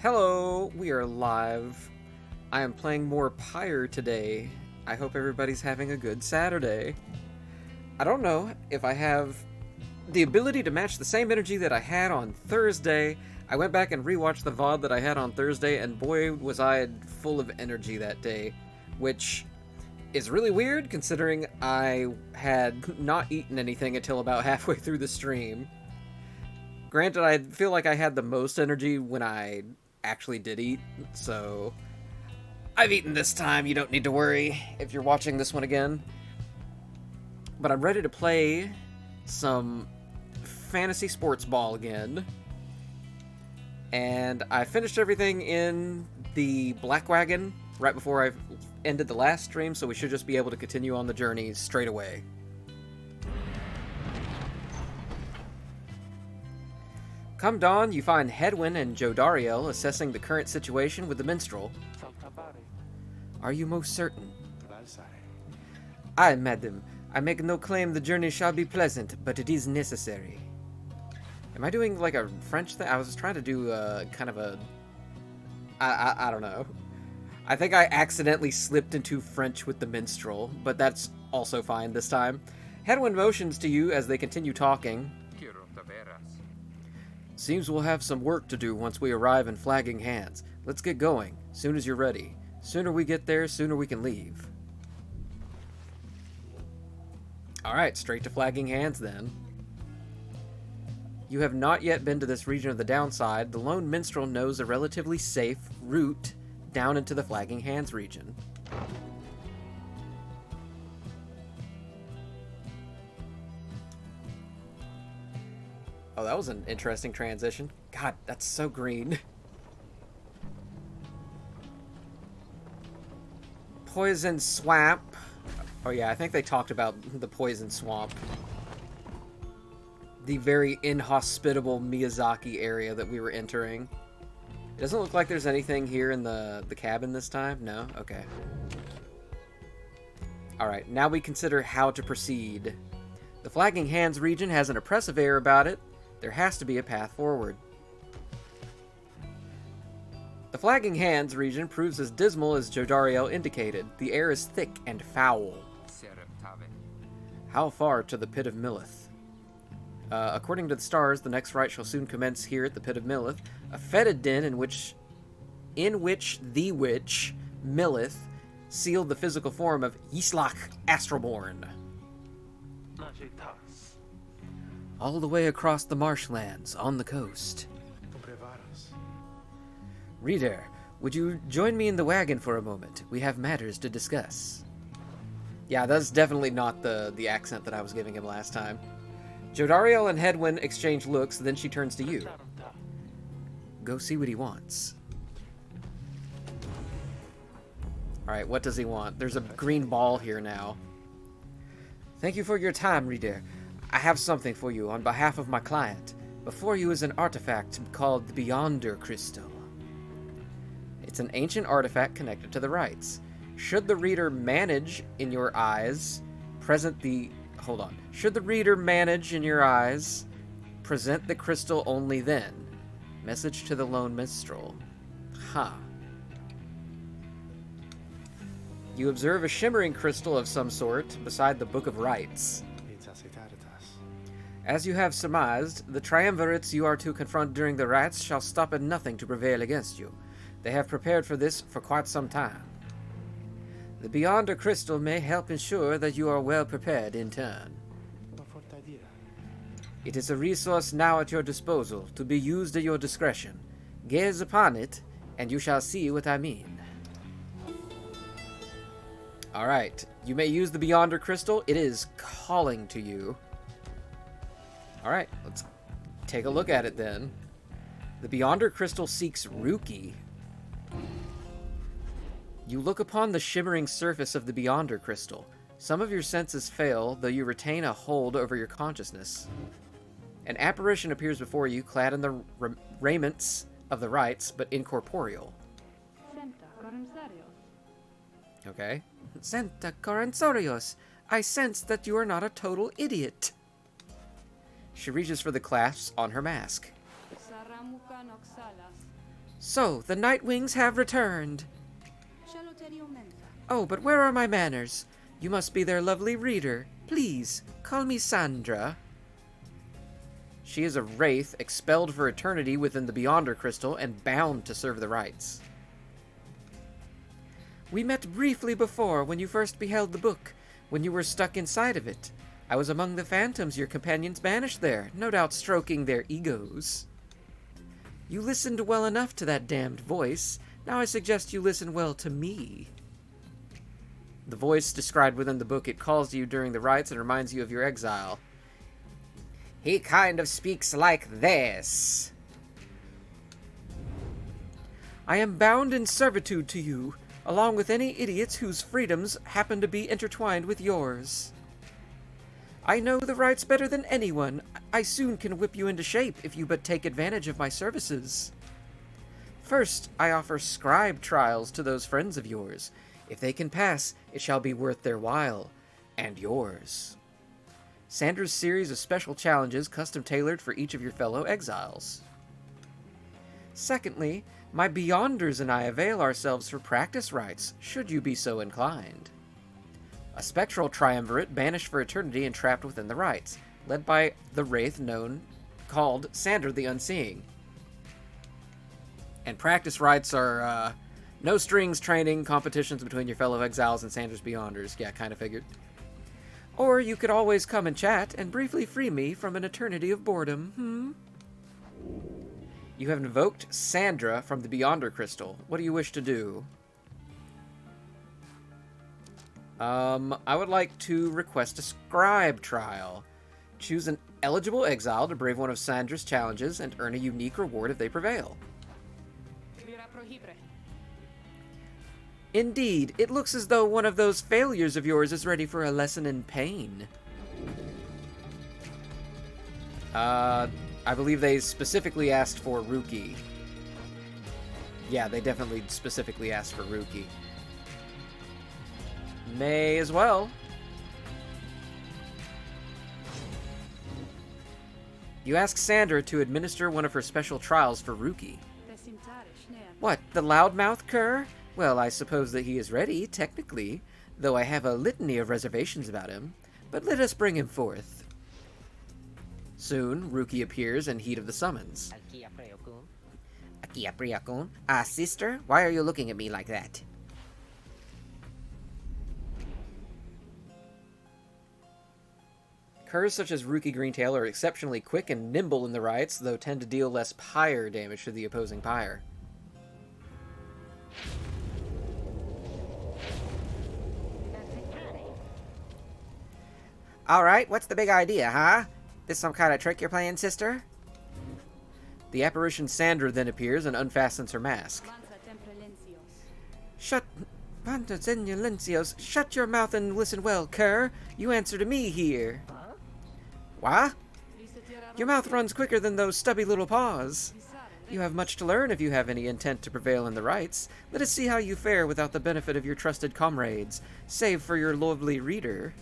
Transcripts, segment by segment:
Hello, we are live. I am playing more Pyre today. I hope everybody's having a good Saturday. I don't know if I have the ability to match the same energy that I had on Thursday. I went back and rewatched the VOD that I had on Thursday, and boy, was I full of energy that day, which is really weird considering I had not eaten anything until about halfway through the stream. Granted, I feel like I had the most energy when I actually did eat, so I've eaten this time, you don't need to worry if you're watching this one again. But I'm ready to play some fantasy sports ball again. And I finished everything in the Black Wagon right before I ended the last stream, so we should just be able to continue on the journey straight away. Come dawn, you find Hedwyn and Jodariel assessing the current situation with the minstrel. Are you most certain? Aye, madam. I make no claim the journey shall be pleasant, but it is necessary. Am I doing like a French thing? I was trying to do kind of a... I don't know. I think I accidentally slipped into French with the minstrel, but that's also fine this time. Hedwyn motions to you as they continue talking. Seems we'll have some work to do once we arrive in Flagging Hands. Let's get going, soon as you're ready. Sooner we get there, sooner we can leave. Alright, straight to Flagging Hands then. You have not yet been to this region of the downside. The lone minstrel knows a relatively safe route down into the Flagging Hands region. Oh, that was an interesting transition. God, that's so green. Poison Swamp. Oh yeah, I think they talked about the Poison Swamp. The very inhospitable Miyazaki area that we were entering. It doesn't look like there's anything here in the cabin this time. No? Okay. Alright, now we consider how to proceed. The Flagging Hands region has an oppressive air about it. There has to be a path forward. The Flagging Hands region proves as dismal as Jodariel indicated. The air is thick and foul. How far to the Pit of Millith? According to the stars, the next rite shall soon commence here at the Pit of Millith, a fetid den in which the witch, Millith, sealed the physical form of Yislach Astraborn. All the way across the marshlands, on the coast. Reader, would you join me in the wagon for a moment? We have matters to discuss. Yeah, that's definitely not the accent that I was giving him last time. Jodariel and Hedwyn exchange looks, then she turns to you. Go see what he wants. Alright, what does he want? There's a green ball here now. Thank you for your time, reader. I have something for you on behalf of my client. Before you is an artifact called the Beyonder Crystal. It's an ancient artifact connected to the rites. Should the reader manage in your eyes, present the crystal only then. Message to the lone minstrel. Huh. You observe a shimmering crystal of some sort beside the Book of Rites. As you have surmised, the triumvirates you are to confront during the rites shall stop at nothing to prevail against you. They have prepared for this for quite some time. The Beyonder Crystal may help ensure that you are well prepared in turn. It is a resource now at your disposal, to be used at your discretion. Gaze upon it, and you shall see what I mean. Alright, you may use the Beyonder Crystal. It is calling to you. Alright, let's take a look at it then. The Beyonder Crystal seeks Ruki. You look upon the shimmering surface of the Beyonder Crystal. Some of your senses fail, though you retain a hold over your consciousness. An apparition appears before you, clad in the raiments of the rites, but incorporeal. Okay. Santa Coransorios, I sense that you are not a total idiot. She reaches for the clasps on her mask. So, the Nightwings have returned. Oh, but where are my manners? You must be their lovely reader. Please, call me Sandra. She is a wraith, expelled for eternity within the Beyonder Crystal, and bound to serve the rites. We met briefly before, when you first beheld the book, when you were stuck inside of it. I was among the phantoms your companions banished there, no doubt stroking their egos. You listened well enough to that damned voice. Now I suggest you listen well to me. The voice described within the book, it calls to you during the rites and reminds you of your exile. He kind of speaks like this. I am bound in servitude to you, along with any idiots whose freedoms happen to be intertwined with yours. I know the rites better than anyone. I soon can whip you into shape if you but take advantage of my services. First, I offer scribe trials to those friends of yours. If they can pass, it shall be worth their while, and yours. Sandra's series of special challenges custom-tailored for each of your fellow exiles. Secondly, my Beyonders and I avail ourselves for practice rites, should you be so inclined. A spectral triumvirate banished for eternity and trapped within the rites, led by the wraith called Sandra the Unseeing. And practice rites are, no strings training competitions between your fellow exiles and Sandra's Beyonders. Yeah, kind of figured. Or you could always come and chat and briefly free me from an eternity of boredom, You have invoked Sandra from the Beyonder Crystal. What do you wish to do? I would like to request a scribe trial. Choose an eligible exile to brave one of Sandra's challenges and earn a unique reward if they prevail. Indeed, it looks as though one of those failures of yours is ready for a lesson in pain. I believe they specifically asked for Ruki. Yeah, they definitely specifically asked for Ruki. May as well. You ask Sandra to administer one of her special trials for Ruki. What, the loudmouth cur? Well, I suppose that he is ready, technically, though I have a litany of reservations about him. But let us bring him forth. Soon, Ruki appears in heat of the summons. Sister, why are you looking at me like that? Curs such as Ruki Greentail are exceptionally quick and nimble in the rites, though tend to deal less Pyre damage to the opposing Pyre. Alright, what's the big idea, huh? This some kind of trick you're playing, sister? The apparition Sandra then appears and unfastens her mask. Shut your mouth and listen well, cur. You answer to me here. What? Your mouth runs quicker than those stubby little paws. You have much to learn if you have any intent to prevail in the rites. Let us see how you fare without the benefit of your trusted comrades, save for your lovely reader.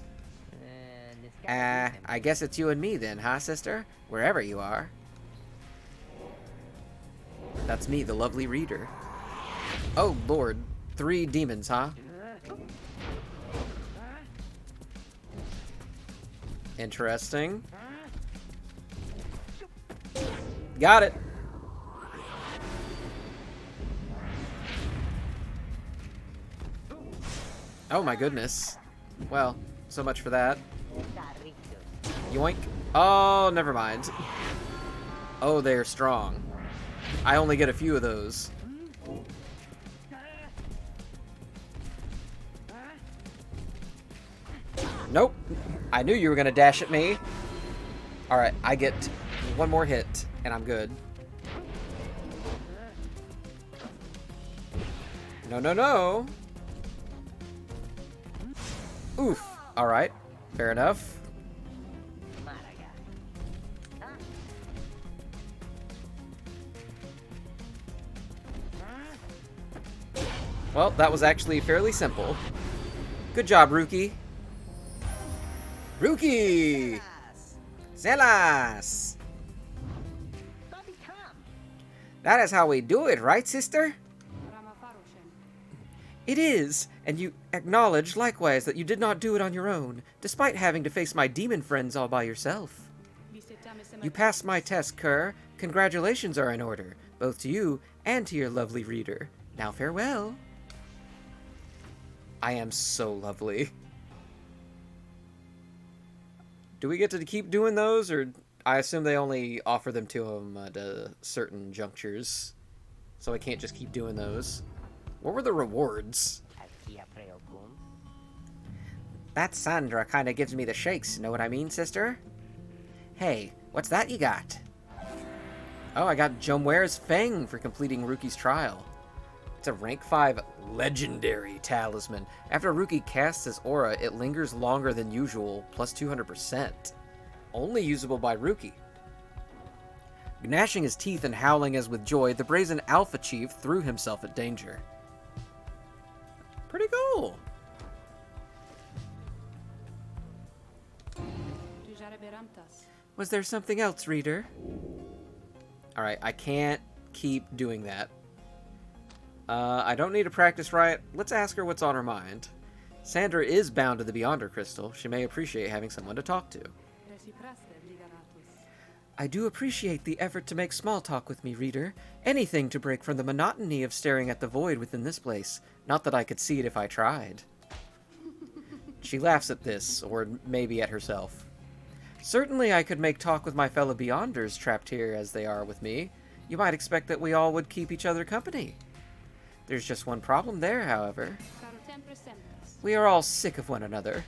I guess it's you and me then, huh, sister? Wherever you are. That's me, the lovely reader. Oh, Lord. 3 demons, huh? Interesting. Got it. Oh my goodness. Well, so much for that. Yoink. Oh, never mind. Oh, they're strong. I only get a few of those. Nope. I knew you were gonna dash at me. Alright, I get one more hit, and I'm good. No, no, no. Oof. Alright. Fair enough. Well, that was actually fairly simple. Good job, Ruki. Ruki! Zelas! That is how we do it, right, sister? It is, and you acknowledge likewise that you did not do it on your own, despite having to face my demon friends all by yourself. You passed my test, Kerr. Congratulations are in order, both to you and to your lovely reader. Now farewell. I am so lovely. Do we get to keep doing those, or I assume they only offer them to him at certain junctures, so I can't just keep doing those? What were the rewards? That Sandra kinda gives me the shakes, know what I mean, sister? Hey, what's that you got? Oh, I got Jomware's Fang for completing Ruki's trial. It's a rank 5 legendary talisman. After Ruki casts his aura, it lingers longer than usual, plus 200%. Only usable by Ruki. Gnashing his teeth and howling as with joy, the brazen Alpha Chief threw himself at danger. Pretty cool. Was there something else, reader? Alright, I can't keep doing that. I don't need to practice right. Let's ask her what's on her mind. Sandra is bound to the Beyonder Crystal. She may appreciate having someone to talk to. I do appreciate the effort to make small talk with me, reader. Anything to break from the monotony of staring at the void within this place. Not that I could see it if I tried. She laughs at this, or maybe at herself. Certainly I could make talk with my fellow Beyonders trapped here as they are with me. You might expect that we all would keep each other company. There's just one problem there, however. We are all sick of one another.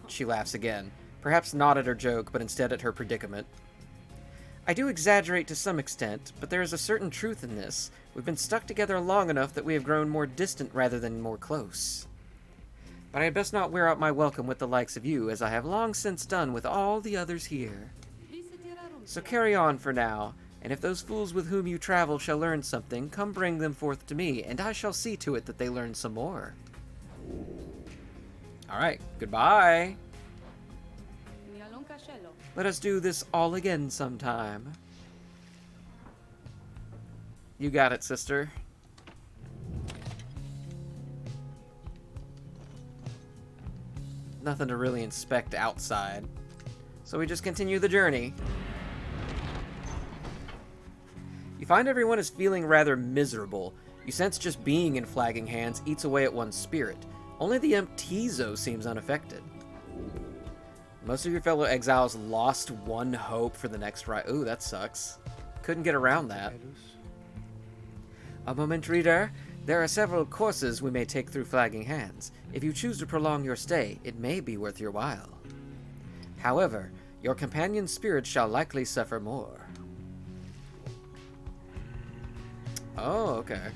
She laughs again, perhaps not at her joke, but instead at her predicament. I do exaggerate to some extent, but there is a certain truth in this. We've been stuck together long enough that we have grown more distant rather than more close. But I had best not wear out my welcome with the likes of you, as I have long since done with all the others here. So carry on for now, and if those fools with whom you travel shall learn something, come bring them forth to me, and I shall see to it that they learn some more. Alright, goodbye. Let us do this all again sometime. You got it, sister. Nothing to really inspect outside. So we just continue the journey. You find everyone is feeling rather miserable. You sense just being in Flagging Hands eats away at one's spirit. Only the imp Tizo seems unaffected. Most of your fellow exiles lost one hope for the next ride. Ooh, that sucks. Couldn't get around that. A moment, reader. There are several courses we may take through Flagging Hands. If you choose to prolong your stay, it may be worth your while. However, your companion's spirit shall likely suffer more. Oh, okay.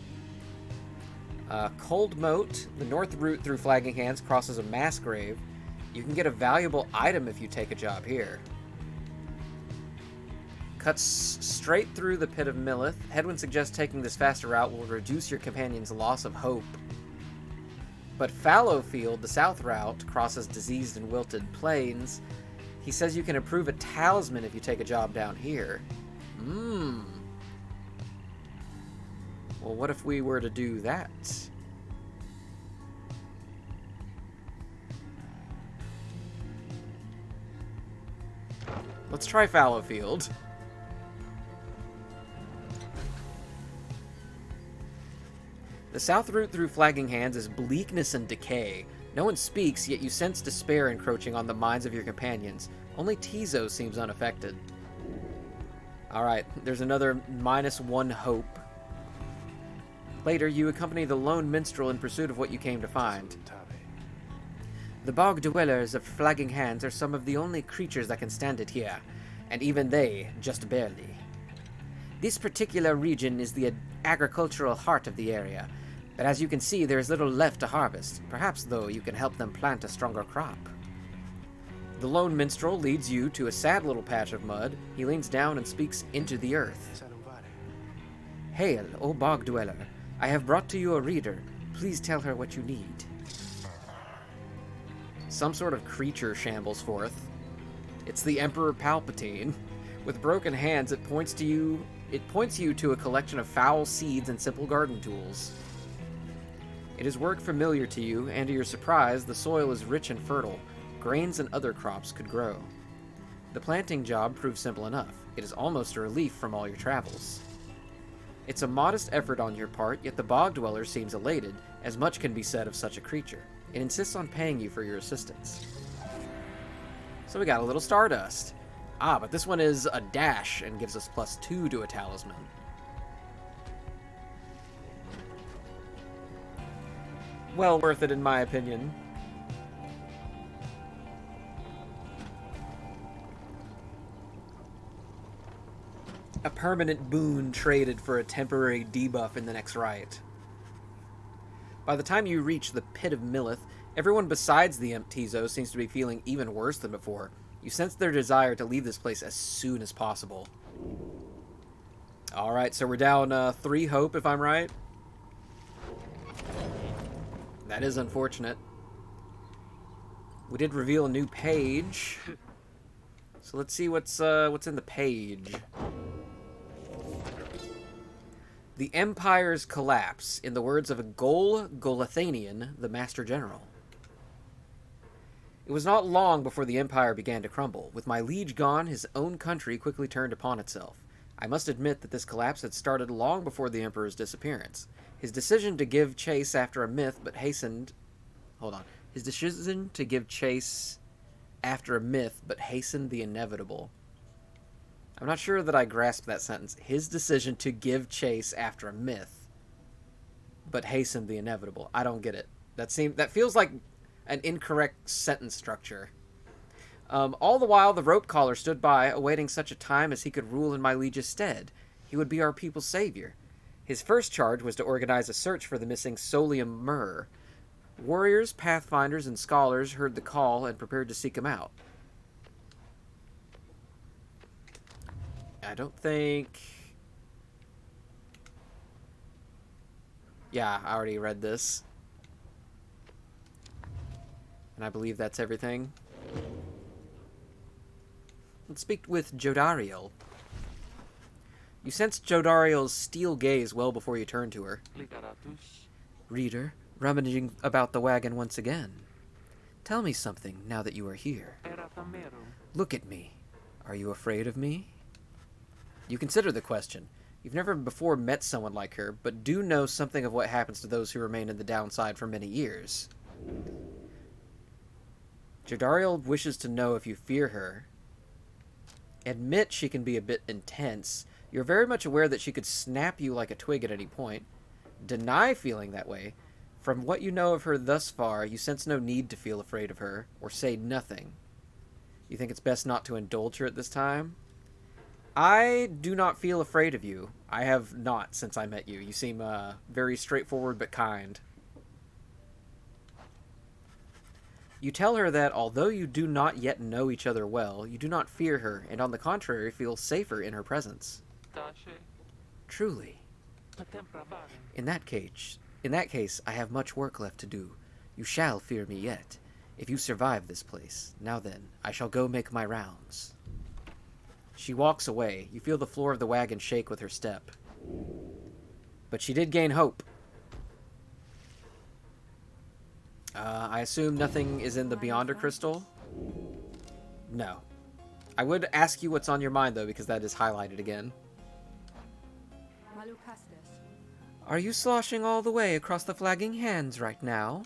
Cold Moat, the north route through Flagging Hands crosses a mass grave. You can get a valuable item if you take a job here. Cuts straight through the Pit of Millith. Hedwyn suggests taking this faster route will reduce your companion's loss of hope. But Fallowfield, the south route, crosses diseased and wilted plains. He says you can improve a talisman if you take a job down here. Well, what if we were to do that? Let's try Fallowfield. The south route through Flagging Hands is bleakness and decay. No one speaks, yet you sense despair encroaching on the minds of your companions. Only Tizo seems unaffected. Alright, there's another -1 hope. Later, you accompany the lone minstrel in pursuit of what you came to find. The bog dwellers of Flagging Hands are some of the only creatures that can stand it here, and even they, just barely. This particular region is the agricultural heart of the area, but as you can see, there is little left to harvest. Perhaps, though, you can help them plant a stronger crop. The lone minstrel leads you to a sad little patch of mud. He leans down and speaks into the earth. Hail, O bog dweller. I have brought to you a reader. Please tell her what you need. Some sort of creature shambles forth. It's the Emperor Palpatine. With broken hands, it points to you It points you to a collection of foul seeds and simple garden tools. It is work familiar to you, and to your surprise, the soil is rich and fertile. Grains and other crops could grow. The planting job proved simple enough. It is almost a relief from all your travels. It's a modest effort on your part, yet the bog dweller seems elated, as much can be said of such a creature. It insists on paying you for your assistance. So we got a little stardust. Ah, but this one is a dash and gives us +2 to a talisman. Well worth it in my opinion. A permanent boon traded for a temporary debuff in the next rite. By the time you reach the Pit of Millith, everyone besides the Emptizo seems to be feeling even worse than before. You sense their desire to leave this place as soon as possible. Alright, so we're down 3 hope, if I'm right. That is unfortunate. We did reveal a new page. So let's see what's in the page. The Empire's collapse, in the words of a Golathanian, the Master General. It was not long before the Empire began to crumble. With my liege gone, his own country quickly turned upon itself. I must admit that this collapse had started long before the Emperor's disappearance. His decision to give chase after a myth, but hastened... Hold on. His decision to give chase after a myth, but hastened the inevitable. I'm not sure that I grasp that sentence. His decision to give chase after a myth, but hastened the inevitable. I don't get it. That feels like an incorrect sentence structure. All the while, the rope caller stood by, awaiting such a time as he could rule in my liege's stead. He would be our people's savior. His first charge was to organize a search for the missing Solium Myrrh. Warriors, pathfinders, and scholars heard the call and prepared to seek him out. I don't think... Yeah, I already read this. And I believe that's everything. Let's speak with Jodariel. You sensed Jodariel's steel gaze well before you turned to her. Reader, rummaging about the wagon once again. Tell me something now that you are here. Look at me. Are you afraid of me? You consider the question. You've never before met someone like her, but do know something of what happens to those who remain in the downside for many years. Jodariel wishes to know if you fear her. Admit she can be a bit intense. You're very much aware that she could snap you like a twig at any point. Deny feeling that way. From what you know of her thus far, you sense no need to feel afraid of her, or say nothing. You think it's best not to indulge her at this time? I do not feel afraid of you. I have not since I met you. You seem very straightforward but kind. You tell her that although you do not yet know each other well, you do not fear her, and on the contrary feel safer in her presence. Truly. In that case, I have much work left to do. You shall fear me yet, if you survive this place. Now then, I shall go make my rounds. She walks away. You feel the floor of the wagon shake with her step. But she did gain hope. I assume nothing is in the Beyonder Crystal? No. I would ask you what's on your mind, though, because that is highlighted again. Are you sloshing all the way across the flagging hands right now?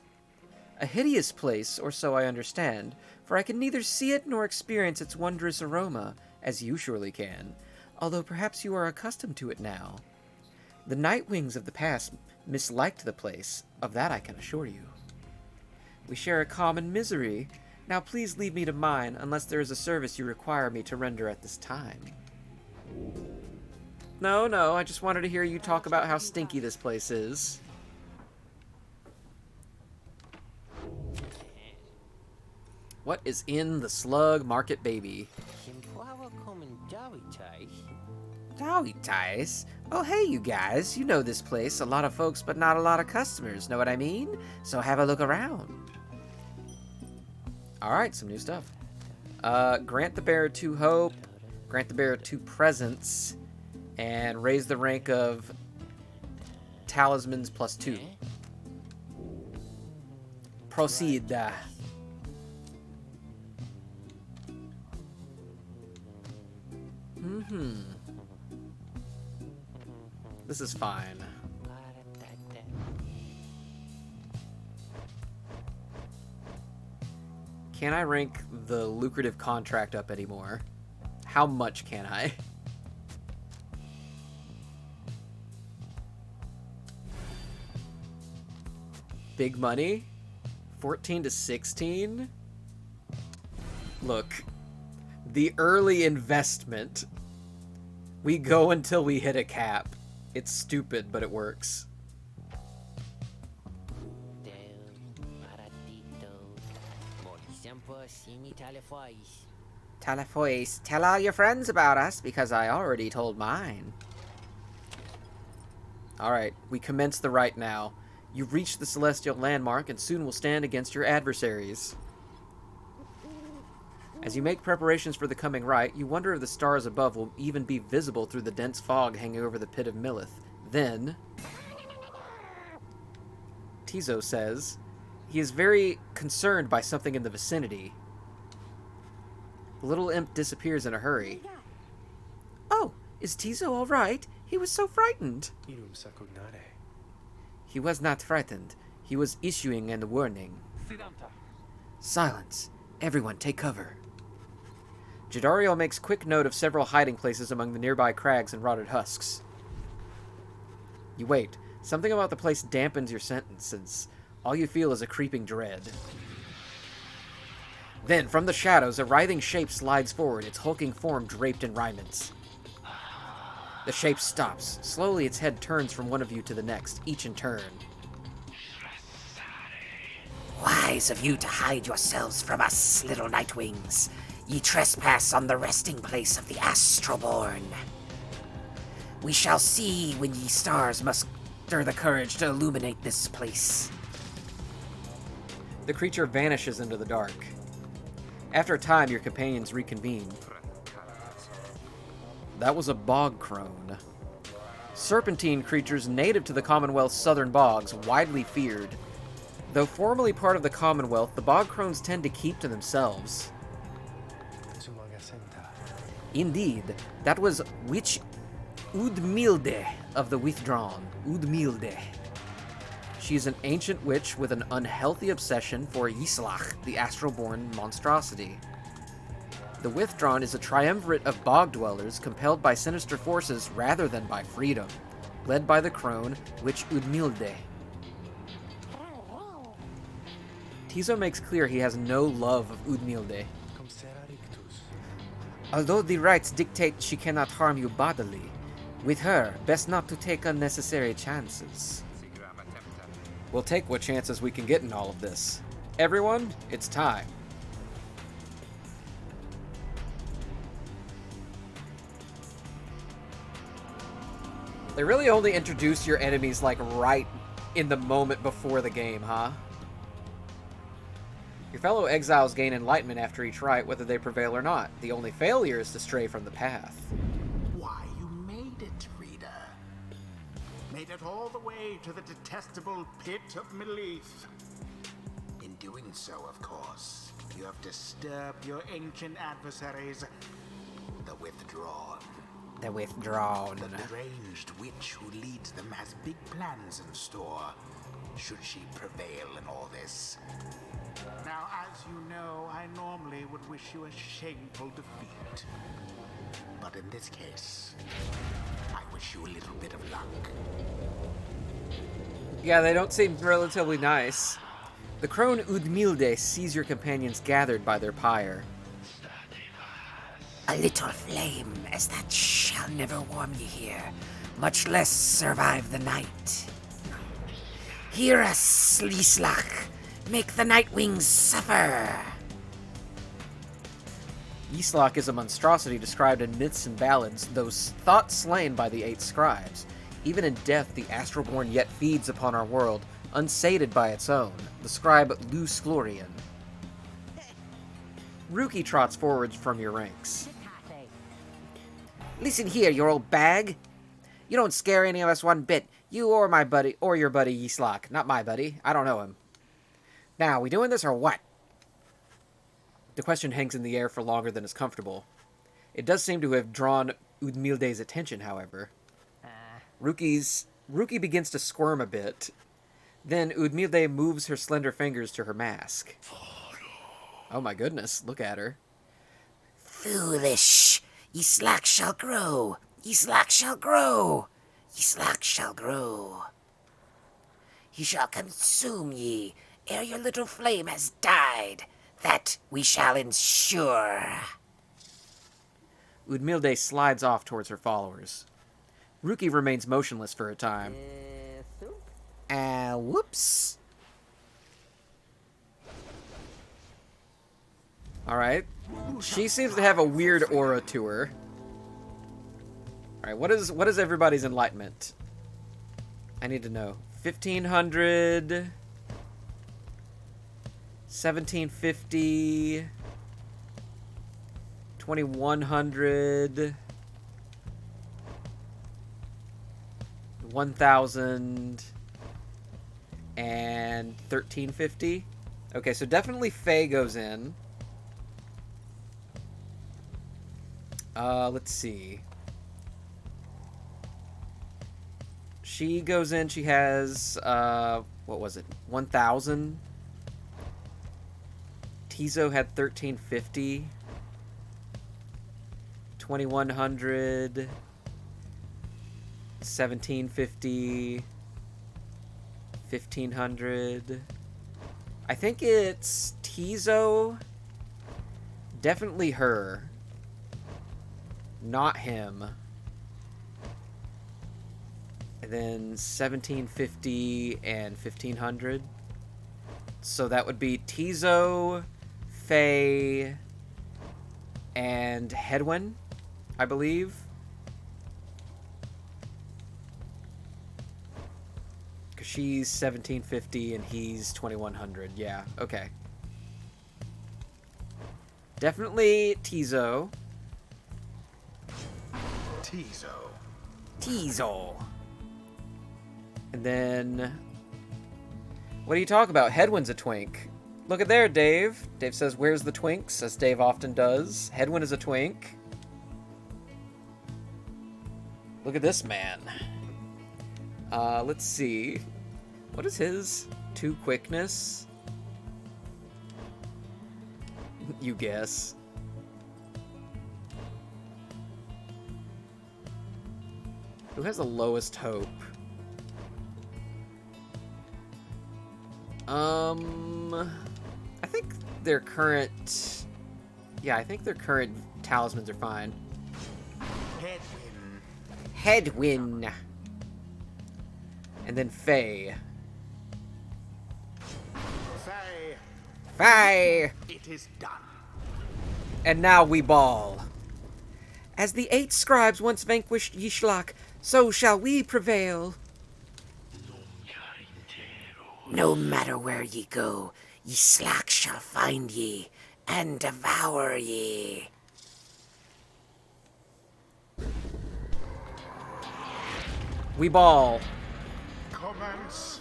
A hideous place, or so I understand, for I can neither see it nor experience its wondrous aroma, as you surely can, although perhaps you are accustomed to it now. The Nightwings of the past misliked the place, of that I can assure you. We share a common misery. Now please leave me to mine, unless there is a service you require me to render at this time. No, I just wanted to hear you talk about how stinky this place is. What is in the slug market, baby? Dawitais? Oh, hey, you guys. You know this place. A lot of folks, but not a lot of customers. Know what I mean? So have a look around. Alright, some new stuff. Grant the bearer 2 hope. Grant the bearer 2 presents. And raise the rank of talismans +2. Proceed. This is fine. Can I rank the lucrative contract up anymore? How much can I? Big money? 14 to 16? Look, the early investment. We go until we hit a cap. It's stupid, but it works. Talafois, tell all your friends about us, because I already told mine. Alright, we commence the rite now. You've reached the celestial landmark and soon will stand against your adversaries. As you make preparations for the coming rite, you wonder if the stars above will even be visible through the dense fog hanging over the pit of Millith. Then, Tizo says, he is very concerned by something in the vicinity. The little imp disappears in a hurry. Oh, is Tizo all right? He was so frightened. He was not frightened. He was issuing a warning. Silence. Everyone take cover. Jadario makes quick note of several hiding places among the nearby crags and rotted husks. You wait. Something about the place dampens your sentences. All you feel is a creeping dread. Then, from the shadows, a writhing shape slides forward, its hulking form draped in raiments. The shape stops. Slowly, its head turns from one of you to the next, each in turn. Wise of you to hide yourselves from us, little Nightwings. Ye trespass on the resting place of the Astroborn. We shall see when ye stars muster the courage to illuminate this place. The creature vanishes into the dark. After a time, your companions reconvene. That was a bog crone. Serpentine creatures native to the Commonwealth's southern bogs, widely feared. Though formerly part of the Commonwealth, the bog crones tend to keep to themselves. Indeed, that was Witch Udmilde of the Withdrawn. Udmilde. She is an ancient witch with an unhealthy obsession for Yislach, the astral-born monstrosity. The Withdrawn is a triumvirate of bog dwellers compelled by sinister forces rather than by freedom, led by the crone Witch Udmilde. Tizo makes clear he has no love of Udmilde. Although the rites dictate she cannot harm you bodily, with her, best not to take unnecessary chances. We'll take what chances we can get in all of this. Everyone, it's time. They really only introduce your enemies, like, right in the moment before the game, huh? Your fellow exiles gain enlightenment after each rite, whether they prevail or not. The only failure is to stray from the path. Why, you made it, reader. Made it all the way to the detestable pit of Millith. In doing so, of course, you have disturbed your ancient adversaries, the Withdrawn. The Withdrawn. The deranged witch who leads them has big plans in store, should she prevail in all this. Now, as you know, I normally would wish you a shameful defeat. But in this case, I wish you a little bit of luck. Yeah, they don't seem relatively nice. The crone Udmilde sees your companions gathered by their pyre. A little flame as that shall never warm ye here, much less survive the night. Hear us, Yislach. Make the Nightwings suffer! Yislach is a monstrosity described in myths and ballads, though thought slain by the 8 scribes. Even in death, the Astroborn yet feeds upon our world, unsated by its own, the scribe Luce Glorian. Ruki trots forwards from your ranks. Listen here, you old bag. You don't scare any of us one bit. You or my buddy, or your buddy Yislak. Not my buddy. I don't know him. Now, we doing this or what? The question hangs in the air for longer than is comfortable. It does seem to have drawn Udmilde's attention, however. Ruki begins to squirm a bit. Then Udmilde moves her slender fingers to her mask. Oh my goodness, look at her. Foolish. Yislak shall grow. Yislak shall grow. Yislak shall grow. He shall consume ye, ere your little flame has died. That we shall ensure. Udmilde slides off towards her followers. Ruki remains motionless for a time. Whoops. Alright. She seems to have a weird aura to her. Alright, what is everybody's enlightenment? I need to know. 1500... 1750... 2100... 1000... and 1350. Okay, so definitely Faye goes in. Let's see. She goes in, she has, what was it? 1000. Tizo had 1350. 2100. 1750. 1500. I think it's Tizo. Definitely her. Not him. And then 1750 and 1500. So that would be Tizo, Faye, and Hedwin, I believe. Because she's 1750 and he's 2100. Yeah, okay. Definitely Tizo. Tizo. And then... what do you talk about? Hedwin's a twink. Look at there, Dave. Dave says, where's the twinks? As Dave often does. Hedwin is a twink. Look at this man. Let's see. What is his 2 quickness? You guess. Who has the lowest hope? I think their current... yeah, I think their current talismans are fine. Hedwin. And then Faye. Faye! It is done. And now we bawl. As the 8 scribes once vanquished Yishlak, so shall we prevail. No matter where ye go, Yislak shall find ye and devour ye. We bawl. Commence.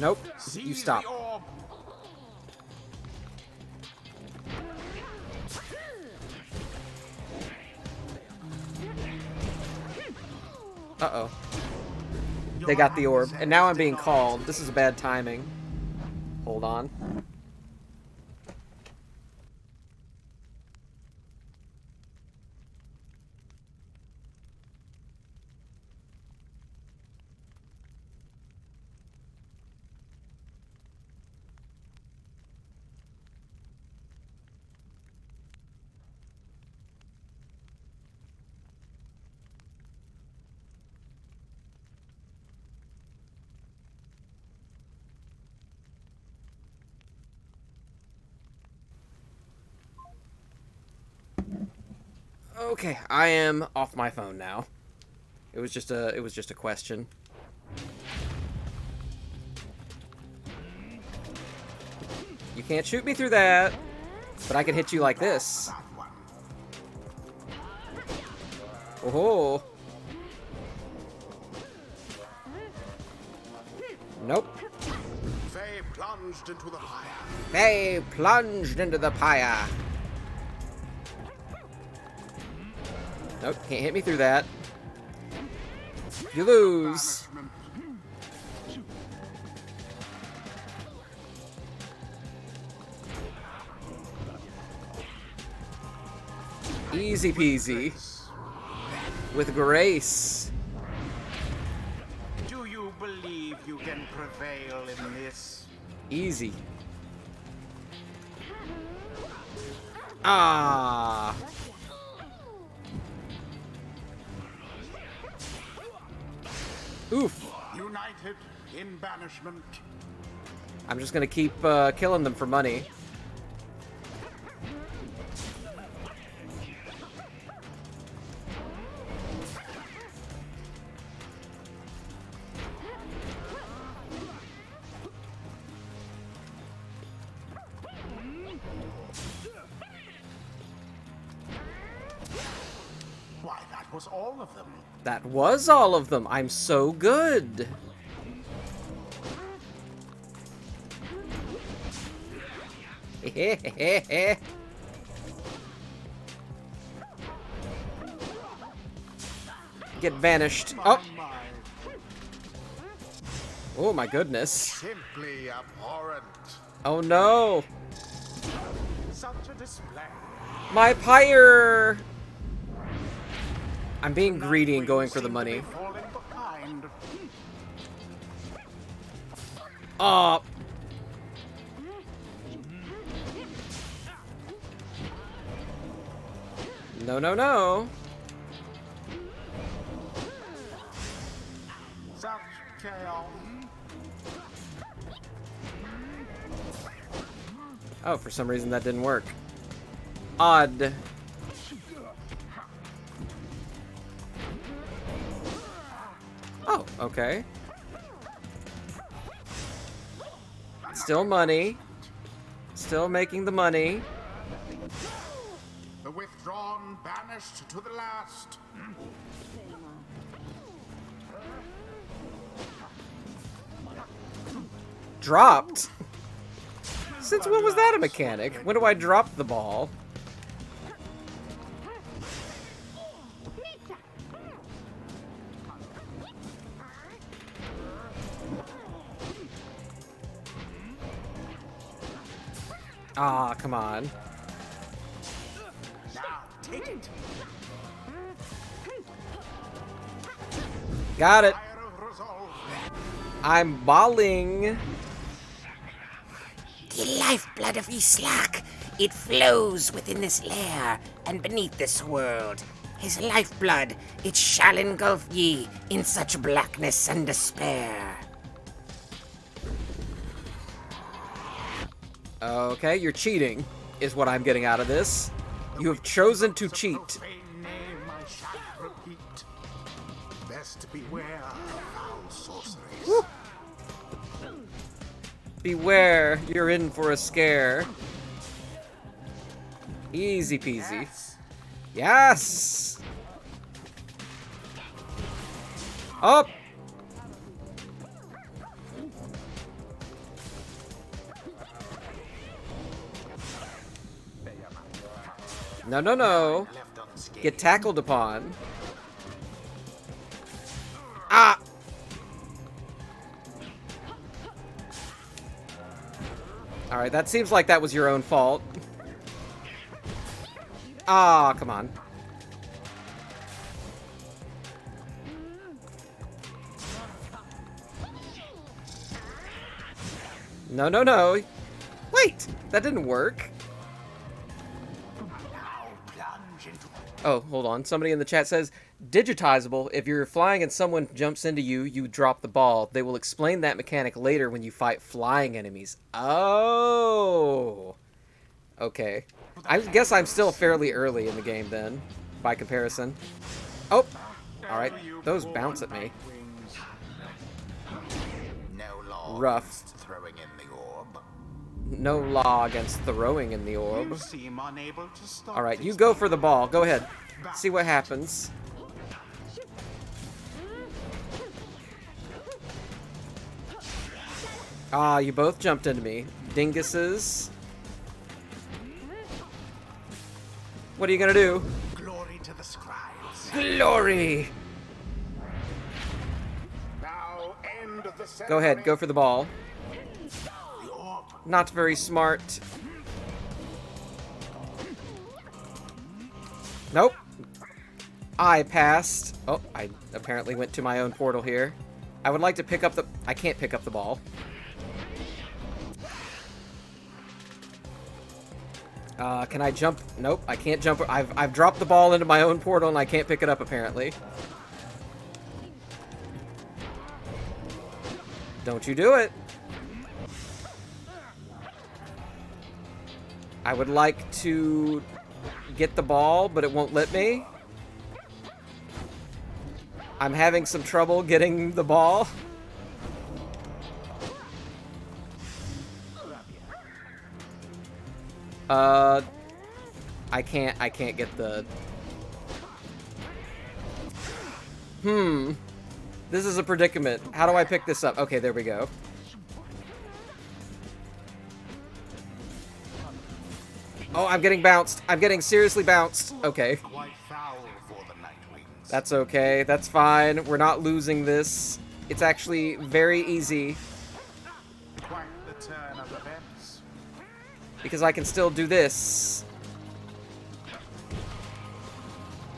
Nope. You Seize stop. the orb. Uh-oh. They got the orb. And now I'm being called. This is bad timing. Hold on. Okay, I am off my phone now. It was just a question. You can't shoot me through that, but I can hit you like this. Oh. Nope. They plunged into the fire. They plunged into the pyre. Nope, can't hit me through that. You lose. Banishment. Easy peasy. With grace. Do you believe you can prevail in this? Easy. Ah. Oof. United in banishment. I'm just gonna keep killing them for money. Why, that was all of them. That was all of them. I'm so good. Get vanished. Oh. My, Oh my goodness. simply abhorrent. Oh no. Such a display. My pyre. I'm being greedy and going for the Seem to be money. falling behind. Oh. No, no, no. Such chaos. Oh, for some reason that didn't work. Odd. Oh, okay. Still money. Still making the money. The withdrawn, banished to the last. Dropped? Since when was that a mechanic? When do I drop the ball? Ah, come on. Now, take it. Got it. Fire of resolve. I'm balling. The lifeblood of Islak, it flows within this lair and beneath this world. His lifeblood, it shall engulf ye in such blackness and despair. Okay, you're cheating, is what I'm getting out of this. You have chosen to cheat. Profane name I shall repeat. Best beware of foul sorceries. Woo. Beware, you're in for a scare. Easy peasy. Yes. Yes! Up! No, no, no. Left unscathed. Get tackled upon. Ah! Alright, that seems like that was your own fault. Ah, come on. No, no, no. Wait! That didn't work. Now plunge into Oh, hold on. Somebody in the chat says, digitizable. If you're flying and someone jumps into you, you drop the ball. They will explain that mechanic later when you fight flying enemies. Oh. Okay. I guess I'm still fairly early in the game then, by comparison. Oh. Alright. Those bounce at me. wings. No law Rough. against throwing in the orb. No law against throwing in the orb. You seem unable to stop Alright, you this go for the ball. Go ahead. See what happens. Ah, you both jumped into me. Dinguses. What are you gonna do? Glory to the scribes. Glory! Now end the ceremony. Go ahead, go for the ball. The orb. Not very smart. Nope. I passed. Oh, I apparently went to my own portal here. I would like to pick up the... I can't pick up the ball. Can I jump? Nope, I can't jump. I've dropped the ball into my own portal and I can't pick it up, apparently. Don't you do it. I would like to get the ball, but it won't let me. I'm having some trouble getting the ball. I can't get the... This is a predicament. How do I pick this up? Okay, there we go. Oh, I'm getting bounced. I'm getting seriously bounced. Okay. Quite foul for the Nightwings. That's okay. That's fine. We're not losing this. It's actually very easy. Quite the turn of events. Because I can still do this.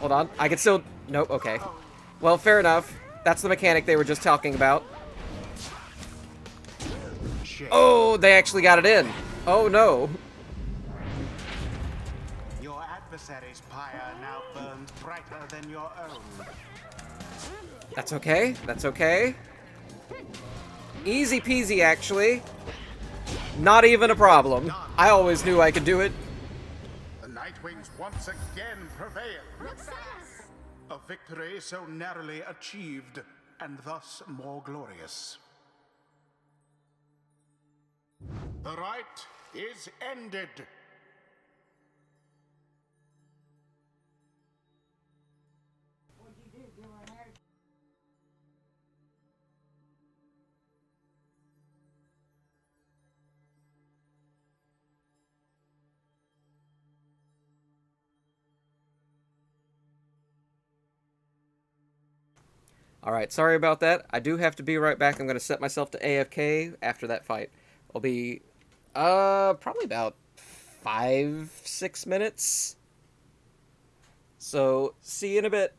Hold on. I can still... Nope, okay. Well, fair enough. That's the mechanic they were just talking about. Shame. Oh, they actually got it in. Oh, no. Your adversary's pyre now burns brighter than your own. That's okay. That's okay. Easy peasy, actually. Not even a problem. I always knew I could do it. The Nightwings once again prevail. A victory so narrowly achieved, and thus more glorious. The Rite is ended. Alright, sorry about that. I do have to be right back. I'm going to set myself to AFK after that fight. I'll be, probably about 5-6 minutes. So, see you in a bit.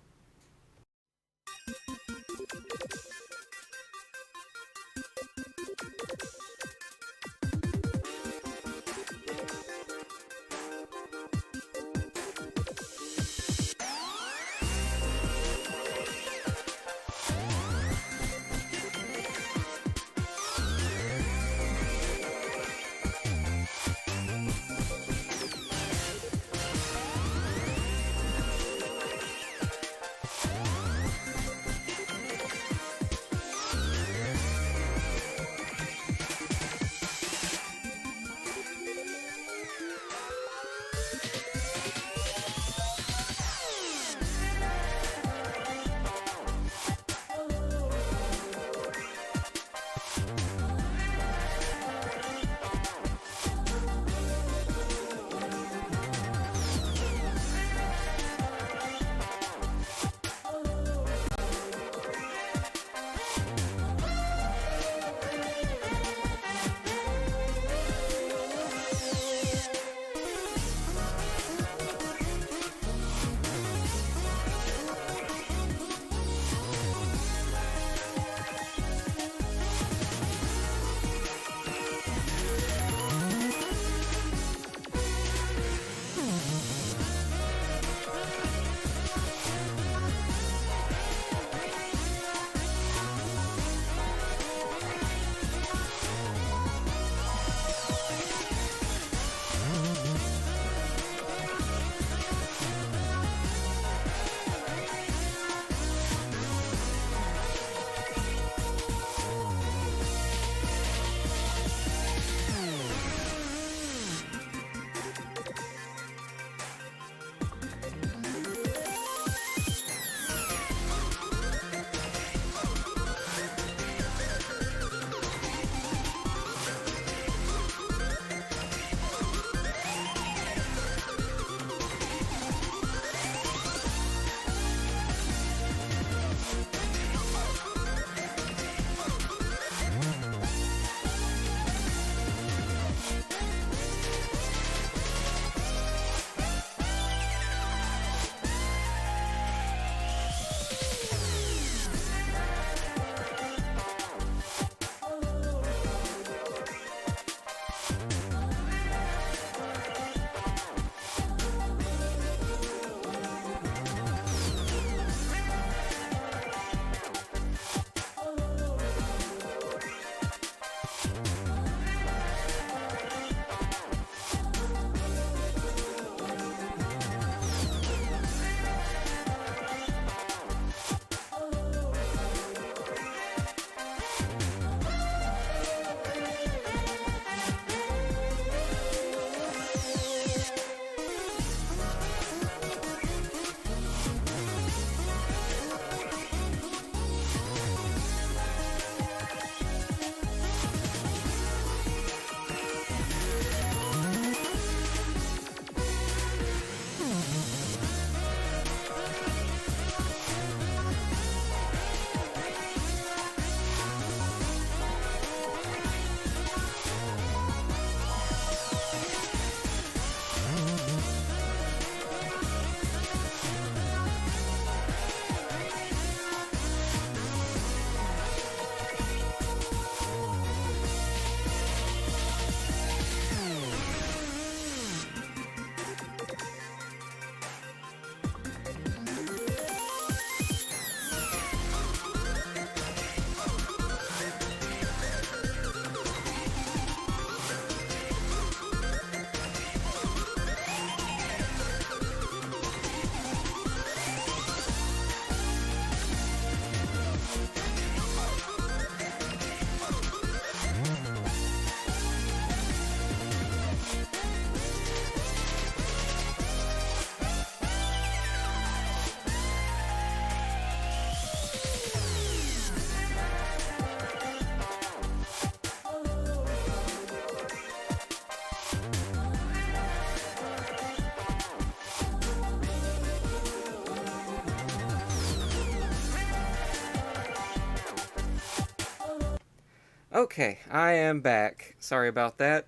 Okay, I am back. Sorry about that.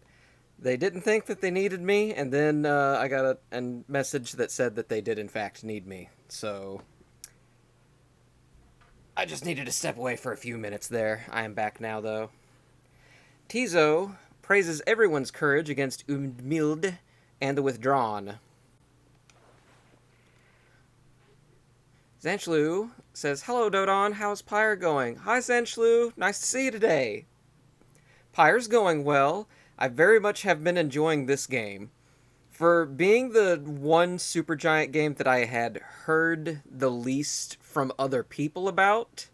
They didn't think that they needed me, and then I got a message that said that they did in fact need me. So I just needed to step away for a few minutes there. I am back now, though. Tizo praises everyone's courage against Unmild and the Withdrawn. Zanchlu says, "Hello, Dodon. How's Pyre going?" "Hi, Zanchlu. Nice to see you today." Pyre's going well. I very much have been enjoying this game. For being the one Supergiant game that I had heard the least from other people about,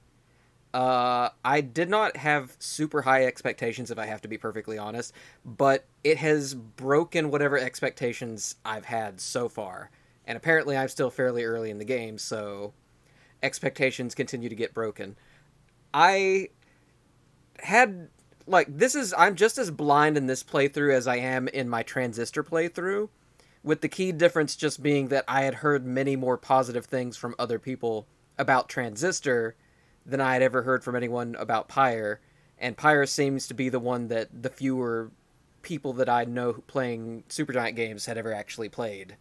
I did not have super high expectations, if I have to be perfectly honest, but it has broken whatever expectations I've had so far. And apparently I'm still fairly early in the game, so expectations continue to get broken. I had, I'm just as blind in this playthrough as I am in my Transistor playthrough, with the key difference just being that I had heard many more positive things from other people about Transistor than I had ever heard from anyone about Pyre, and Pyre seems to be the one that the fewer people that I know playing Supergiant games had ever actually played.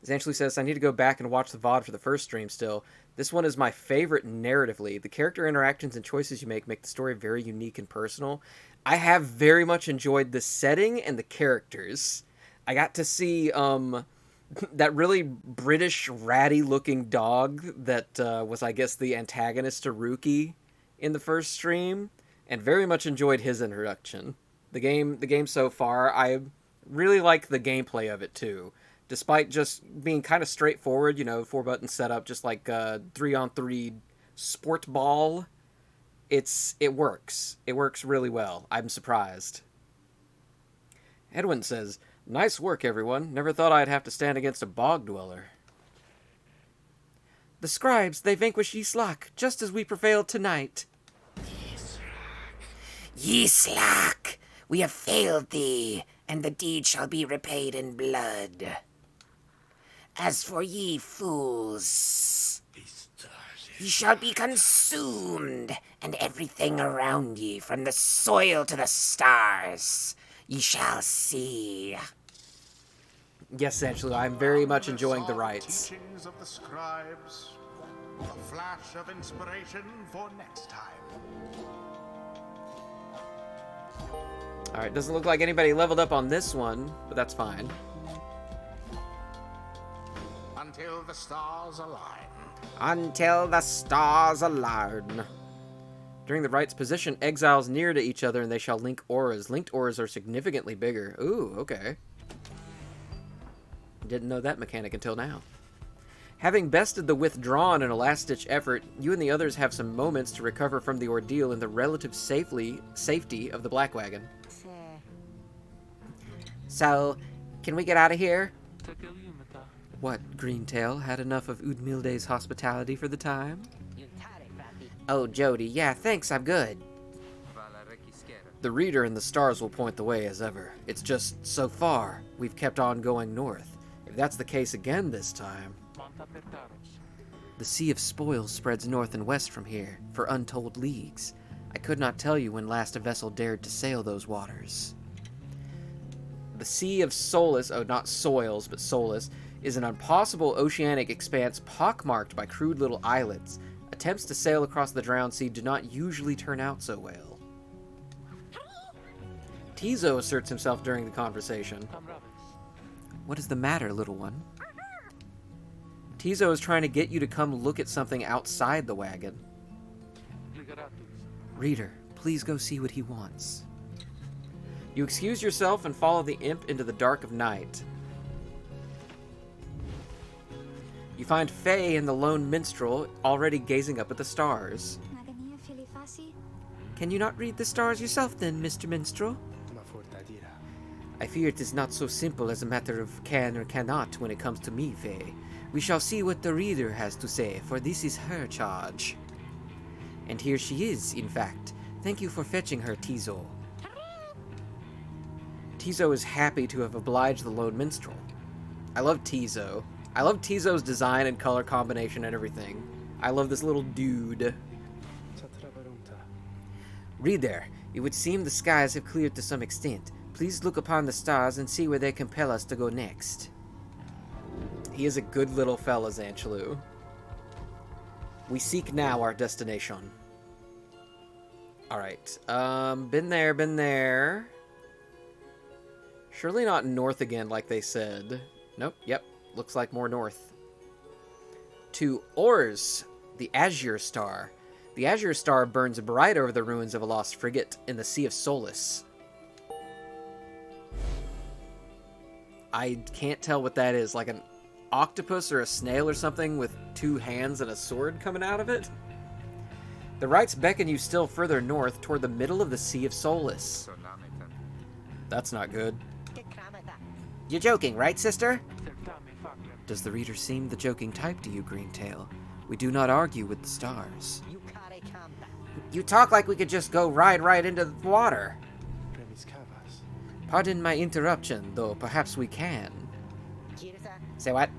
Zanchlu says, "I need to go back and watch the VOD for the first stream still. This one is my favorite narratively. The character interactions and choices you make the story very unique and personal." I have very much enjoyed the setting and the characters. I got to see that really British ratty-looking dog that was, I guess, the antagonist to Rookie in the first stream, and very much enjoyed his introduction. The game so far, I really like the gameplay of it too. Despite just being kind of straightforward, 4-button setup, just like 3-on-3 sport ball, it works. It works really well. I'm surprised. Edwin says, "Nice work, everyone. Never thought I'd have to stand against a bog dweller." "The scribes, they vanquish Yislak, just as we prevailed tonight." Yislak, we have failed thee, and the deed shall be repaid in blood. As for ye fools, ye shall be consumed, and everything around ye, from the soil to the stars, ye shall see. Yes, essentially, I'm very much enjoying the rites. Teachings of the scribes, a flash of inspiration for next time. Alright, doesn't look like anybody leveled up on this one, but that's fine. Until the stars align. Until the stars align. During the Rite's position, exiles near to each other and they shall link auras. Linked auras are significantly bigger. Ooh, okay. Didn't know that mechanic until now. Having bested the Withdrawn in a last-ditch effort, you and the others have some moments to recover from the ordeal in the relative safety of the Black Wagon. So, can we get out of here? What, Greentail, had enough of Udmilde's hospitality for the time? Oh, Jody, yeah, thanks, I'm good. The reader and the stars will point the way as ever. It's just, so far, we've kept on going north. If that's the case again this time... The Sea of Spoils spreads north and west from here, for untold leagues. I could not tell you when last a vessel dared to sail those waters. The Sea of Solace, oh, not Soils, but Solace, is an impossible oceanic expanse pockmarked by crude little islets. Attempts to sail across the drowned sea do not usually turn out so well. Tizo asserts himself during the conversation. What is the matter, little one? Tizo is trying to get you to come look at something outside the wagon. Reader, please go see what he wants. You excuse yourself and follow the imp into the dark of night. You find Faye and the lone minstrel already gazing up at the stars. Can you not read the stars yourself then, Mr. Minstrel? I fear it is not so simple as a matter of can or cannot when it comes to me, Faye. We shall see what the reader has to say, for this is her charge. And here she is, in fact. Thank you for fetching her, Tizo. Tizo is happy to have obliged the lone minstrel. I love Tizo. I love Tizo's design and color combination and everything. I love this little dude. Reader, it would seem the skies have cleared to some extent. Please look upon the stars and see where they compel us to go next. He is a good little fella, Zanchalu. We seek now our destination. Alright. Been there. Surely not north again like they said. Nope, yep. Looks like more north. To Ors, the Azure Star. The Azure Star burns bright over the ruins of a lost frigate in the Sea of Solace. I can't tell what that is. Like an octopus or a snail or something with two hands and a sword coming out of it? The Rites beckon you still further north toward the middle of the Sea of Solace. That's not good. You're joking, right, sister? Does the reader seem the joking type to you, Greentail? We do not argue with the stars. You talk like we could just go ride right into the water. Pardon my interruption, though perhaps we can. Say what?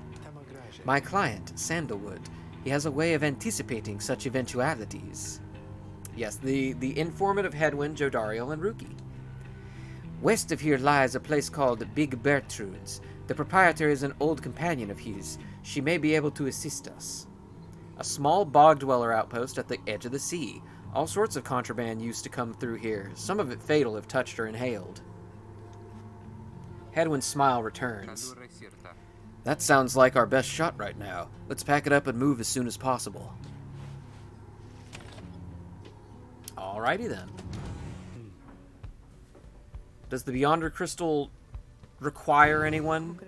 My client, Sandalwood, he has a way of anticipating such eventualities. Yes, the informative Headwind, Jodariel, and Ruki. West of here lies a place called Big Bertrude's. The proprietor is an old companion of his. She may be able to assist us. A small bog-dweller outpost at the edge of the sea. All sorts of contraband used to come through here, some of it fatal if touched or inhaled. Headwind's smile returns. That sounds like our best shot right now. Let's pack it up and move as soon as possible. Alrighty then. Does the Beyonder Crystal require anyone?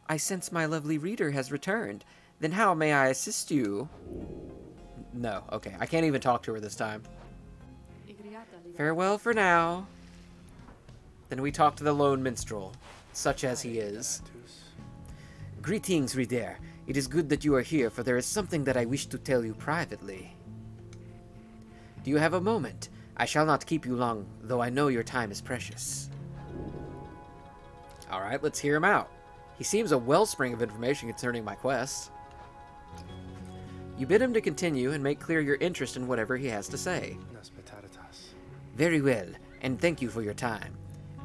I sense my lovely reader has returned. Then how may I assist you? No, okay. I can't even talk to her this time. Farewell for now. Then we talk to the lone minstrel, such as he is. Greetings, reader. It is good that you are here, for there is something that I wish to tell you privately. Do you have a moment? I shall not keep you long, though I know your time is precious. Alright, let's hear him out. He seems a wellspring of information concerning my quest. You bid him to continue and make clear your interest in whatever he has to say. Very well, and thank you for your time.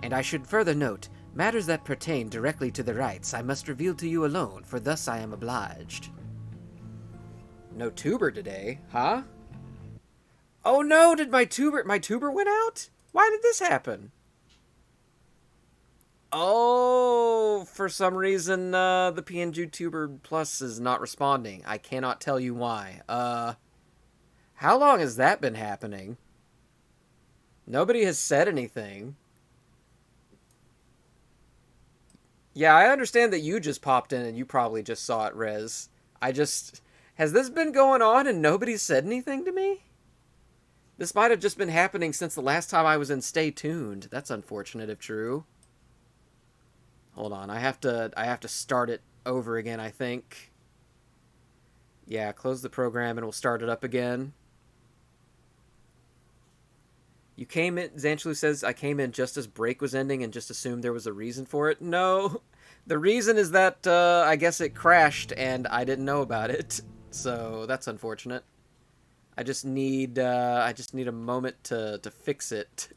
And I should further note, matters that pertain directly to the rites I must reveal to you alone, for thus I am obliged. No tuber today, huh? Oh no, did my tuber went out? Why did this happen? Oh, for some reason, the PNG Tuber Plus is not responding. I cannot tell you why. How long has that been happening? Nobody has said anything. Yeah, I understand that you just popped in and you probably just saw it, Rez. Has this been going on and nobody's said anything to me? This might have just been happening since the last time I was in Stay Tuned. That's unfortunate if true. Hold on, I have to start it over again, I think. Yeah, close the program and we'll start it up again. You came in, Zanchalu says, I came in just as break was ending and just assumed there was a reason for it. No, the reason is that, I guess it crashed and I didn't know about it. So, that's unfortunate. I just need a moment to fix it.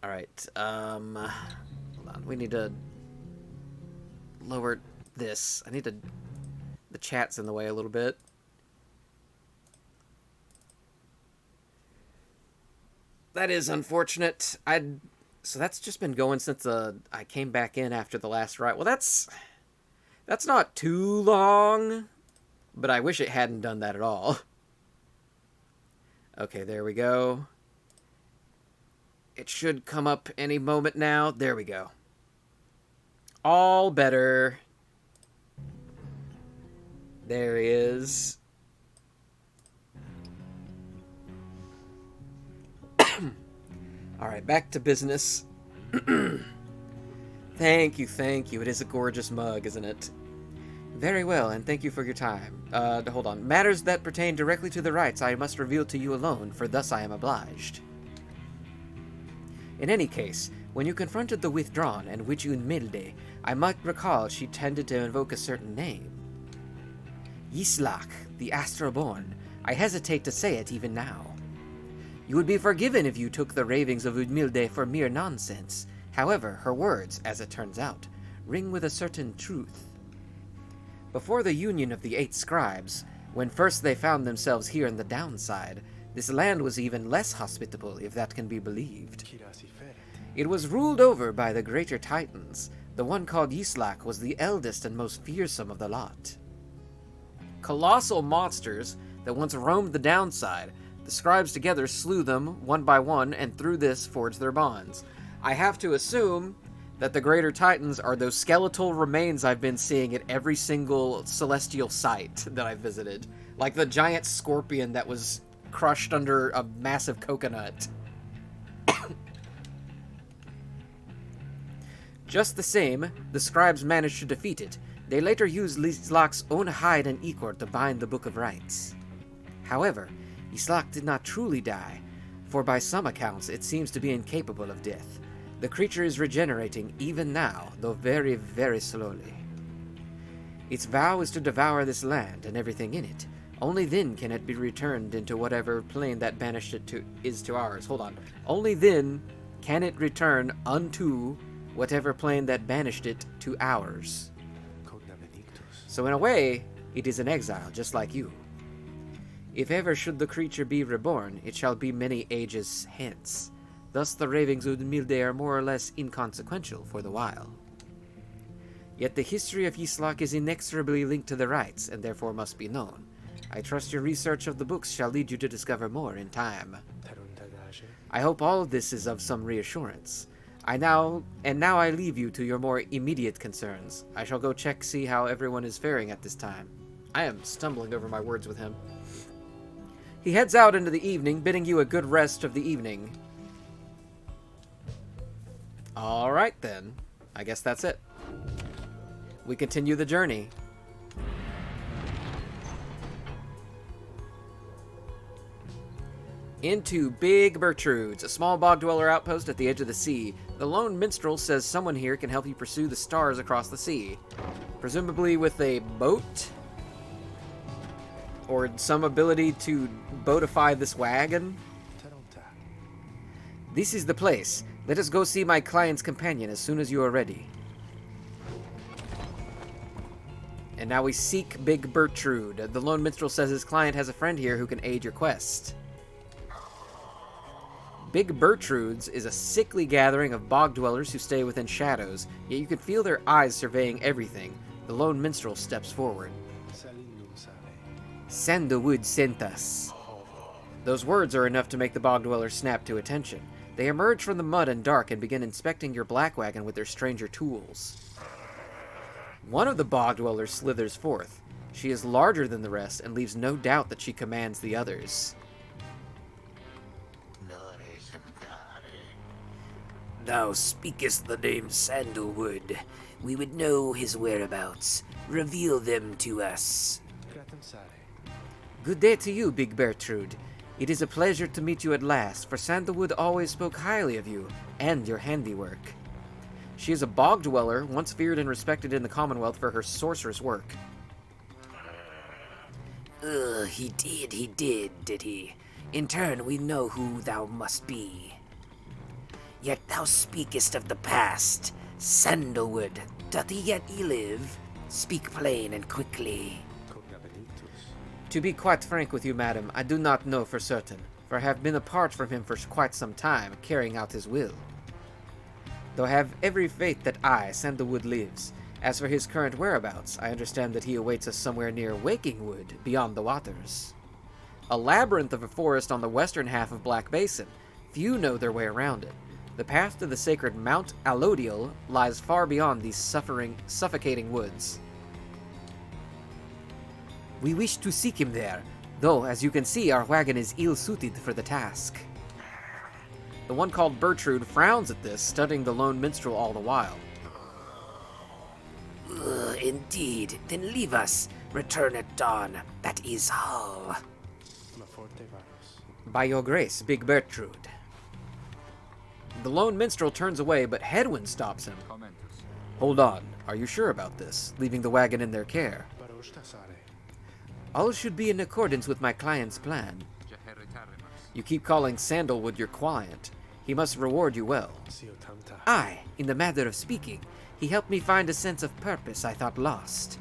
Alright, hold on, we need to lower this. The chat's in the way a little bit. That is unfortunate. So that's just been going since I came back in after the last ride. Well, that's not too long, but I wish it hadn't done that at all. Okay, there we go. It should come up any moment now. There we go. All better. There he is. Alright, back to business. Thank you. It is a gorgeous mug, isn't it? Very well, and thank you for your time. Hold on. Matters that pertain directly to the rites I must reveal to you alone, for thus I am obliged. In any case, when you confronted the Withdrawn and witch Unmilde, I might recall she tended to invoke a certain name. Yislak, the Astral Born, I hesitate to say it even now. You would be forgiven if you took the ravings of Udmilde for mere nonsense. However, her words, as it turns out, ring with a certain truth. Before the union of the 8 scribes, when first they found themselves here in the downside, this land was even less hospitable, if that can be believed. It was ruled over by the greater titans. The one called Yislak was the eldest and most fearsome of the lot. Colossal monsters that once roamed the downside, the scribes together slew them one by one, and through this forged their bonds. I have to assume that the greater titans are those skeletal remains I've been seeing at every single celestial site that I've visited. Like the giant scorpion that was crushed under a massive coconut. Just the same, the scribes managed to defeat it. They later used Islak's own hide and ichor to bind the Book of Rites. However, Islak did not truly die, for by some accounts it seems to be incapable of death. The creature is regenerating even now, though very, very slowly. Its vow is to devour this land and everything in it. Only then can it be returned into whatever plane that banished it to ours. Hold on. Only then can it return unto whatever plane that banished it to ours. So in a way, it is an exile, just like you. If ever should the creature be reborn, it shall be many ages hence. Thus the ravings of Udmilde are more or less inconsequential for the while. Yet the history of Yislak is inexorably linked to the rites, and therefore must be known. I trust your research of the books shall lead you to discover more in time. I hope all of this is of some reassurance. Now I leave you to your more immediate concerns. I shall go see how everyone is faring at this time. I am stumbling over my words with him. He heads out into the evening, bidding you a good rest of the evening. Alright then. I guess that's it. We continue the journey. Into Big Bertrude's, a small bog dweller outpost at the edge of the sea. The lone minstrel says someone here can help you pursue the stars across the sea. Presumably with a boat? Or some ability to boatify this wagon? This is the place. Let us go see my client's companion as soon as you are ready. And now we seek Big Bertrude. The lone minstrel says his client has a friend here who can aid your quest. Big Bertrude's is a sickly gathering of bog dwellers who stay within shadows, yet you can feel their eyes surveying everything. The lone minstrel steps forward. Sandalwood sent us. Those words are enough to make the bog dwellers snap to attention. They emerge from the mud and dark and begin inspecting your black wagon with their stranger tools. One of the bog dwellers slithers forth. She is larger than the rest and leaves no doubt that she commands the others. Thou speakest the name Sandalwood. We would know his whereabouts. Reveal them to us. Good day to you, Big Bertrude. It is a pleasure to meet you at last, for Sandalwood always spoke highly of you and your handiwork. She is a bog dweller, once feared and respected in the Commonwealth for her sorceress work. He did he? In turn, we know who thou must be. Yet thou speakest of the past. Sandalwood, doth he yet live? Speak plain and quickly. To be quite frank with you, madam, I do not know for certain, for I have been apart from him for quite some time, carrying out his will. Though I have every faith that Sandalwood, lives. As for his current whereabouts, I understand that he awaits us somewhere near Wakingwood, beyond the waters. A labyrinth of a forest on the western half of Black Basin. Few know their way around it. The path to the sacred Mount Alodiel lies far beyond these suffocating woods. We wish to seek him there, though, as you can see, our wagon is ill-suited for the task. The one called Bertrude frowns at this, studying the lone minstrel all the while. Indeed. Then leave us. Return at dawn. That is all. By your grace, Big Bertrude. The lone minstrel turns away, but Hedwyn stops him. Hold on. Are you sure about this? Leaving the wagon in their care. All should be in accordance with my client's plan. You keep calling Sandalwood your client. He must reward you well. Aye, in the matter of speaking, he helped me find a sense of purpose I thought lost.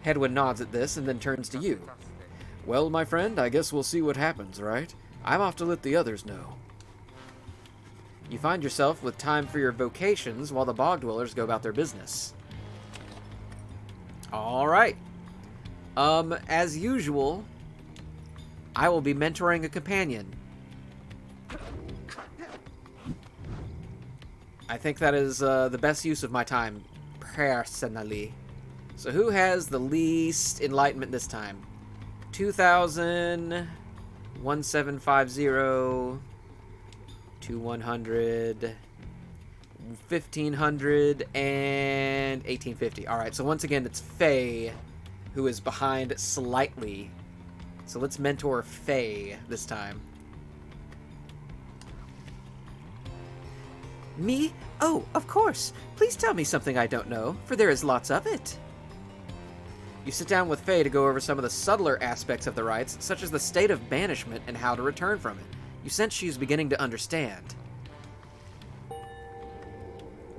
Hedwyn nods at this and then turns to you. Well, my friend, I guess we'll see what happens, right? I'm off to let the others know. You find yourself with time for your vocations while the bog dwellers go about their business. Alright. As usual, I will be mentoring a companion. I think that is the best use of my time, personally. So who has the least enlightenment this time? 2,000, 1750, 2100, 1500, and 1850. Alright, so once again, it's Faye who is behind slightly. So let's mentor Faye this time. Me? Oh, of course. Please tell me something I don't know, for there is lots of it. You sit down with Faye to go over some of the subtler aspects of the rites, such as the state of banishment and how to return from it. You sense she is beginning to understand.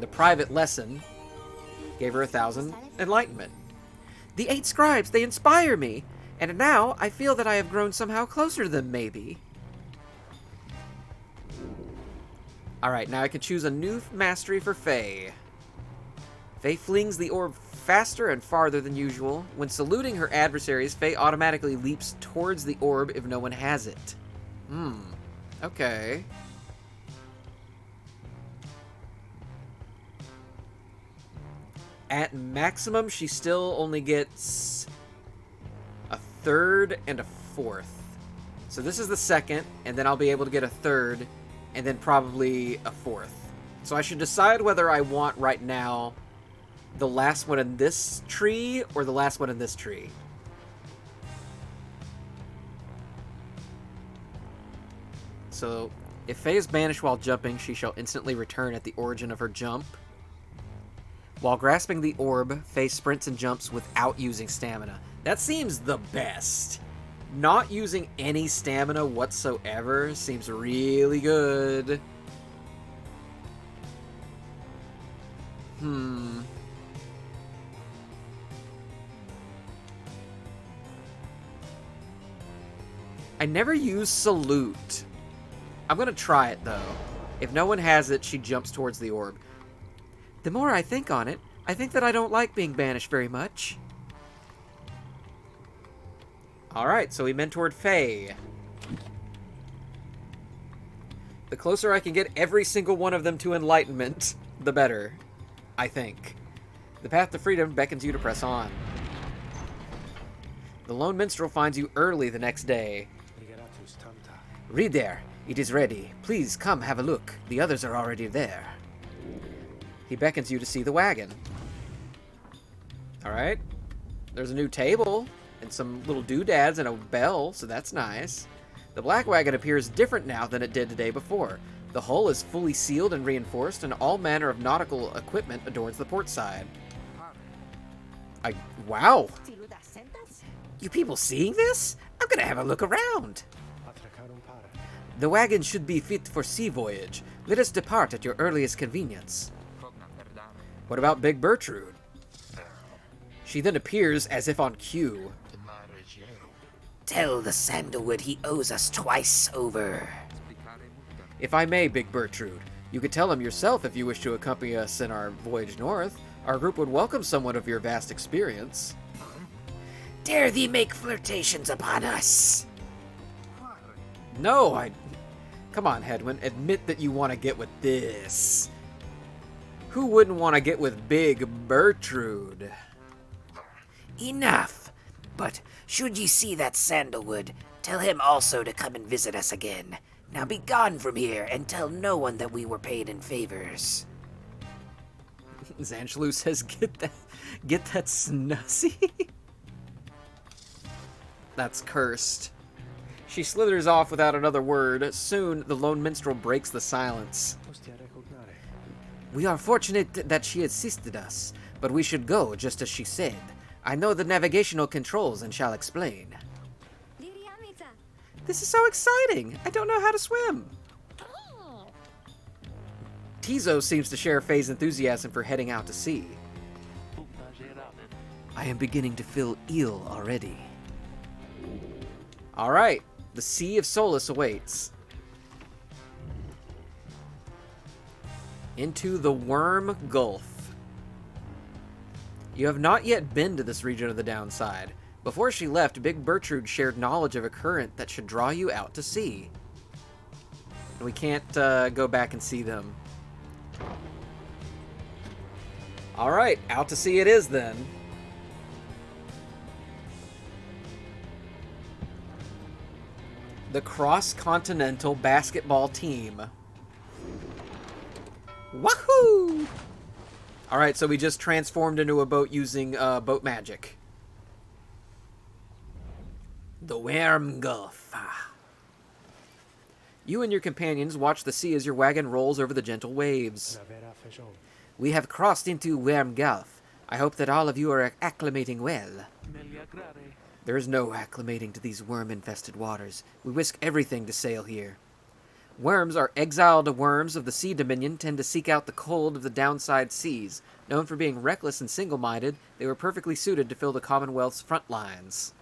The private lesson gave her 1,000 enlightenment. The 8 scribes, they inspire me, and now I feel that I have grown somehow closer to them, maybe. Alright, now I can choose a new mastery for Faye. Faye flings the orb faster and farther than usual. When saluting her adversaries, Faye automatically leaps towards the orb if no one has it. Okay. At maximum, she still only gets a 3rd and a 4th. So this is the 2nd, and then I'll be able to get a 3rd, and then probably a 4th. So I should decide whether I want right now the last one in this tree or the last one in this tree. So if Faye is banished while jumping, she shall instantly return at the origin of her jump. While grasping the orb, Faye sprints and jumps without using stamina. That seems the best. Not using any stamina whatsoever seems really good. I never use salute. I'm gonna try it though. If no one has it, she jumps towards the orb. The more I think on it, I think that I don't like being banished very much. Alright, so we mentored Faye. The closer I can get every single one of them to enlightenment, the better, I think. The path to freedom beckons you to press on. The lone minstrel finds you early the next day. Read there. It is ready. Please come have a look. The others are already there. He beckons you to see the wagon. Alright. There's a new table and some little doodads and a bell, so that's nice. The black wagon appears different now than it did the day before. The hull is fully sealed and reinforced, and all manner of nautical equipment adorns the port side. Wow! You people seeing this? I'm gonna have a look around. The wagon should be fit for sea voyage. Let us depart at your earliest convenience. What about Big Bertrude? She then appears as if on cue. Tell the Sandalwood he owes us twice over. If I may, Big Bertrude, you could tell him yourself if you wish to accompany us in our voyage north. Our group would welcome someone of your vast experience. Dare thee make flirtations upon us? No, Come on, Hedwyn, admit that you want to get with this. Who wouldn't want to get with Big Bertrude? Enough. But should ye see that Sandalwood, tell him also to come and visit us again. Now be gone from here and tell no one that we were paid in favors. Zangelou says, get that snuzzy. That's cursed. She slithers off without another word. Soon, the lone minstrel breaks the silence. We are fortunate that she assisted us, but we should go just as she said. I know the navigational controls and shall explain. This is so exciting! I don't know how to swim! Tizo seems to share Faye's enthusiasm for heading out to sea. I am beginning to feel ill already. Alright, the Sea of Solace awaits. Into the Worm Gulf. You have not yet been to this region of the downside. Before she left, Big Bertrude shared knowledge of a current that should draw you out to sea. We can't go back and see them. Alright, out to sea it is then. The Cross-Continental Basketball Team. Wahoo! Alright, so we just transformed into a boat using boat magic. The Worm Gulf. You and your companions watch the sea as your wagon rolls over the gentle waves. We have crossed into Worm Gulf. I hope that all of you are acclimating well. There is no acclimating to these worm-infested waters. We risk everything to sail here. Worms are exiled worms of the Sea Dominion, tend to seek out the cold of the downside seas. Known for being reckless and single-minded, they were perfectly suited to fill the Commonwealth's front lines.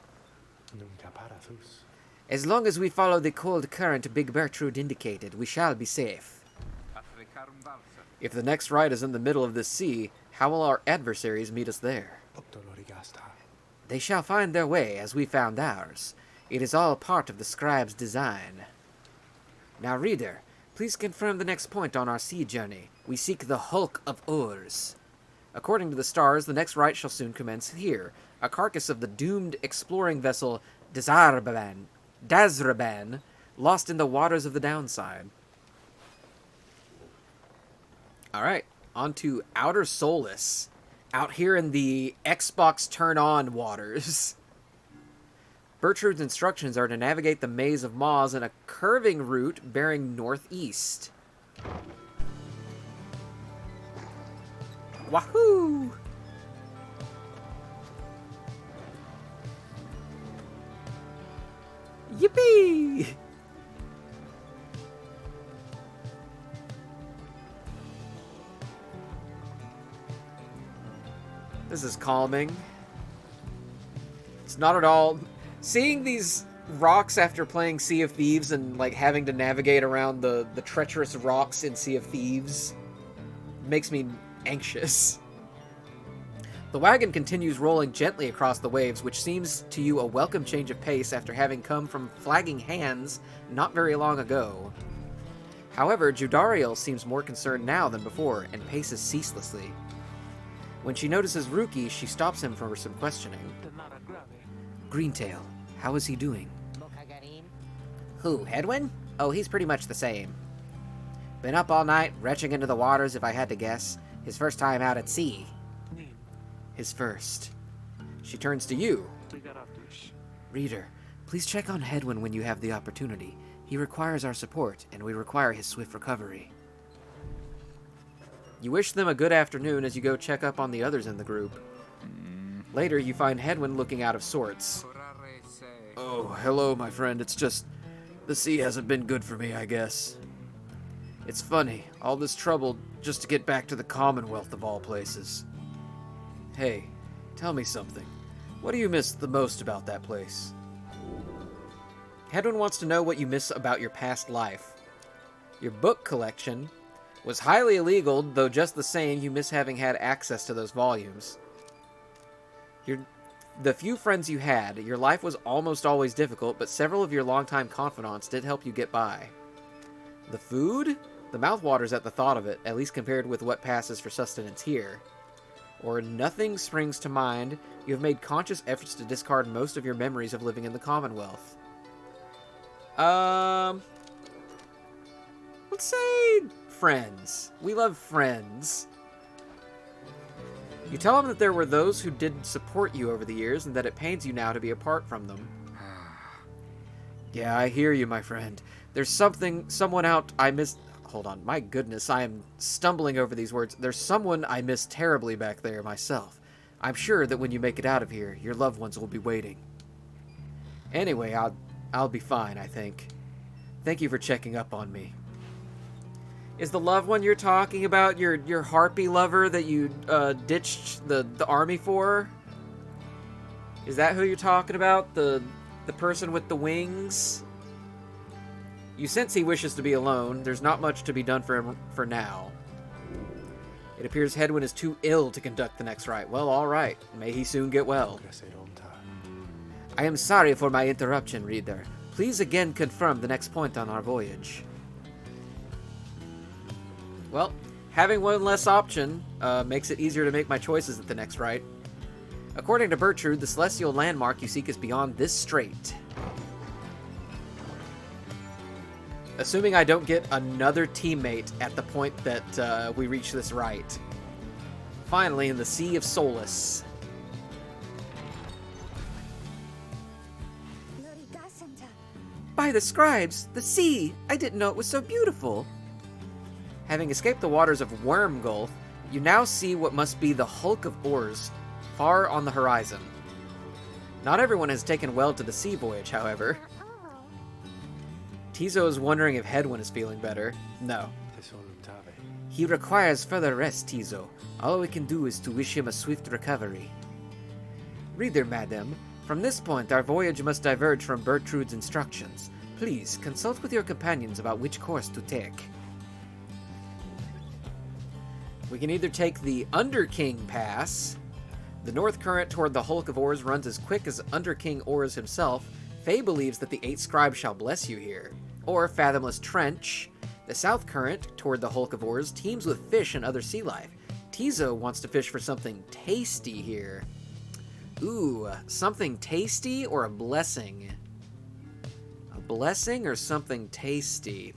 As long as we follow the cold current Big Bertrude indicated, we shall be safe. If the next rite is in the middle of this sea, how will our adversaries meet us there? They shall find their way as we found ours. It is all part of the scribe's design. Now, reader, please confirm the next point on our sea journey. We seek the Hulk of Oars. According to the stars, the next rite shall soon commence here. A carcass of the doomed exploring vessel Dazraban, lost in the waters of the downside. Alright, on to Outer Solace. Out here in the Xbox turn-on waters. Bertrude's instructions are to navigate the maze of maws in a curving route bearing northeast. Wahoo! Yippee! This is calming. It's not at all... Seeing these rocks after playing Sea of Thieves and, like, having to navigate around the treacherous rocks in Sea of Thieves makes me anxious. The wagon continues rolling gently across the waves, which seems to you a welcome change of pace after having come from flagging hands not very long ago. However, Judariel seems more concerned now than before and paces ceaselessly. When she notices Ruki, she stops him for some questioning. Greentail, how is he doing? Who, Hedwin? Oh, he's pretty much the same. Been up all night, retching into the waters if I had to guess. His first time out at sea. His first. She turns to you. Reader, please check on Hedwin when you have the opportunity. He requires our support, and we require his swift recovery. You wish them a good afternoon as you go check up on the others in the group. Later, you find Hedwin looking out of sorts. Oh, hello, my friend. It's just... the sea hasn't been good for me, I guess. It's funny, all this trouble just to get back to the Commonwealth of all places. Hey, tell me something. What do you miss the most about that place? Hedwin wants to know what you miss about your past life. Your book collection was highly illegal, though just the same, you miss having had access to those volumes. The few friends you had, your life was almost always difficult, but several of your longtime confidants did help you get by. The food? The mouth waters at the thought of it, at least compared with what passes for sustenance here. Or nothing springs to mind. You have made conscious efforts to discard most of your memories of living in the Commonwealth. Let's say friends. We love friends. You tell them that there were those who did support you over the years and that it pains you now to be apart from them. Yeah, I hear you, my friend. There's someone out I miss... Hold on, my goodness, I am stumbling over these words. There's someone I miss terribly back there myself. I'm sure that when you make it out of here, your loved ones will be waiting. Anyway, I'll be fine, I think. Thank you for checking up on me. Is the loved one you're talking about your harpy lover that you ditched the army for? Is that who you're talking about? The person with the wings? You sense he wishes to be alone. There's not much to be done for him for now. It appears Hedwyn is too ill to conduct the next rite. Well, all right. May he soon get well. I am sorry for my interruption, reader. Please again confirm the next point on our voyage. Well, having one less option makes it easier to make my choices at the next rite. According to Bertrude, the celestial landmark you seek is beyond this strait. Assuming I don't get another teammate at the point that we reach this rite. Finally, in the Sea of Solace. By the scribes, the sea! I didn't know it was so beautiful. Having escaped the waters of Worm Gulf, you now see what must be the hulk of oars far on the horizon. Not everyone has taken well to the sea voyage, however. Tizo is wondering if Hedwyn is feeling better. No. He requires further rest, Tizo. All we can do is to wish him a swift recovery. Reader, madam, from this point our voyage must diverge from Bertrude's instructions. Please, consult with your companions about which course to take. We can either take the Underking Pass. The north current toward the hulk of oars runs as quick as Underking Oars himself. Faye believes that the 8 scribes shall bless you here. Or Fathomless Trench. The south current toward the hulk of oars teems with fish and other sea life. Tizo wants to fish for something tasty here. Ooh, something tasty or a blessing? A blessing or something tasty?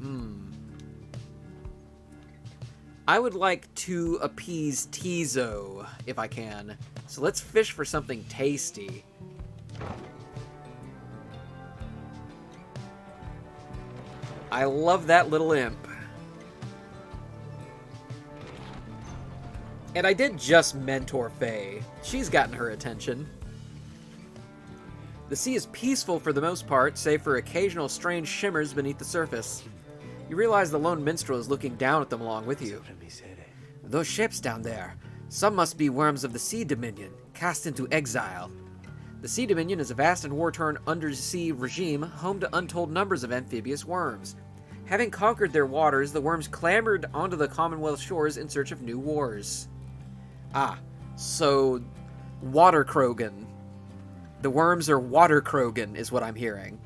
I would like to appease Tizo, if I can. So let's fish for something tasty. I love that little imp. And I did just mentor Faye. She's gotten her attention. The sea is peaceful for the most part, save for occasional strange shimmers beneath the surface. You realize the lone minstrel is looking down at them along with you. Those ships down there, some must be worms of the Sea Dominion, cast into exile. The Sea Dominion is a vast and war-torn undersea regime, home to untold numbers of amphibious worms. Having conquered their waters, the worms clambered onto the Commonwealth shores in search of new wars. Ah, so Water Krogan. The worms are Water Krogan, is what I'm hearing.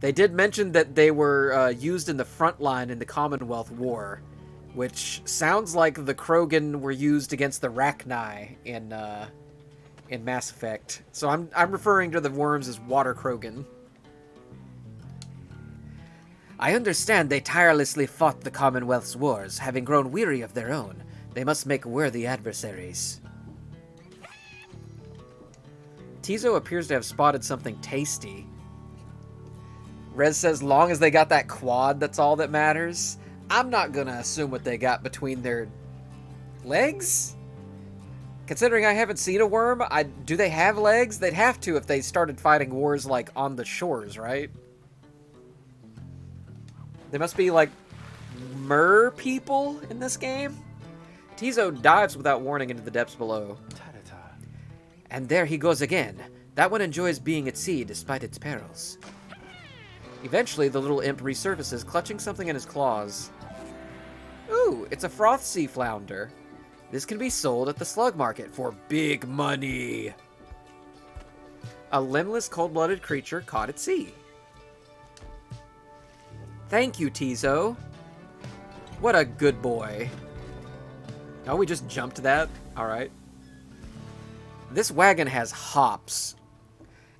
They did mention that they were used in the front line in the Commonwealth War, which sounds like the Krogan were used against the Rachni in Mass Effect. So I'm referring to the worms as Water Krogan. I understand they tirelessly fought the Commonwealth's wars, having grown weary of their own. They must make worthy adversaries. Tizo appears to have spotted something tasty. Rez says, long as they got that quad, that's all that matters. I'm not gonna assume what they got between their legs? Considering I haven't seen a worm, do they have legs? They'd have to if they started fighting wars, like, on the shores, right? They must be, like, mer people in this game? Tizo dives without warning into the depths below. And there he goes again. That one enjoys being at sea despite its perils. Eventually, the little imp resurfaces, clutching something in his claws. Ooh, it's a froth sea flounder. This can be sold at the slug market for big money. A limbless, cold-blooded creature caught at sea. Thank you, Tizo. What a good boy. Oh, we just jumped that? Alright. This wagon has hops.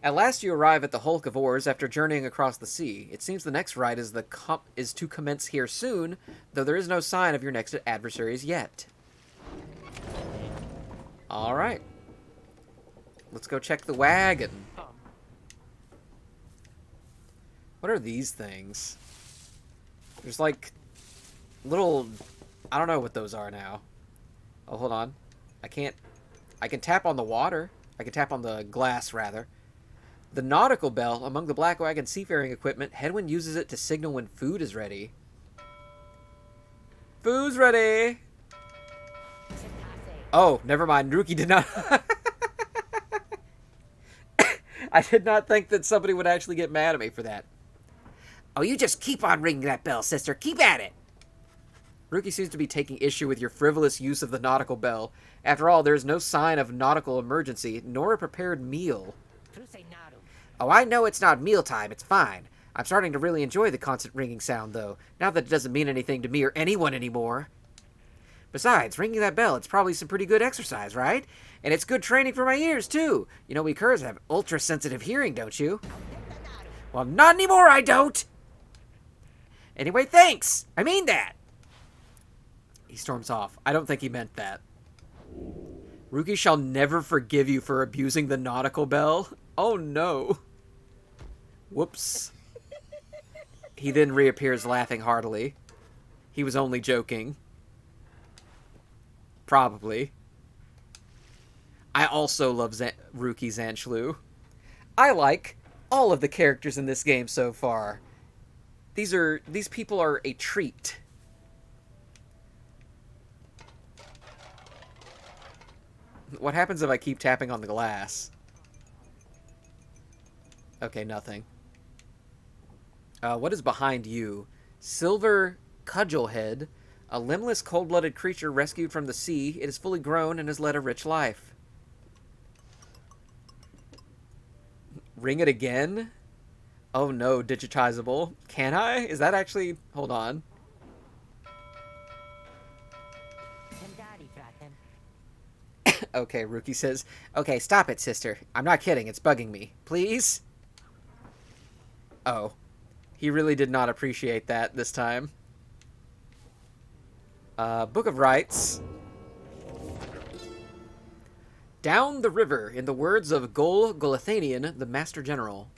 At last you arrive at the hulk of oars after journeying across the sea. It seems the next ride is to commence here soon, though there is no sign of your next adversaries yet. Alright. Let's go check the wagon. What are these things? There's like little... I don't know what those are now. Oh, hold on. I can't I can tap on the water. I can tap on the glass, rather. The nautical bell. Among the Black Wagon seafaring equipment, Hedwyn uses it to signal when food is ready. Food's ready! Oh, never mind. Ruki did not... I did not think that somebody would actually get mad at me for that. Oh, you just keep on ringing that bell, sister. Keep at it. Ruki seems to be taking issue with your frivolous use of the nautical bell. After all, there is no sign of nautical emergency, nor a prepared meal. Oh, I know it's not mealtime. It's fine. I'm starting to really enjoy the constant ringing sound, though, now that it doesn't mean anything to me or anyone anymore. Besides, ringing that bell, it's probably some pretty good exercise, right? And it's good training for my ears, too. You know, we curs have ultra-sensitive hearing, don't you? Well, not anymore, I don't! Anyway, thanks! I mean that! He storms off. I don't think he meant that. Ruki shall never forgive you for abusing the nautical bell. Oh no. Whoops. He then reappears laughing heartily. He was only joking. Probably. I also love Ruki Zanchlu. I like all of the characters in this game so far. These people are a treat. What happens if I keep tapping on the glass? Okay, nothing. What is behind you? Silver Cudgelhead, a limbless, cold-blooded creature rescued from the sea. It is fully grown and has led a rich life. Ring it again? Oh no, digitizable. Can I? Is that actually... Hold on. Okay, Ruki says, okay, stop it, sister. I'm not kidding, it's bugging me. Please? Oh. He really did not appreciate that this time. Book of Rites. Down the river, in the words of Golathanian, the Master General.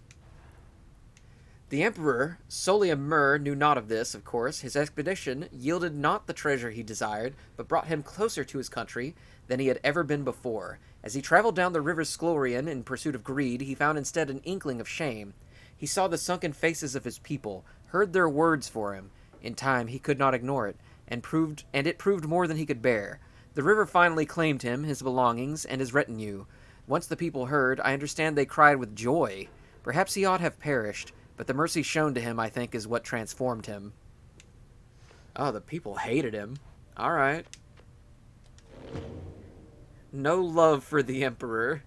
The Emperor, Solium Mur, knew not of this, of course. His expedition yielded not the treasure he desired, but brought him closer to his country than he had ever been before. As he traveled down the river Sklorian in pursuit of greed, he found instead an inkling of shame. He saw the sunken faces of his people, heard their words for him. In time, he could not ignore it, and it proved more than he could bear. The river finally claimed him, his belongings, and his retinue. Once the people heard, I understand they cried with joy. Perhaps he ought have perished, but the mercy shown to him, I think, is what transformed him. Oh, the people hated him. Alright. No love for the Emperor.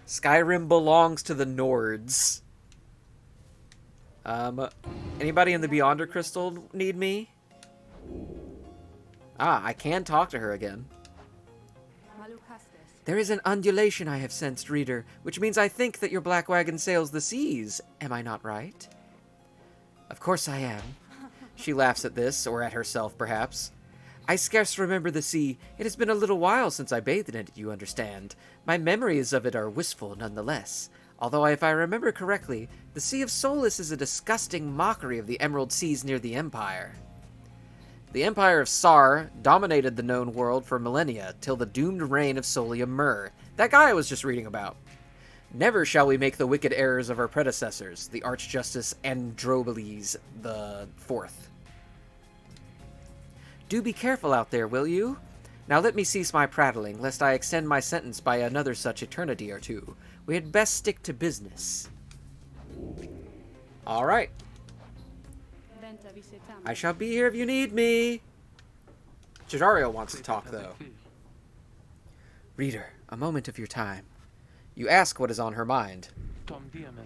Skyrim belongs to the Nords. Anybody in the Beyonder Crystal need me? Ah, I can talk to her again. There is an undulation I have sensed, reader, which means I think that your black wagon sails the seas. Am I not right? Of course I am. She laughs at this, or at herself, perhaps. I scarce remember the sea. It has been a little while since I bathed in it, you understand. My memories of it are wistful nonetheless. Although, if I remember correctly, the Sea of Solace is a disgusting mockery of the emerald seas near the Empire. The Empire of Sar dominated the known world for millennia, till the doomed reign of Solium Mur. That guy I was just reading about. Never shall we make the wicked errors of our predecessors, the Archjustice Androbeles the Fourth. Do be careful out there, will you? Now let me cease my prattling, lest I extend my sentence by another such eternity or two. We had best stick to business. Alright. I shall be here if you need me. Chidario wants to talk, though. Reader, a moment of your time. You ask what is on her mind.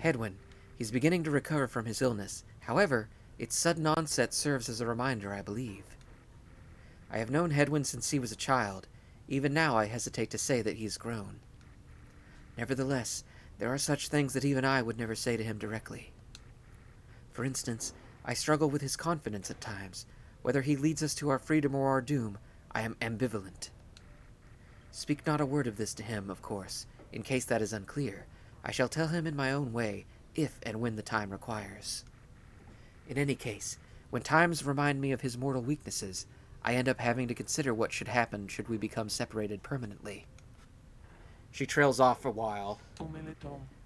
Hedwyn, he's beginning to recover from his illness. However, its sudden onset serves as a reminder, I believe. I have known Hedwyn since he was a child. Even now I hesitate to say that he has grown. Nevertheless, there are such things that even I would never say to him directly. For instance, I struggle with his confidence at times. Whether he leads us to our freedom or our doom, I am ambivalent. Speak not a word of this to him, of course, in case that is unclear. I shall tell him in my own way, if and when the time requires. In any case, when times remind me of his mortal weaknesses, I end up having to consider what should happen should we become separated permanently. She trails off for a while.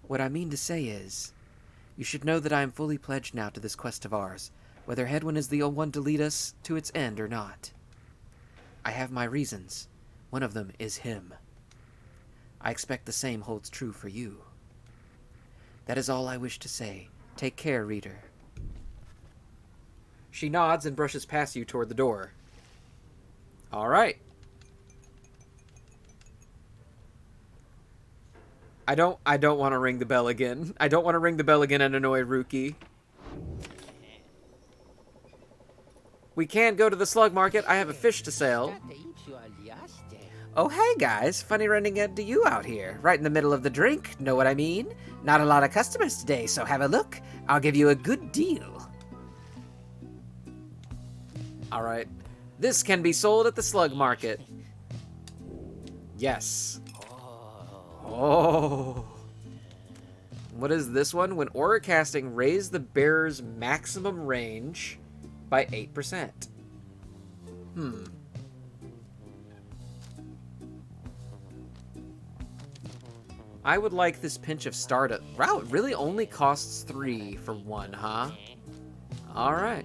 What I mean to say is, you should know that I am fully pledged now to this quest of ours, whether Hedwyn is the one to lead us to its end or not. I have my reasons. One of them is him. I expect the same holds true for you. That is all I wish to say. Take care, reader. She nods and brushes past you toward the door. All right. I don't want to ring the bell again. I don't want to ring the bell again and annoy Ruki. We can go to the slug market. I have a fish to sell. Oh, hey, guys. Funny running into you out here. Right in the middle of the drink. Know what I mean? Not a lot of customers today, so have a look. I'll give you a good deal. All right. This can be sold at the slug market. Yes. Oh. What is this one? When aura casting, raise the bearer's maximum range by 8%. I would like this pinch of stardust. Wow, it really only costs 3 for one, huh? Alright.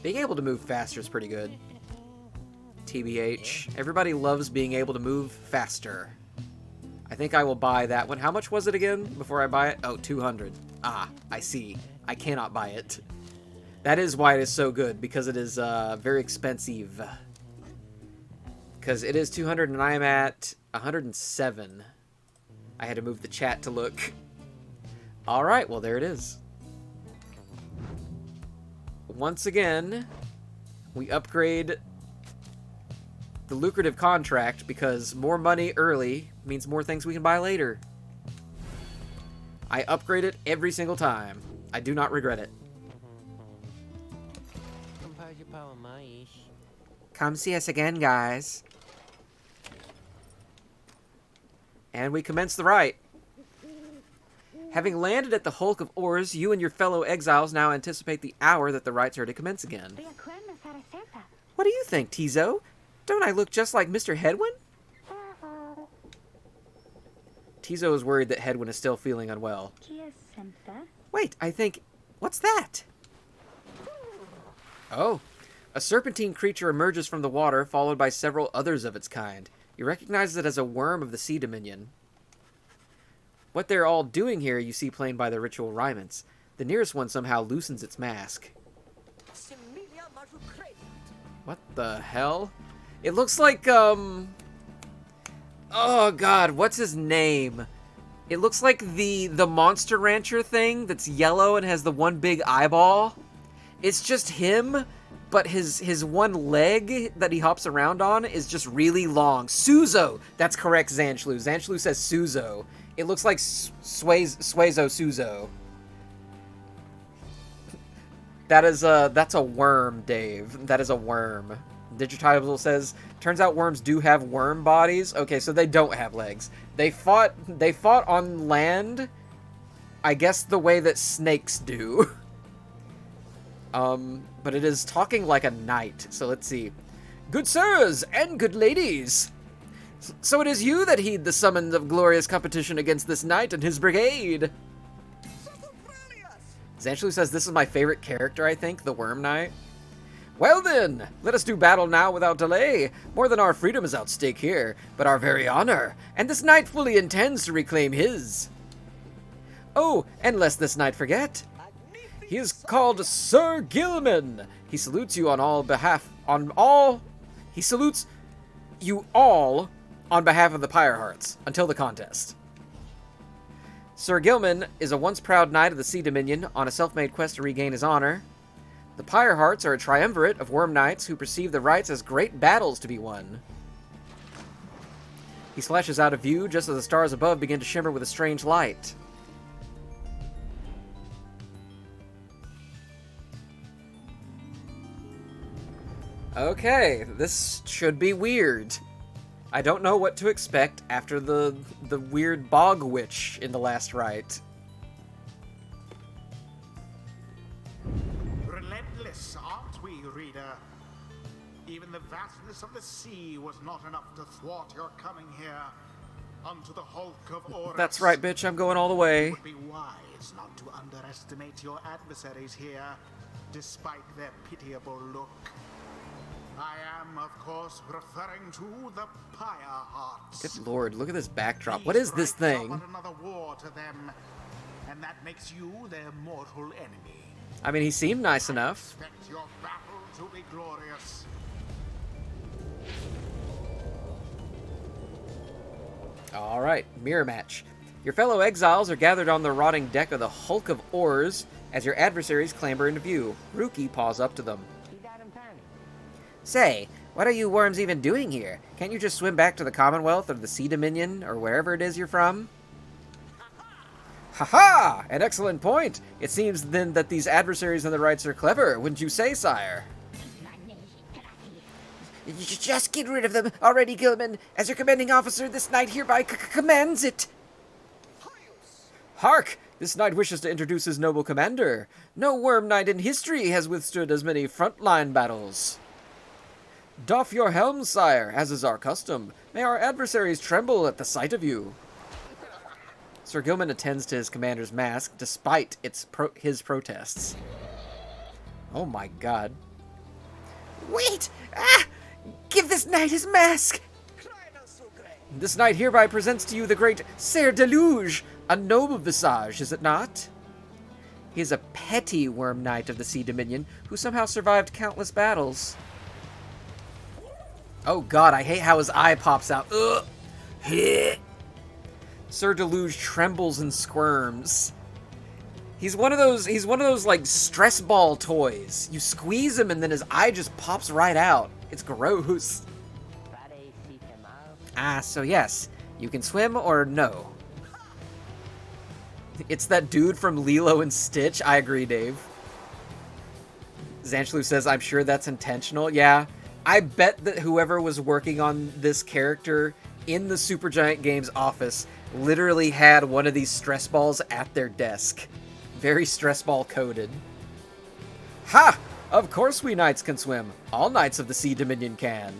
Being able to move faster is pretty good. TBH. Everybody loves being able to move faster. I think I will buy that one. How much was it again before I buy it? Oh, 200. Ah, I see. I cannot buy it. That is why it is so good, because it is very expensive. Because it is 200 and I am at 107. I had to move the chat to look. Alright, well there it is. Once again, we upgrade the lucrative contract because more money early means more things we can buy later. I upgrade it every single time. I do not regret it. Come see us again, guys. And we commence the rite. Having landed at the Hulk of Oars, you and your fellow exiles now anticipate the hour that the rites are to commence again. What do you think, Tizo? Don't I look just like Mr. Hedwyn? Tizo is worried that Hedwyn is still feeling unwell. Wait, I think... What's that? Oh. A serpentine creature emerges from the water, followed by several others of its kind. You recognize it as a worm of the Sea Dominion. What they're all doing here you see plain by the ritual rymants. The nearest one somehow loosens its mask. What the hell? It looks like, oh god, what's his name? It looks like the Monster Rancher thing that's yellow and has the one big eyeball. It's just him, but his one leg that he hops around on is just really long. Suzo! That's correct, Zanshlu. Zanshlu says Suzo. It looks like Suezo Suzo. That's a worm, Dave. That is a worm. Digitible says, turns out worms do have worm bodies. Okay, so they don't have legs. They fought on land, I guess the way that snakes do. But it is talking like a knight. So let's see. Good sirs and good ladies. So it is you that heed the summons of glorious competition against this knight and his brigade. Zanshlu says this is my favorite character, I think, the Worm Knight. Well then, let us do battle now without delay. More than our freedom is at stake here, but our very honor, and this knight fully intends to reclaim his. Oh, and lest this knight forget, he is called Sir Gilman. He salutes you he salutes you all on behalf of the Pyre Hearts, until the contest. Sir Gilman is a once proud knight of the Sea Dominion on a self-made quest to regain his honor. The Pyre Hearts are a triumvirate of worm knights who perceive the rites as great battles to be won. He slashes out of view just as the stars above begin to shimmer with a strange light. Okay, this should be weird. I don't know what to expect after the weird bog witch in the last rite. endless, aren't we, reader? Even the vastness of the sea was not enough to thwart your coming here unto the hulk of Oryx. That's right, bitch. I'm going all the way. It would be wise not to underestimate your adversaries here, despite their pitiable look. I am, of course, referring to the Pyre Hearts. Good lord, look at this backdrop. What is this thing? But another war to them, and that makes you their mortal enemy. I mean, he seemed nice enough. Expect your battle to be glorious. Alright, mirror match. Your fellow exiles are gathered on the rotting deck of the Hulk of Ores as your adversaries clamber into view. Ruki paws up to them. Say, what are you worms even doing here? Can't you just swim back to the Commonwealth or the Sea Dominion or wherever it is you're from? Ha-ha! An excellent point! It seems then that these adversaries and the Rites are clever, wouldn't you say, sire? Just get rid of them already, Gilman. As your commanding officer, this knight hereby commands it. Hark! This knight wishes to introduce his noble commander. No worm knight in history has withstood as many frontline battles. Doff your helm, sire, as is our custom. May our adversaries tremble at the sight of you. Sir Gilman attends to his commander's mask, despite his protests. Oh my god. Wait! Ah! Give this knight his mask! This knight hereby presents to you the great Ser Deluge, a noble visage, is it not? He is a petty worm knight of the Sea Dominion who somehow survived countless battles. Oh god, I hate how his eye pops out. Ugh. Ser Deluge trembles and squirms. He's one of those like stress ball toys. You squeeze him and then his eye just pops right out. It's gross. Ah, so yes, you can swim or no. It's that dude from Lilo and Stitch. I agree, Dave. Zanchlu says, I'm sure that's intentional. Yeah, I bet that whoever was working on this character in the Supergiant Games office literally had one of these stress balls at their desk. Very stress ball coded. Ha! Of course we knights can swim. All knights of the Sea Dominion can.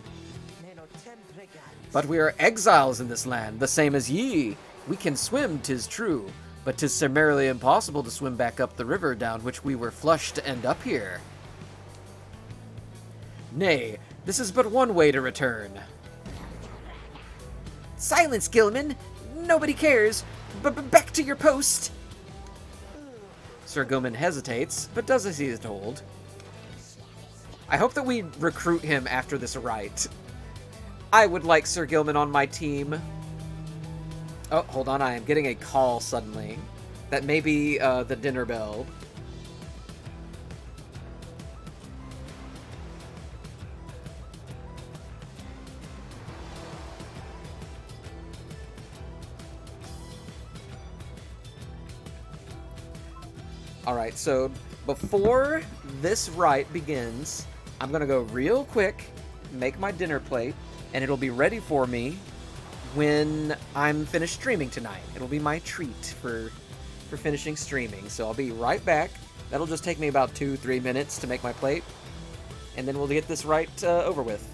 But we are exiles in this land, the same as ye. We can swim, 'tis true, but 'tis summarily impossible to swim back up the river down which we were flushed to end up here. Nay, this is but one way to return. Silence, Gilman! Nobody cares! Back to your post! Sir Gilman hesitates, but does as he is told. I hope that we recruit him after this rite. I would like Sir Gilman on my team. Oh, hold on, I am getting a call suddenly. That may be the dinner bell. Alright, so before this rite begins, I'm going to go real quick, make my dinner plate, and it'll be ready for me when I'm finished streaming tonight. It'll be my treat for finishing streaming. So I'll be right back. That'll just take me about 2-3 minutes to make my plate, and then we'll get this rite over with.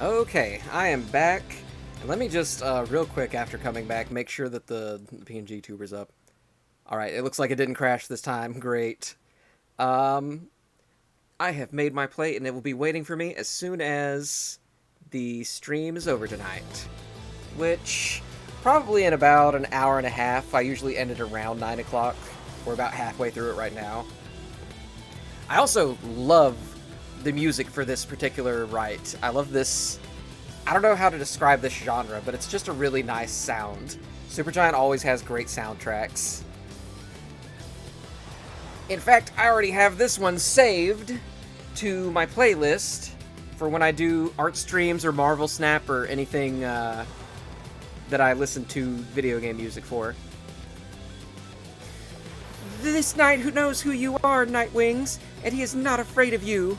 Okay, I am back. And let me just, real quick after coming back, make sure that the PNG tuber's up. Alright, it looks like it didn't crash this time. Great. I have made my plate, and it will be waiting for me as soon as the stream is over tonight. Which, probably in about an hour and a half. I usually end it around 9 o'clock. We're about halfway through it right now. I also love the music for this particular Rite. I love this. I don't know how to describe this genre, but it's just a really nice sound. Supergiant always has great soundtracks. In fact, I already have this one saved to my playlist for when I do art streams or Marvel Snap or anything that I listen to video game music for. This knight who knows who you are, Nightwings, and he is not afraid of you.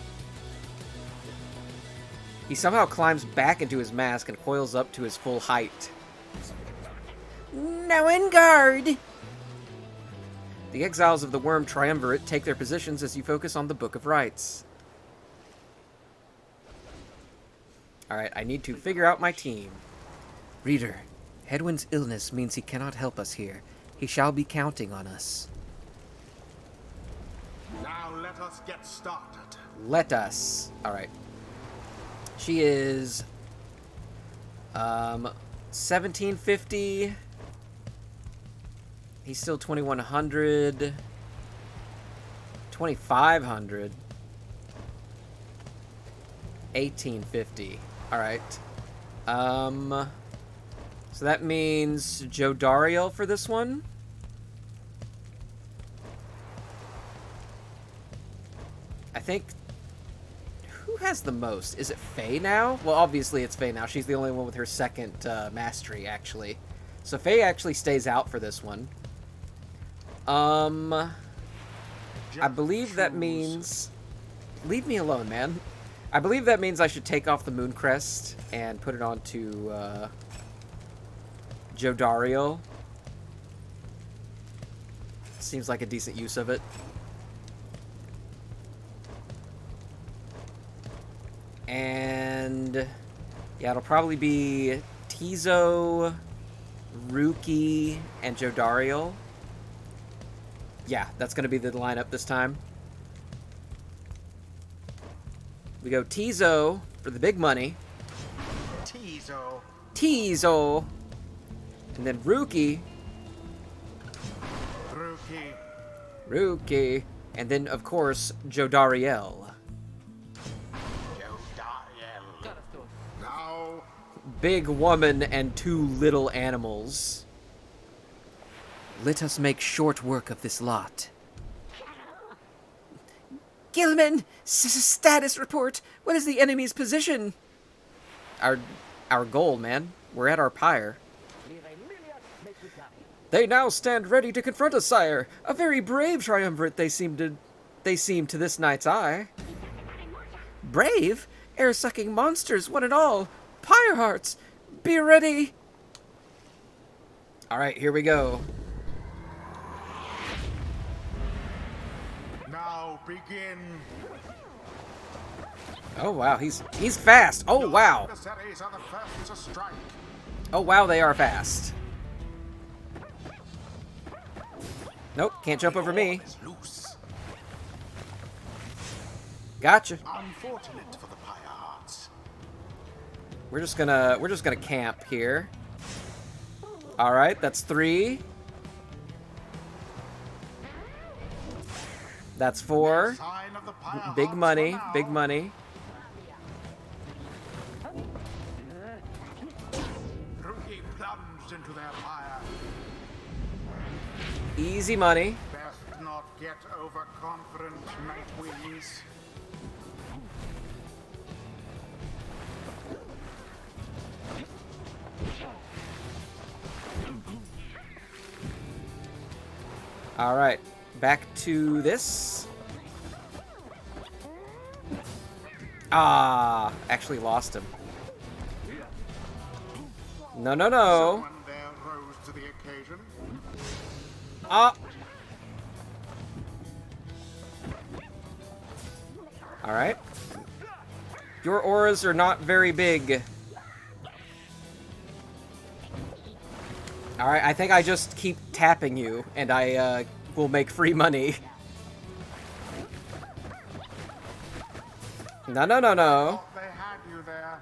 He somehow climbs back into his mask and coils up to his full height. Now in guard! The exiles of the Worm Triumvirate take their positions as you focus on the Book of Rites. Alright, I need to figure out my team. Reader, Hedwin's illness means he cannot help us here. He shall be counting on us. Now let us get started. Let us. Alright. She is 1750. He's still 2100. 2500. 1850. Alright. So that means Joe Dariel for this one. I think... Who has the most? Is it Faye now? Well, obviously it's Faye now. She's the only one with her second mastery, actually. So Faye actually stays out for this one. I believe that means... Leave me alone, man. I believe that means I should take off the moon crest and put it onto Joe Dariel. Seems like a decent use of it. And yeah, it'll probably be Tizo, Ruki, and Joe Dariel. Yeah, that's going to be the lineup this time. We go Tizo for the big money. Tizo. And then Ruki. Ruki. And then, of course, Joe Dariel. Now, Big woman and two little animals. Let us make short work of this lot. Gilman, status report. What is the enemy's position? Our goal, man. We're at our pyre. They now stand ready to confront us, sire. A very brave triumvirate they seem to this knight's eye. Brave? Air-sucking monsters, one and all. Pyre hearts, be ready. All right, here we go. now begin. Oh wow, he's fast. Oh wow. Adversaries are the first to strike. Oh wow, they are fast. Nope, can't jump over me. Is loose. Gotcha. Unfortunate for the Pyre hearts. We're just gonna camp here. All right, that's 3. That's 4. Sign of the Pyre Big hearts money, for now. big money. Rookie plunged into their fire. Easy money. Best not get overconfident, Nightwings. All right, back to this. Ah, actually lost him. No, no, no. Someone there rose to the occasion. Ah. All right. Your auras are not very big. Alright, I think I just keep tapping you, and I will make free money. No, no, no, no. They had you there.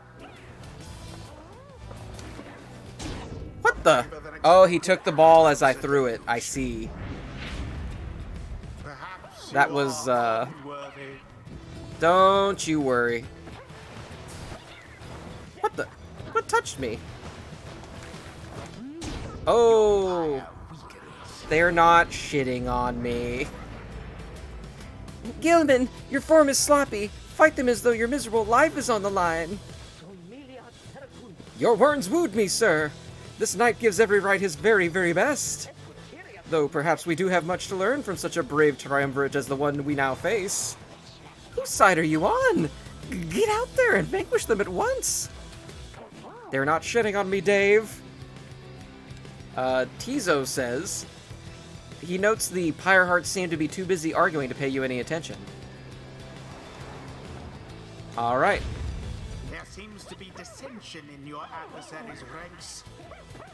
What the? Oh, he took the ball as I threw it. I see. Perhaps That you was, are unworthy. Don't you worry. What the? What touched me? Oh. They're not shitting on me. Gilman, your form is sloppy. Fight them as though your miserable life is on the line. Your words wooed me, sir. This knight gives every right his very, very best. Though perhaps we do have much to learn from such a brave triumvirate as the one we now face. Whose side are you on? Get out there and vanquish them at once. They're not shitting on me, Dave. Tizo says, he notes the Pyre hearts seem to be too busy arguing to pay you any attention. Alright. There seems to be dissension in your adversary's ranks.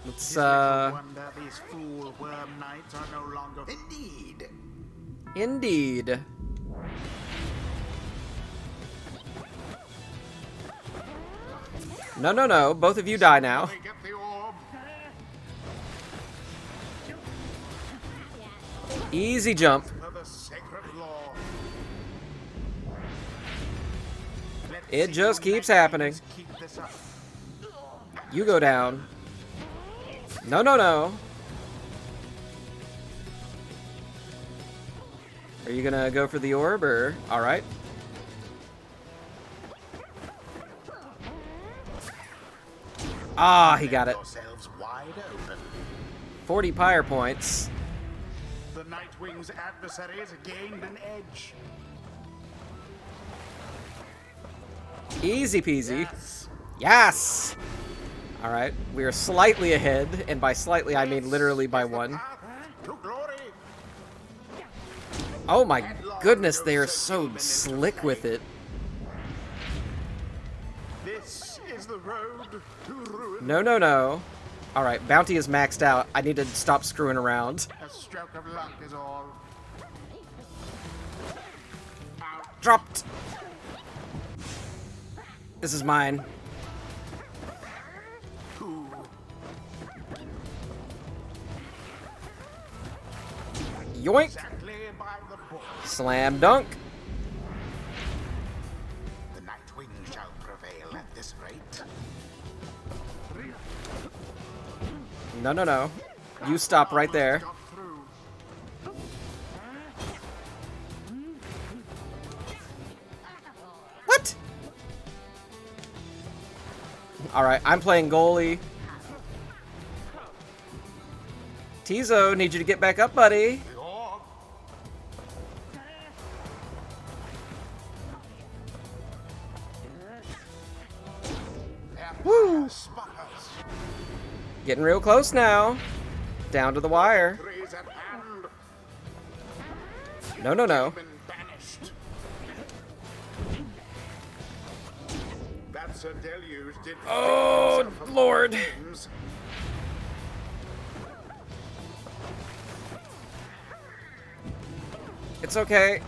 Let's, No wonder these fool worm knights are no longer. Indeed. No, no, no. Both of you die now. They get the orb. Easy jump. For the sacred law. Let's It see just your keeps knight happening. wings keep this up. You go down. No, no, no. Are you gonna go for the orb, or... Alright. Ah, he got it. Yourselves wide open. 40 Pyre points. The Nightwing's adversaries gained an edge. Easy peasy. Yes. Yes! Alright, we are slightly ahead, and by slightly I mean literally by one. Path to glory. Oh my goodness, they are so slick with it. This is the road to ruin. No, no, no. Alright, bounty is maxed out. I need to stop screwing around. A stroke of luck is all. Dropped! This is mine. Who? Yoink! Exactly by the book. Slam dunk! The Nightwing shall prevail at this rate. No, no, no. You stop right there. Got through. What? Alright, I'm playing goalie. Tizo, need you to get back up, buddy. The orb. Woo! Spot us. Getting real close now. Down to the wire. Three's at hand. No, no, no. Been banished. That's a deluge. Did Oh, Lord. games. It's okay.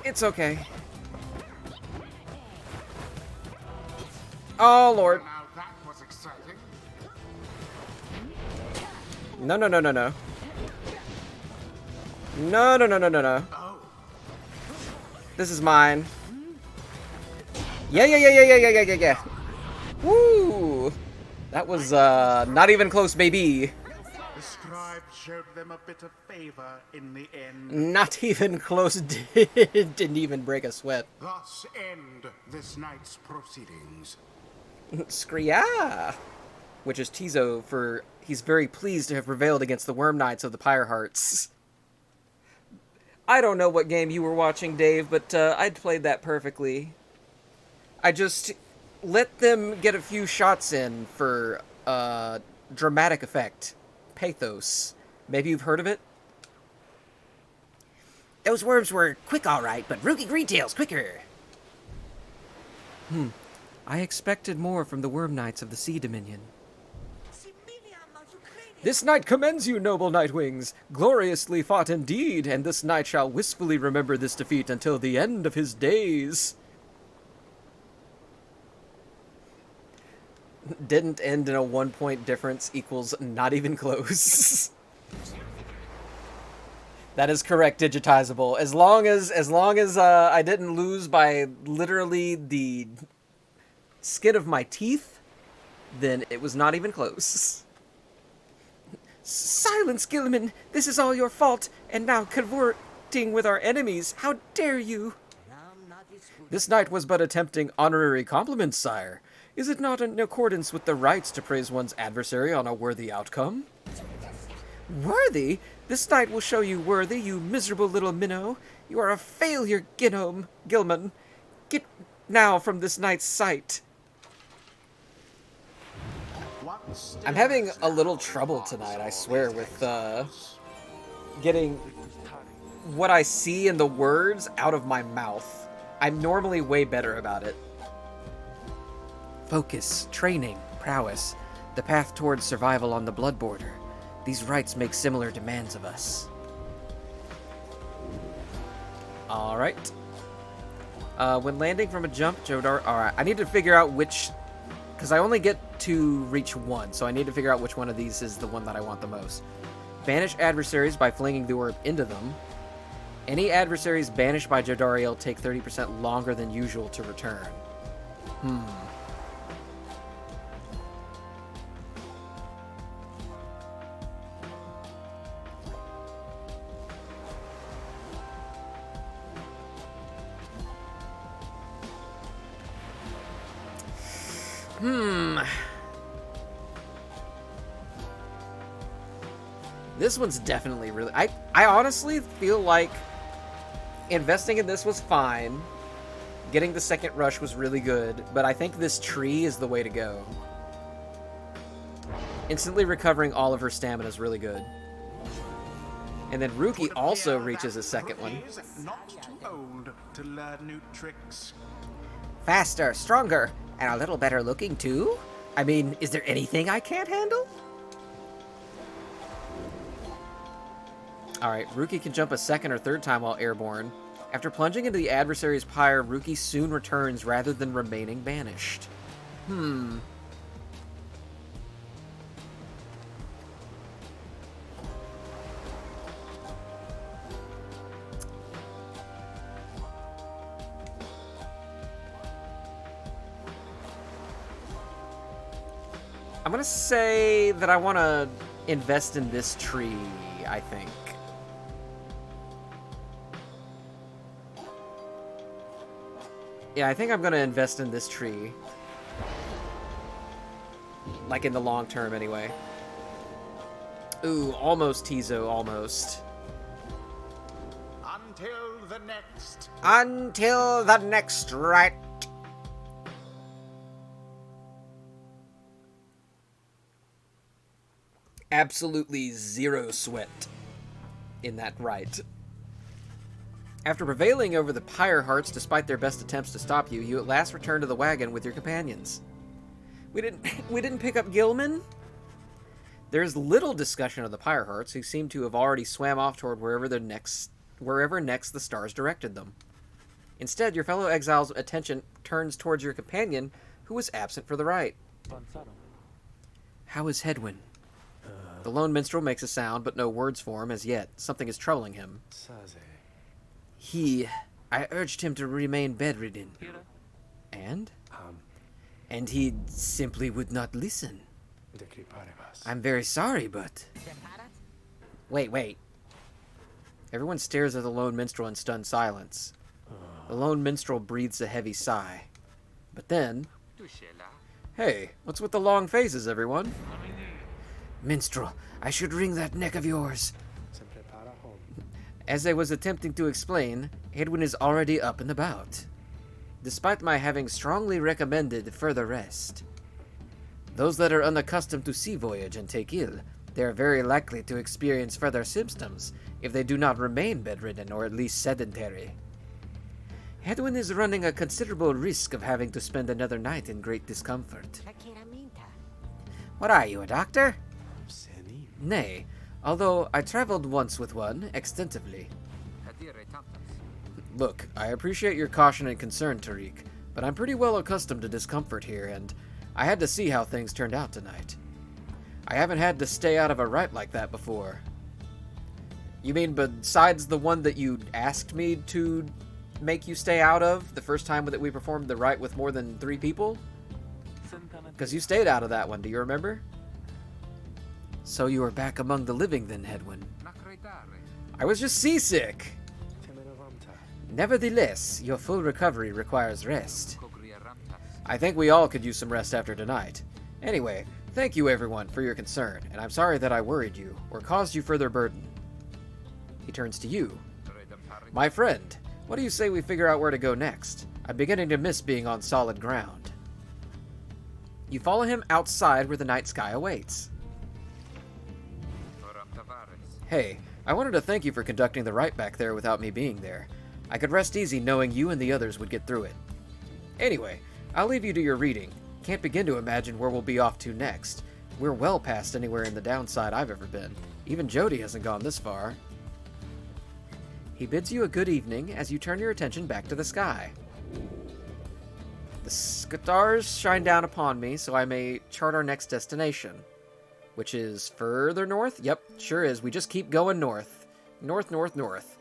It's okay. Oh, Lord. Now that was exciting. No, no, no, no, no. No, no, no, no, no, no. Oh, This is mine. Yeah, yeah, yeah, yeah, yeah, yeah, yeah, yeah, yeah. Woo! That was, not even close, baby. the scribe showed them a bit of favor in the end. Not even close. Didn't even break a sweat. Thus end this night's proceedings. Skria! Which is Tizo for he's very pleased to have prevailed against the Worm Knights of the Pyre Hearts. I don't know what game you were watching, Dave, but I'd played that perfectly. I just let them get a few shots in for dramatic effect. Pathos. Maybe you've heard of it? Those worms were quick all right, but Rookie Greentail's quicker. I expected more from the Worm Knights of the Sea Dominion. This knight commends you, noble Nightwings. Gloriously fought indeed, and this knight shall wistfully remember this defeat until the end of his days. Didn't end in a 1-point difference equals not even close. That is correct, digitizable. As long as I didn't lose by literally the skin of my teeth, then it was not even close. Silence, Gilman! This is all your fault, and now cavorting with our enemies. How dare you? This knight was but attempting honorary compliments, sire. Is it not in accordance with the rights to praise one's adversary on a worthy outcome? Worthy? This knight will show you worthy, you miserable little minnow. You are a failure, Gilman. Get now from this knight's sight. I'm having a little trouble tonight, I swear, with getting what I see in the words out of my mouth. I'm normally way better about it. Focus, training, prowess, the path towards survival on the blood border. These rites make similar demands of us. Alright. When landing from a jump, Jodar... Alright, I need to figure out which... Because I only get to reach one, so I need to figure out which one of these is the one that I want the most. Banish adversaries by flinging the orb into them. Any adversaries banished by Jodariel take 30% longer than usual to return. This one's definitely really... I honestly feel like investing in this was fine. Getting the second rush was really good, but I think this tree is the way to go. Instantly recovering all of her stamina is really good. And then Ruki also reaches a second one. Not too old to learn new tricks. Faster, stronger, and a little better looking too? I mean, is there anything I can't handle? Alright, Ruki can jump a second or third time while airborne. After plunging into the adversary's pyre, Ruki soon returns rather than remaining banished. I'm gonna say that I want to invest in this tree, I think. Yeah, I think I'm gonna invest in this tree. Like in the long term, anyway. Ooh, almost Tizo, almost. Until the next. Until the next rite. Absolutely zero sweat in that rite. After prevailing over the Pyre Hearts despite their best attempts to stop you, you at last return to the wagon with your companions. We didn't pick up Gilman? There's little discussion of the Pyre Hearts, who seem to have already swam off toward wherever next the stars directed them. Instead, your fellow exile's attention turns towards your companion, who was absent for the rite. How is Hedwyn? The lone minstrel makes a sound, but no words form as yet. Something is troubling him. I urged him to remain bedridden. And? And he simply would not listen. I'm very sorry, but... Wait. Everyone stares at the lone minstrel in stunned silence. The lone minstrel breathes a heavy sigh. But then... Hey, what's with the long faces, everyone? Minstrel, I should wring that neck of yours. As I was attempting to explain, Hedwyn is already up and about, despite my having strongly recommended further rest. Those that are unaccustomed to sea voyage and take ill, they are very likely to experience further symptoms if they do not remain bedridden or at least sedentary. Hedwyn is running a considerable risk of having to spend another night in great discomfort. What are you, a doctor? Nay, although I traveled once with one, extensively. Look, I appreciate your caution and concern, Tariq, but I'm pretty well accustomed to discomfort here, and I had to see how things turned out tonight. I haven't had to stay out of a rite like that before. You mean besides the one that you asked me to make you stay out of, the first time that we performed the rite with more than 3 people? Because you stayed out of that one, do you remember? So you are back among the living then, Hedwyn. I was just seasick! Nevertheless, your full recovery requires rest. I think we all could use some rest after tonight. Anyway, thank you everyone for your concern, and I'm sorry that I worried you, or caused you further burden. He turns to you. My friend, what do you say we figure out where to go next? I'm beginning to miss being on solid ground. You follow him outside where the night sky awaits. Hey, I wanted to thank you for conducting the rite back there without me being there. I could rest easy knowing you and the others would get through it. Anyway, I'll leave you to your reading. Can't begin to imagine where we'll be off to next. We're well past anywhere in the downside I've ever been. Even Jody hasn't gone this far. He bids you a good evening as you turn your attention back to the sky. The stars shine down upon me, so I may chart our next destination. Which is further north? Yep, sure is. We just keep going north. North, north, north.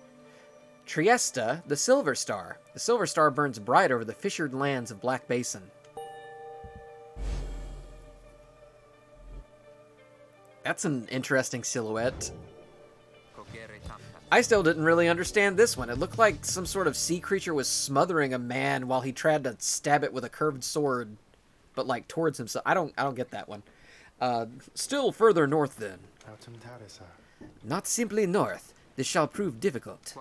Trieste, the Silver Star. The Silver Star burns bright over the fissured lands of Black Basin. That's an interesting silhouette. I still didn't really understand this one. It looked like some sort of sea creature was smothering a man while he tried to stab it with a curved sword, but like towards himself. I don't get that one. Still further north then. Not simply north. This shall prove difficult.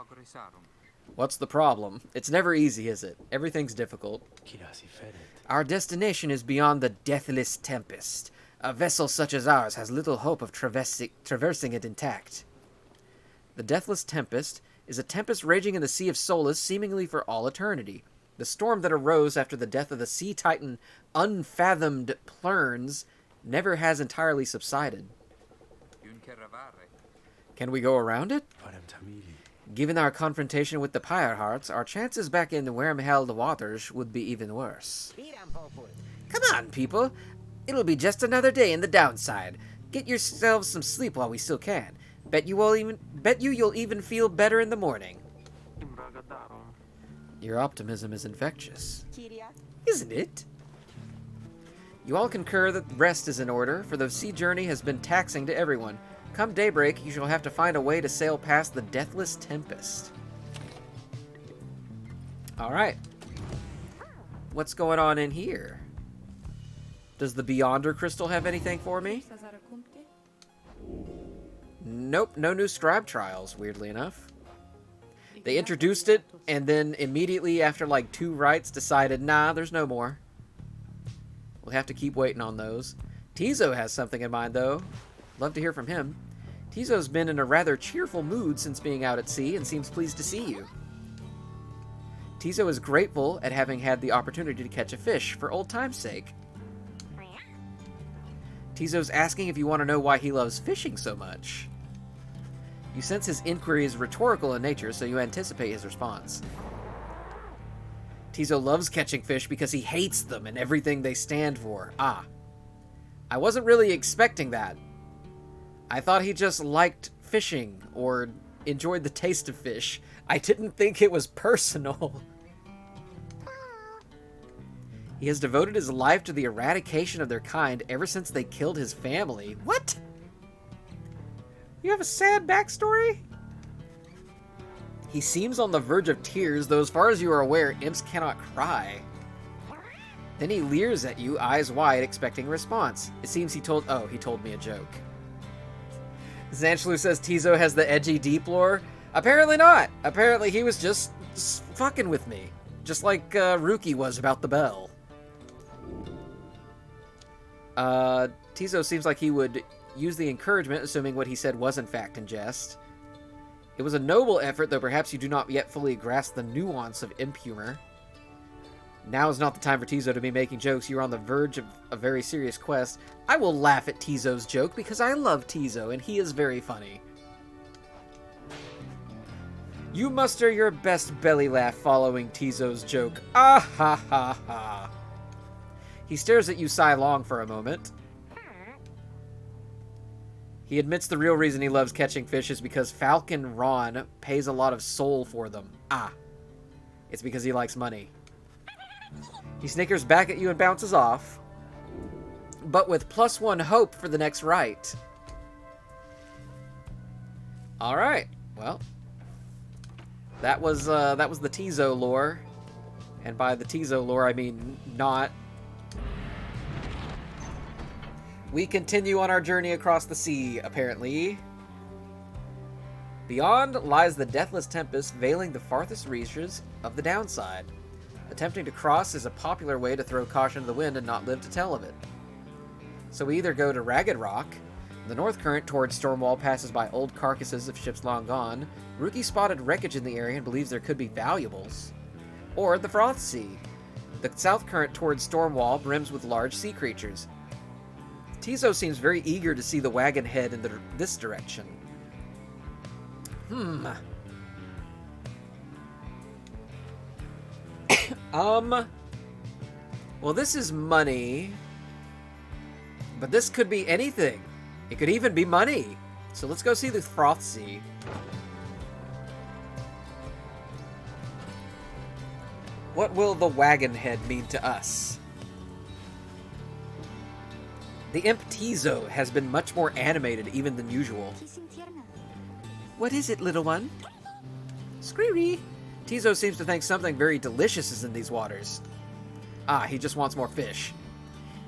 What's the problem? It's never easy, is it? Everything's difficult. Our destination is beyond the Deathless Tempest. A vessel such as ours has little hope of traversing it intact. The Deathless Tempest is a tempest raging in the Sea of Solace seemingly for all eternity. The storm that arose after the death of the sea titan Unfathomed Plurns never has entirely subsided. Can we go around it? Given our confrontation with the Pyre Hearts, our chances back in the worm-held waters would be even worse. Come on, people. It'll be just another day in the downside. Get yourselves some sleep while we still can. Bet you'll even feel better in the morning. Your optimism is infectious. Isn't it? You all concur that rest is in order, for the sea journey has been taxing to everyone. Come daybreak, you shall have to find a way to sail past the Deathless Tempest. Alright. What's going on in here? Does the Beyonder Crystal have anything for me? Nope, no new scribe trials, weirdly enough. They introduced it, and then immediately after like 2 rites decided, nah, there's no more. We'll have to keep waiting on those. Tizo has something in mind, though. Love to hear from him. Tizo's been in a rather cheerful mood since being out at sea and seems pleased to see you. Tizo is grateful at having had the opportunity to catch a fish for old time's sake. Tizo's asking if you want to know why he loves fishing so much. You sense his inquiry is rhetorical in nature, so you anticipate his response. Tizo loves catching fish because he hates them and everything they stand for. Ah. I wasn't really expecting that. I thought he just liked fishing or enjoyed the taste of fish. I didn't think it was personal. He has devoted his life to the eradication of their kind ever since they killed his family. What? You have a sad backstory? He seems on the verge of tears, though as far as you are aware, imps cannot cry. Then he leers at you, eyes wide, expecting a response. It seems he told me a joke. Zanchlu says Tizo has the edgy deep lore. Apparently not. Apparently he was just fucking with me. Just like Ruki was about the bell. Tizo seems like he would use the encouragement, assuming what he said was in fact in jest. It was a noble effort, though perhaps you do not yet fully grasp the nuance of imp humor. Now is not the time for Tizo to be making jokes. You are on the verge of a very serious quest. I will laugh at Tizo's joke because I love Tizo, and he is very funny. You muster your best belly laugh following Tizo's joke. Ah ha ha ha. He stares at you sidelong for a moment. He admits the real reason he loves catching fish is because Falcon Ron pays a lot of soul for them. Ah. It's because he likes money. He snickers back at you and bounces off, but with +1 hope for the next Rite. Alright, well. That was the Tizo lore. And by the Tizo lore, I mean not. We continue on our journey across the sea, apparently. Beyond lies the deathless tempest, veiling the farthest reaches of the downside. Attempting to cross is a popular way to throw caution to the wind and not live to tell of it. So we either go to Ragged Rock, the north current towards Stormwall passes by old carcasses of ships long gone, Rookie spotted wreckage in the area and believes there could be valuables, or the Froth Sea. The south current towards Stormwall brims with large sea creatures. Tizo seems very eager to see the wagon head in this direction. Well, this is money, but this could be anything. It could even be money. So let's go see the Froth Sea. What will the wagon head mean to us? The imp Tizo has been much more animated even than usual. What is it, little one? Screery. Tizo seems to think something very delicious is in these waters. Ah, he just wants more fish.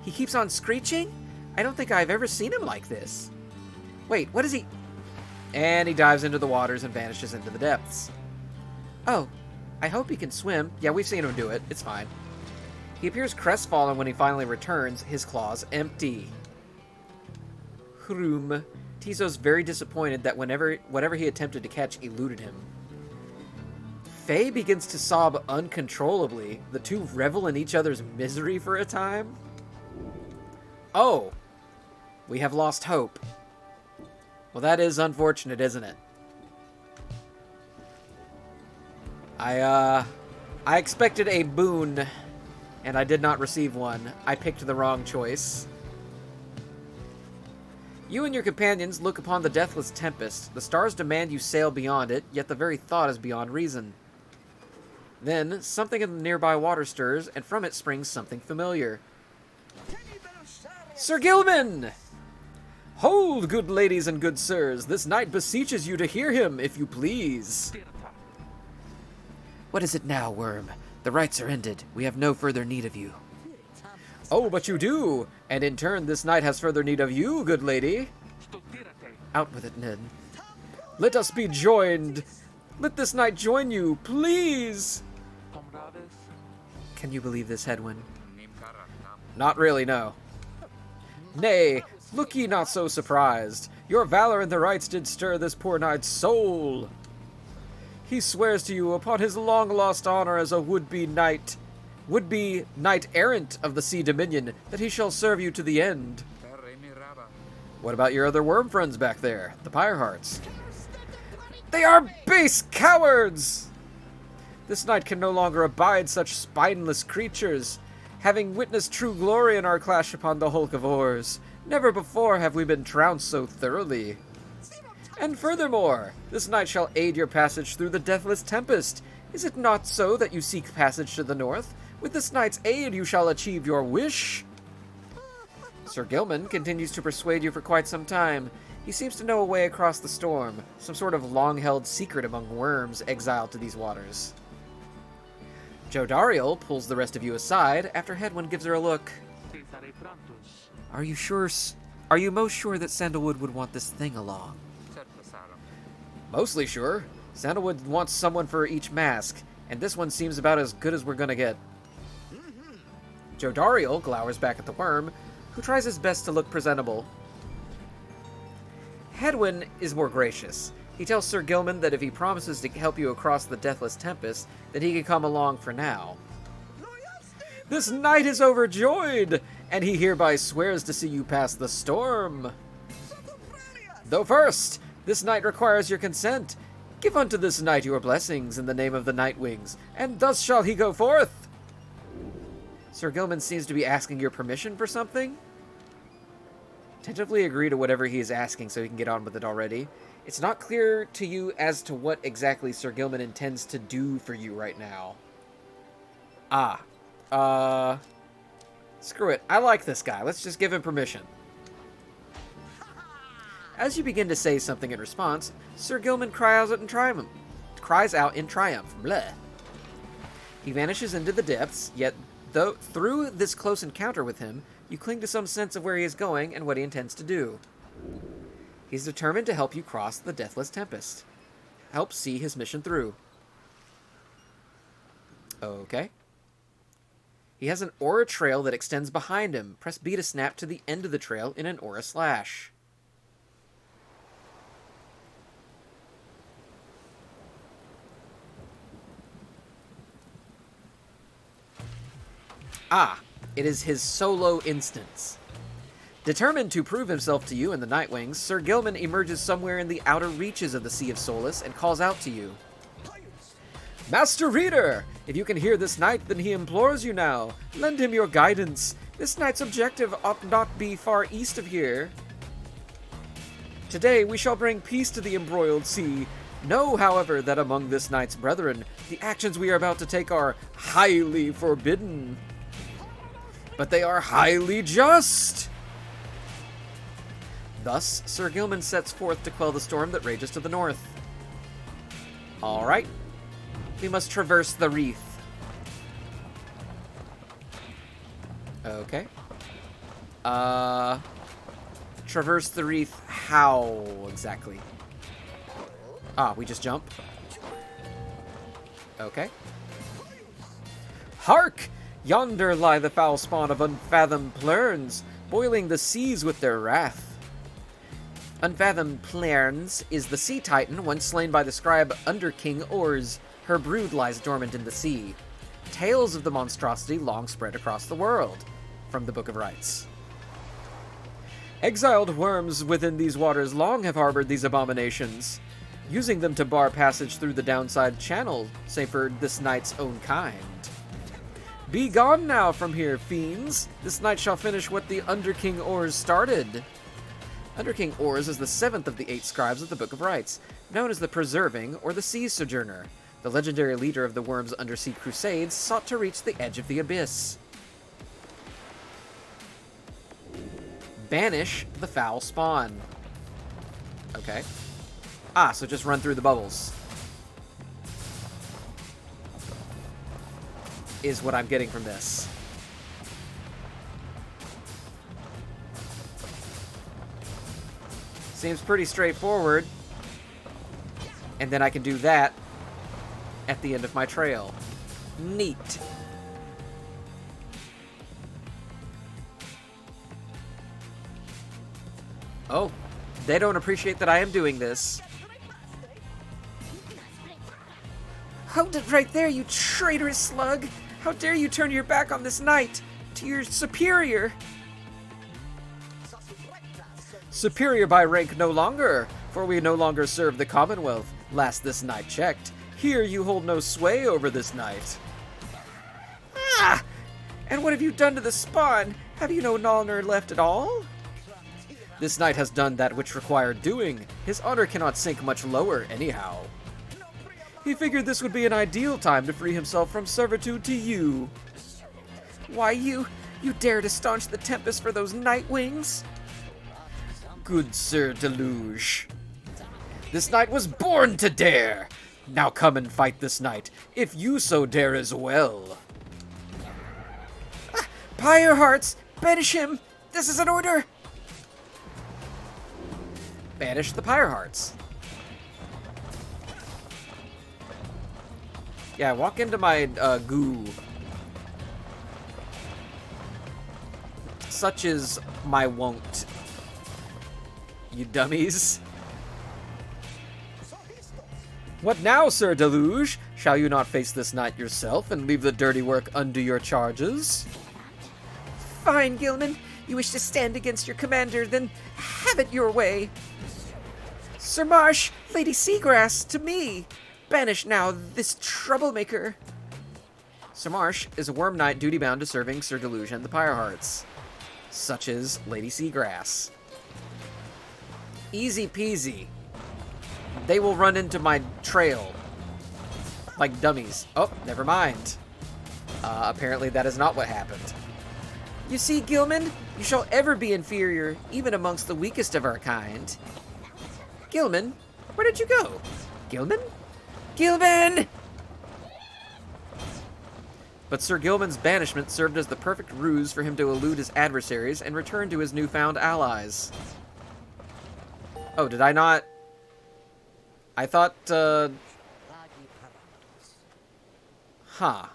He keeps on screeching? I don't think I've ever seen him like this. Wait, what is he? And he dives into the waters and vanishes into the depths. Oh, I hope he can swim. Yeah, we've seen him do it. It's fine. He appears crestfallen when he finally returns, his claws empty. Hroom. Tizo's very disappointed that whatever he attempted to catch eluded him. Faye begins to sob uncontrollably. The two revel in each other's misery for a time. Oh, we have lost hope. Well, that is unfortunate, isn't it? I expected a boon, and I did not receive one. I picked the wrong choice. You and your companions look upon the deathless tempest. The stars demand you sail beyond it, yet the very thought is beyond reason. Then, something in the nearby water stirs, and from it springs something familiar. Sir Gilman! Hold, good ladies and good sirs. This knight beseeches you to hear him, if you please. What is it now, Worm? The rites are ended. We have no further need of you. Oh, but you do! And in turn, this knight has further need of you, good lady. Out with it, Ned. Let us be joined. Let this knight join you, please! Can you believe this, Hedwyn? Not really, no. Nay, look ye not so surprised. Your valor in the rites did stir this poor knight's soul. He swears to you upon his long-lost honor as a would-be knight-errant of the Sea Dominion, that he shall serve you to the end. What about your other worm friends back there, the Pyre Hearts? They are base cowards! This knight can no longer abide such spineless creatures. Having witnessed true glory in our clash upon the hulk of oars, never before have we been trounced so thoroughly. And furthermore, this knight shall aid your passage through the deathless tempest. Is it not so that you seek passage to the north? With this knight's aid you shall achieve your wish. Sir Gilman continues to persuade you for quite some time. He seems to know a way across the storm, some sort of long-held secret among worms exiled to these waters. Jodariel pulls the rest of you aside after Hedwyn gives her a look. Are you sure? Are you most sure that Sandalwood would want this thing along? Mostly sure. Sandalwood wants someone for each mask, and this one seems about as good as we're gonna get. Jodariel glowers back at the worm, who tries his best to look presentable. Hedwyn is more gracious. He tells Sir Gilman that if he promises to help you across the Deathless Tempest, then he can come along for now. This knight is overjoyed, and he hereby swears to see you pass the storm. Though first, this knight requires your consent. Give unto this knight your blessings in the name of the Nightwings, and thus shall he go forth. Sir Gilman seems to be asking your permission for something. Tentatively agree to whatever he is asking so he can get on with it already. It's not clear to you as to what exactly Sir Gilman intends to do for you right now. Screw it. I like this guy. Let's just give him permission. As you begin to say something in response, Sir Gilman cries out in triumph. Bleh. He vanishes into the depths, yet through this close encounter with him, you cling to some sense of where he is going and what he intends to do. He's determined to help you cross the Deathless Tempest. Help see his mission through. Okay. He has an aura trail that extends behind him. Press B to snap to the end of the trail in an aura slash. It is his solo instance. Determined to prove himself to you and the Nightwings, Sir Gilman emerges somewhere in the outer reaches of the Sea of Solace and calls out to you. Master Reader! If you can hear this knight, then he implores you now. Lend him your guidance. This knight's objective ought not be far east of here. Today we shall bring peace to the embroiled sea. Know, however, that among this knight's brethren, the actions we are about to take are highly forbidden. But they are highly just. Thus, Sir Gilman sets forth to quell the storm that rages to the north. Alright. We must traverse the Wreath. Okay. Traverse the Wreath how exactly? We just jump. Okay. Hark! Yonder lie the foul spawn of unfathomed plurns, boiling the seas with their wrath. Unfathomed Plurns is the sea titan once slain by the scribe Under King Ors. Her brood lies dormant in the sea. Tales of the monstrosity long spread across the world. From the Book of Rites. Exiled worms within these waters long have harbored these abominations, using them to bar passage through the downside channel, save for this knight's own kind. Be gone now from here, fiends! This night shall finish what the Under King Ors started. Under King Ors is the 7th of the 8 scribes of the Book of Rites, known as the Preserving or the Sea Sojourner. The legendary leader of the Worm's undersea crusades sought to reach the edge of the abyss. Banish the foul spawn. Okay. So just run through the bubbles. Is what I'm getting from this. Seems pretty straightforward. And then I can do that at the end of my trail. Neat. Oh, they don't appreciate that I am doing this. Hold it right there, you traitorous slug! How dare you turn your back on this knight, to your superior! Superior by rank no longer, for we no longer serve the Commonwealth, last this knight checked. Here you hold no sway over this knight. And what have you done to the spawn? Have you no honor left at all? This knight has done that which required doing. His honor cannot sink much lower anyhow. He figured this would be an ideal time to free himself from servitude to you. Why, you dare to staunch the tempest for those Nightwings? Good Sir Deluge. This knight was born to dare. Now come and fight this knight, if you so dare as well. Pyre hearts, banish him. This is an order. Banish the Pyre hearts. Yeah, walk into my goo. Such is my wont. You dummies. What now, Sir Deluge? Shall you not face this knight yourself and leave the dirty work unto your charges? Fine, Gilman. You wish to stand against your commander, then have it your way. Sir Marsh, Lady Seagrass, to me. Banish now this troublemaker. Sir Marsh is a worm knight duty-bound to serving Sir Deluge and the Pyre Hearts, such as Lady Seagrass. Easy peasy. They will run into my trail like dummies. Oh, never mind. Apparently that is not what happened. You see, Gilman, you shall ever be inferior, even amongst the weakest of our kind. Gilman, where did you go? Gilman? Gilman! But Sir Gilman's banishment served as the perfect ruse for him to elude his adversaries and return to his newfound allies. Oh, did I not? I thought, Huh.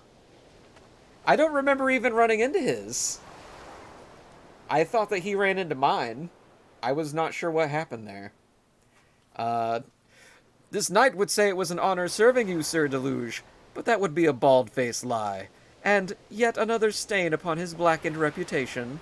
I don't remember even running into his. I thought that he ran into mine. I was not sure what happened there. This knight would say it was an honor serving you, Sir Deluge, but that would be a bald-faced lie, and yet another stain upon his blackened reputation.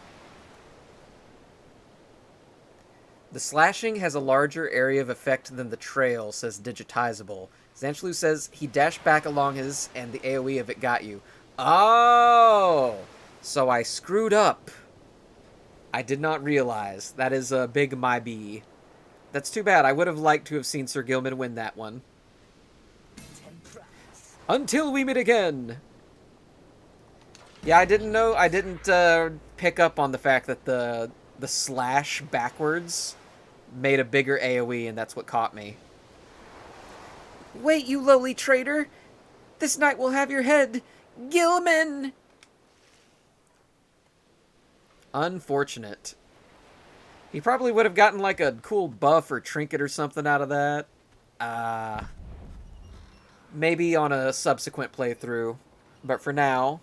The slashing has a larger area of effect than the trail, says Digitizable. Zanchlu says he dashed back along his, and the AoE of it got you. Oh! So I screwed up. I did not realize. That is a big my bee. That's too bad. I would have liked to have seen Sir Gilman win that one. Until we meet again! Yeah, I didn't know. I didn't pick up on the fact that the slash backwards made a bigger AoE, and that's what caught me. Wait, you lowly traitor! This knight will have your head! Gilman! Unfortunate. He probably would have gotten like a cool buff or trinket or something out of that. Maybe on a subsequent playthrough. But for now,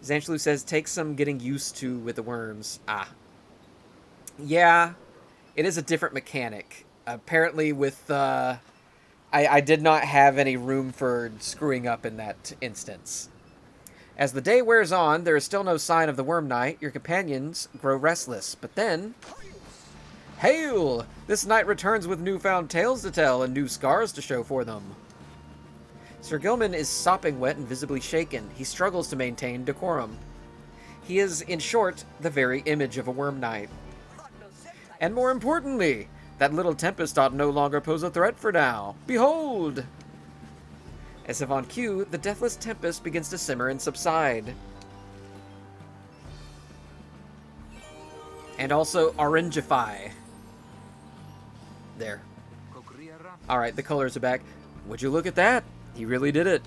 Zanchlu says take some getting used to with the worms. Yeah, it is a different mechanic. Apparently with, I did not have any room for screwing up in that instance. As the day wears on, there is still no sign of the Worm Knight. Your companions grow restless, but then... Hail! This knight returns with newfound tales to tell and new scars to show for them. Sir Gilman is sopping wet and visibly shaken. He struggles to maintain decorum. He is, in short, the very image of a Worm Knight. And more importantly, that little tempest ought no longer pose a threat for now. Behold! As if on cue, the deathless tempest begins to simmer and subside. And also orangify. There. Alright, the colors are back. Would you look at that? He really did it.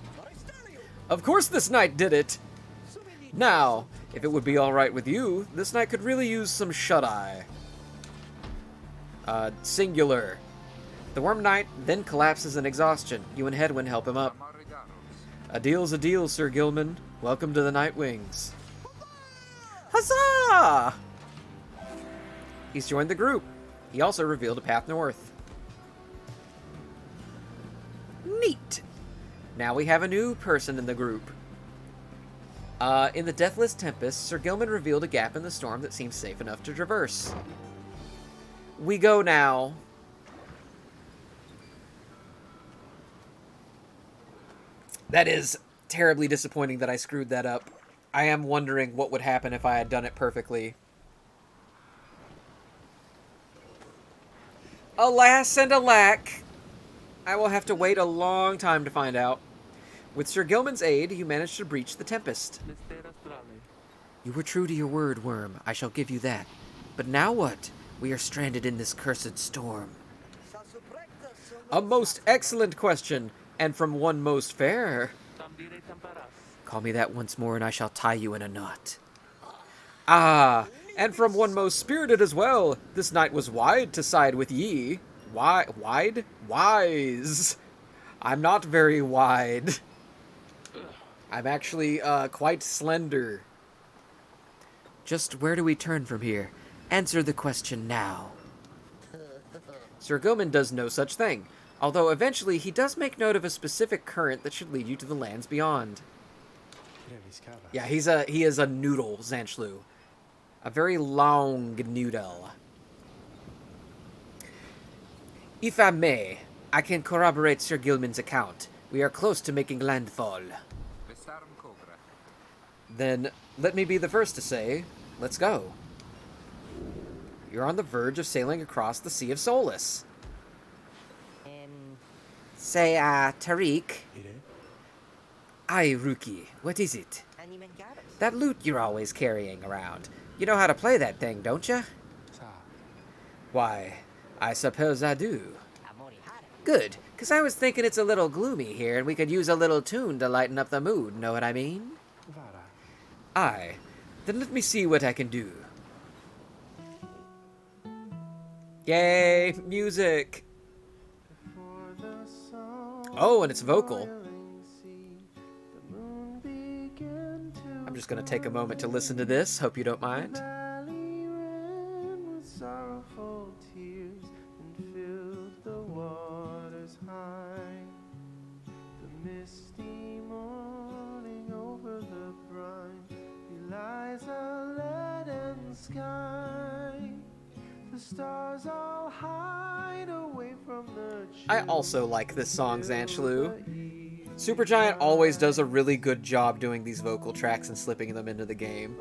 Of course this knight did it! Now, if it would be alright with you, this knight could really use some shut-eye. Singular. The Worm Knight then collapses in exhaustion. You and Hedwyn help him up. A deal's a deal, Sir Gilman. Welcome to the Night Wings. Huzzah! He's joined the group. He also revealed a path north. Neat. Now we have a new person in the group. In the Deathless Tempest, Sir Gilman revealed a gap in the storm that seems safe enough to traverse. We go now. That is terribly disappointing that I screwed that up. I am wondering what would happen if I had done it perfectly. Alas and alack! I will have to wait a long time to find out. With Sir Gilman's aid, you managed to breach the Tempest. You were true to your word, Worm. I shall give you that. But now what? We are stranded in this cursed storm. A most excellent question, and from one most fair. Call me that once more, and I shall tie you in a knot. Ah, and from one most spirited as well. This knight was wide to side with ye. Wide? Wise. I'm not very wide. I'm actually, quite slender. Just where do we turn from here? Answer the question now. Sir Gilman does no such thing. Although eventually he does make note of a specific current that should lead you to the lands beyond. Yeah, he is a noodle, Zanchlu. A very long noodle. If I may, I can corroborate Sir Gilman's account. We are close to making landfall. Then let me be the first to say, let's go. You're on the verge of sailing across the Sea of Solus. Say, Tariq. Aye, Ruki, what is it? That lute you're always carrying around. You know how to play that thing, don't you? Why, I suppose I do. Good, because I was thinking it's a little gloomy here and we could use a little tune to lighten up the mood, know what I mean? Aye, then let me see what I can do. Yay, music! Oh, and it's vocal. I'm just gonna take a moment to listen to this, hope you don't mind. I also like this song, Zanchlu. Supergiant always does a really good job doing these vocal tracks and slipping them into the game.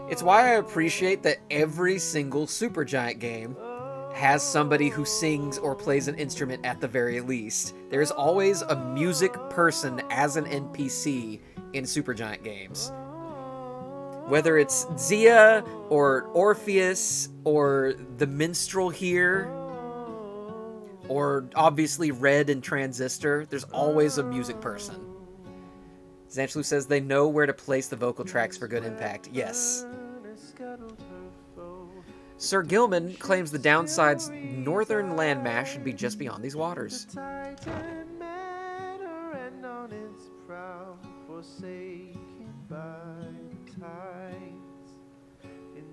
It's why I appreciate that every single Supergiant game has somebody who sings or plays an instrument at the very least. There's always a music person as an NPC in Supergiant games. Whether it's Zia, or Orpheus, or the Minstrel here, or obviously Red and Transistor, there's always a music person. Zanchlu says they know where to place the vocal tracks for good impact. Yes. Sir Gilman claims the downside's northern landmass should be just beyond these waters.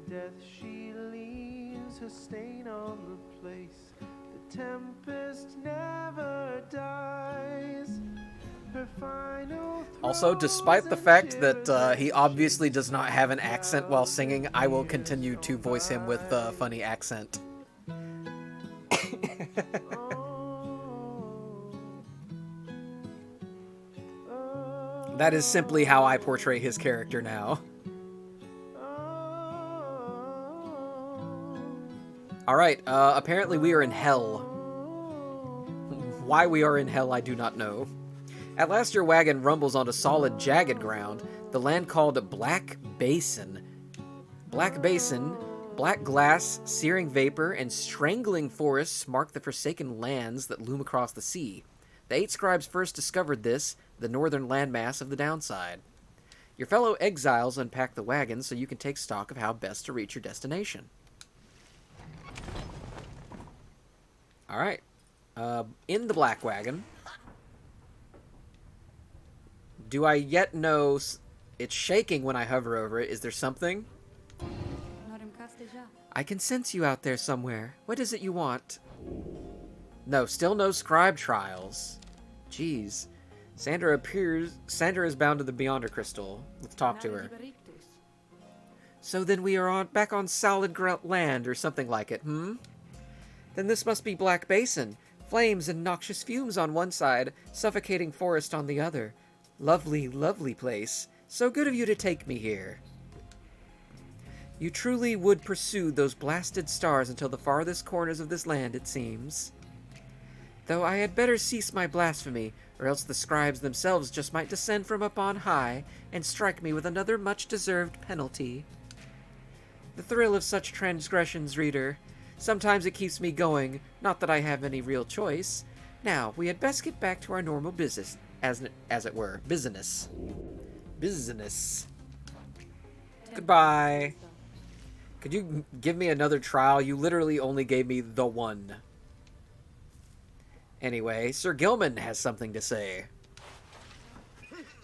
Death she leaves her stain on the place. The tempest never dies. Her final also, despite the fact that he obviously does not have an accent while singing, I will continue to voice him with a funny accent. That is simply how I portray his character now. Alright, apparently we are in hell. Why we are in hell, I do not know. At last your wagon rumbles onto solid, jagged ground, the land called Black Basin. Black Basin, black glass, searing vapor, and strangling forests mark the forsaken lands that loom across the sea. The 8 scribes first discovered this, the northern landmass of the downside. Your fellow exiles unpack the wagon so you can take stock of how best to reach your destination. Alright. In the black wagon. Do I yet know... It's shaking when I hover over it. Is there something? I can sense you out there somewhere. What is it you want? No, still no scribe trials. Jeez. Sandra is bound to the Beyonder Crystal. Let's talk to her. So then we are back on solid land or something like it, hmm? Then this must be Black Basin. Flames and noxious fumes on one side, suffocating forest on the other. Lovely, lovely place. So good of you to take me here. You truly would pursue those blasted stars until the farthest corners of this land, it seems. Though I had better cease my blasphemy, or else the scribes themselves just might descend from up on high and strike me with another much-deserved penalty. The thrill of such transgressions, reader. Sometimes it keeps me going, not that I have any real choice. Now, we had best get back to our normal business, as it were. Business. Business. Goodbye. Could you give me another trial? You literally only gave me the one. Anyway, Sir Gilman has something to say.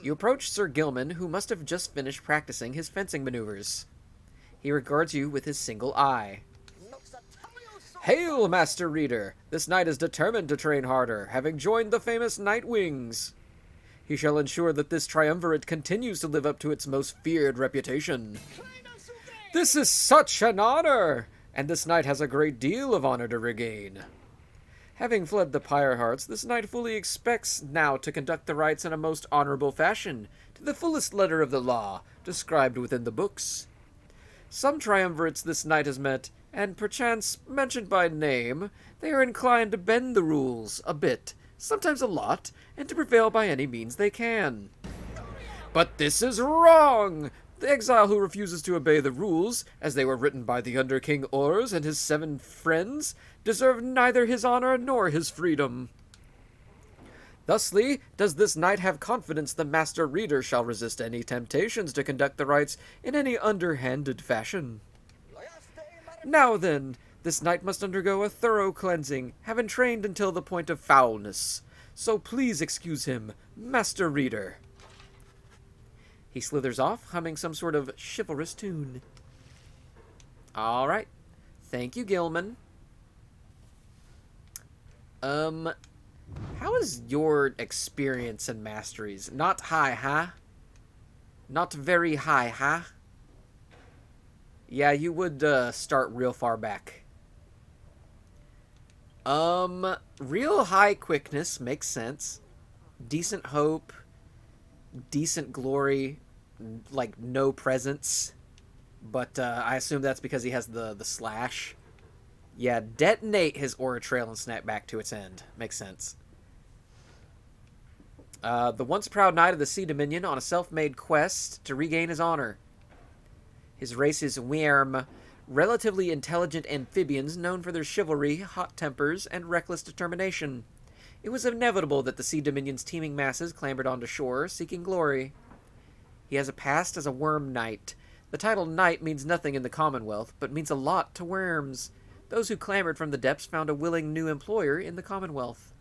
You approach Sir Gilman, who must have just finished practicing his fencing maneuvers. He regards you with his single eye. Hail, Master Reader! This knight is determined to train harder, having joined the famous Night Wings. He shall ensure that this triumvirate continues to live up to its most feared reputation. This is such an honor! And this knight has a great deal of honor to regain. Having fled the Pyre Hearts, this knight fully expects now to conduct the rites in a most honorable fashion, to the fullest letter of the law, described within the books. Some triumvirates this knight has met, and perchance mentioned by name, they are inclined to bend the rules a bit, sometimes a lot, and to prevail by any means they can. But this is wrong! The exile who refuses to obey the rules, as they were written by the Under King Ors and his 7 friends, deserve neither his honor nor his freedom. Thusly does this knight have confidence the Master Reader shall resist any temptations to conduct the rites in any underhanded fashion. Now then, this knight must undergo a thorough cleansing, having trained until the point of foulness. So please excuse him, Master Reader. He slithers off, humming some sort of chivalrous tune. All right. Thank you, Gilman. How is your experience and masteries? Not high, huh? Not very high, huh? Yeah, you would start real far back. Real high quickness makes sense. Decent hope. Decent glory. Like, no presence. But I assume that's because he has the slash. Yeah, detonate his aura trail and snap back to its end. Makes sense. The once proud knight of the Sea Dominion on a self-made quest to regain his honor. His race is Wyrm, relatively intelligent amphibians known for their chivalry, hot tempers, and reckless determination. It was inevitable that the Sea Dominion's teeming masses clambered onto shore, seeking glory. He has a past as a worm knight. The title knight means nothing in the Commonwealth, but means a lot to worms. Those who clambered from the depths found a willing new employer in the Commonwealth.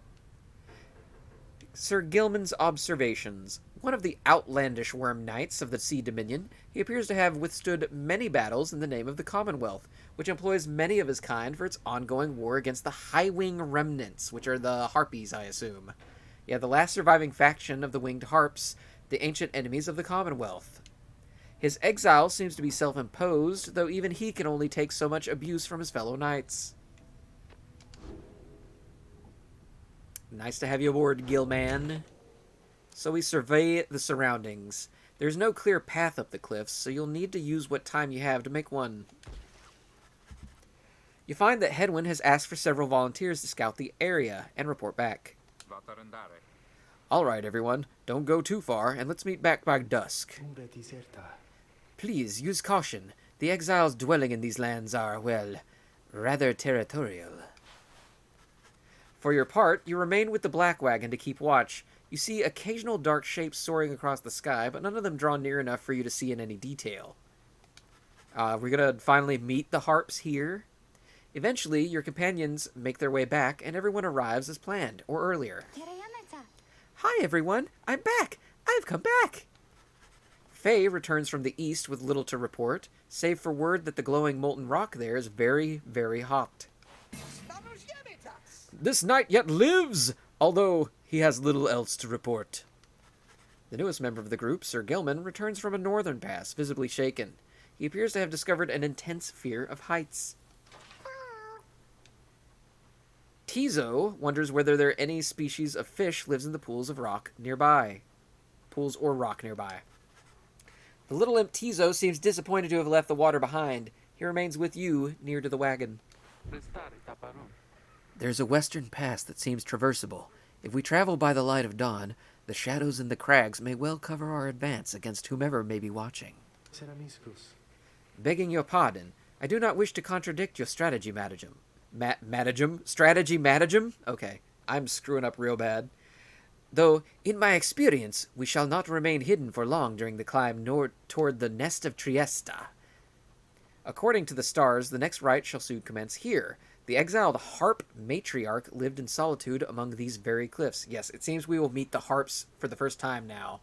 Sir Gilman's observations. One of the outlandish worm knights of the Sea Dominion, he appears to have withstood many battles in the name of the Commonwealth, which employs many of his kind for its ongoing war against the High-Wing Remnants, which are the Harpies, I assume. Yeah, the last surviving faction of the Winged Harps, the ancient enemies of the Commonwealth. His exile seems to be self-imposed, though even he can only take so much abuse from his fellow knights. Nice to have you aboard, Gilman. So we survey the surroundings. There's no clear path up the cliffs, so you'll need to use what time you have to make one. You find that Hedwyn has asked for several volunteers to scout the area and report back. Alright, everyone. Don't go too far, and let's meet back by dusk. Please, use caution. The exiles dwelling in these lands are, well, rather territorial. For your part, you remain with the Black Wagon to keep watch. You see occasional dark shapes soaring across the sky, but none of them draw near enough for you to see in any detail. We're gonna finally meet the Harps here. Eventually, your companions make their way back, and everyone arrives as planned, or earlier. Hi, everyone! I'm back! I've come back! Faye returns from the east with little to report, save for word that the glowing molten rock there is very, very hot. This knight yet lives, although he has little else to report. The newest member of the group, Sir Gilman, returns from a northern pass, visibly shaken. He appears to have discovered an intense fear of heights. Tizo wonders whether there are any species of fish lives in the pools of rock nearby. Pools or rock nearby. The little imp Tizo seems disappointed to have left the water behind. He remains with you, near to the wagon. There's a western pass that seems traversable. If we travel by the light of dawn, the shadows in the crags may well cover our advance against whomever may be watching. Begging your pardon, I do not wish to contradict your strategy, Matagem. Strategy, Matagem? Okay, I'm screwing up real bad. Though, in my experience, we shall not remain hidden for long during the climb toward the nest of Triesta. According to the stars, the next rite shall soon commence here. The exiled Harp matriarch lived in solitude among these very cliffs. Yes, it seems we will meet the Harps for the first time now.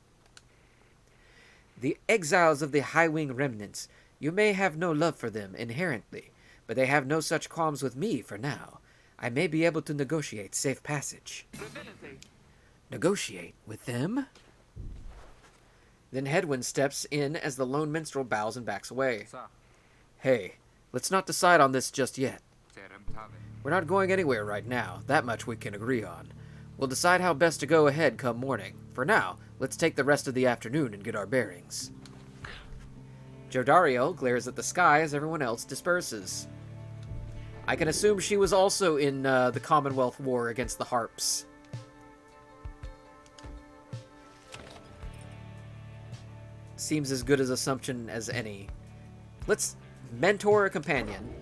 The exiles of the High-Wing Remnants. You may have no love for them inherently, but they have no such qualms with me for now. I may be able to negotiate safe passage. Negotiate with them? Then Hedwyn steps in as the lone minstrel bows and backs away. Hey, let's not decide on this just yet. We're not going anywhere right now, that much we can agree on. We'll decide how best to go ahead come morning. For now, let's take the rest of the afternoon and get our bearings. Jodariel glares at the sky as everyone else disperses. I can assume she was also in the Commonwealth War against the Harps. Seems as good as assumption as any. Let's mentor a companion.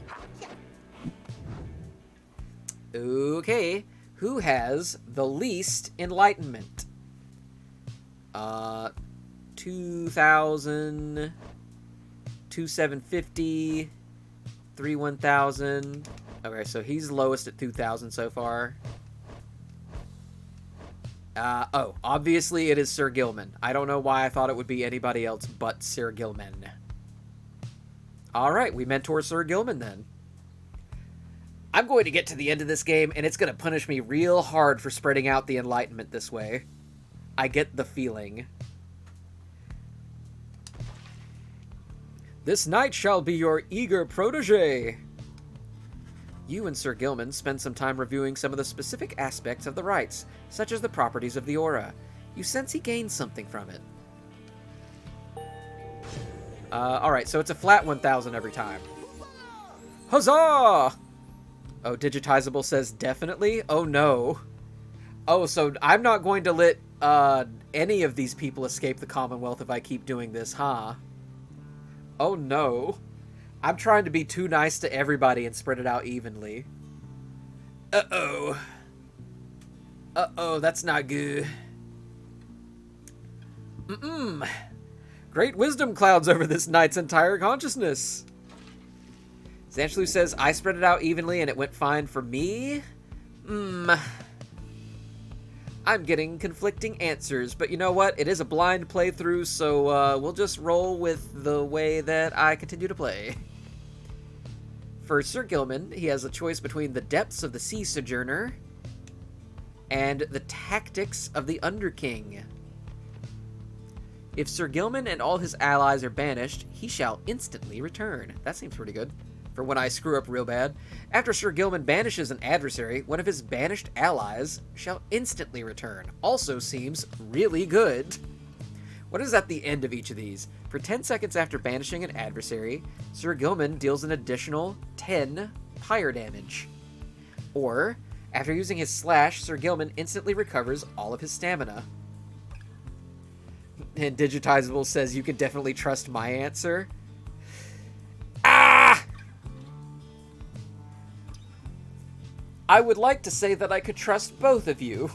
Okay, who has the least enlightenment? 2,000, 2,750, 1,000. Okay, so he's lowest at 2,000 so far. Oh, obviously it is Sir Gilman. I don't know why I thought it would be anybody else but Sir Gilman. Alright, we mentor Sir Gilman then. I'm going to get to the end of this game, and it's going to punish me real hard for spreading out the Enlightenment this way. I get the feeling. This knight shall be your eager protege. You and Sir Gilman spend some time reviewing some of the specific aspects of the rites, such as the properties of the aura. You sense he gains something from it. Alright, so it's a flat 1,000 every time. Huzzah! Oh, Digitizable says definitely? Oh, no. Oh, so I'm not going to let any of these people escape the Commonwealth if I keep doing this, huh? Oh, no. I'm trying to be too nice to everybody and spread it out evenly. Uh-oh. Uh-oh, that's not good. Great wisdom clouds over this knight's entire consciousness. Zanchlu says, I spread it out evenly and it went fine for me? I'm getting conflicting answers, but you know what? It is a blind playthrough, so we'll just roll with the way that I continue to play. For Sir Gilman, he has a choice between the depths of the Sea Sojourner and the tactics of the Underking. If Sir Gilman and all his allies are banished, he shall instantly return. That seems pretty good. For when I screw up real bad. After Sir Gilman banishes an adversary, one of his banished allies shall instantly return. Also seems really good. What is at the end of each of these? For 10 seconds after banishing an adversary, Sir Gilman deals an additional 10 pyre damage. Or, after using his slash, Sir Gilman instantly recovers all of his stamina. And Digitizable says you can definitely trust my answer. I would like to say that I could trust both of you.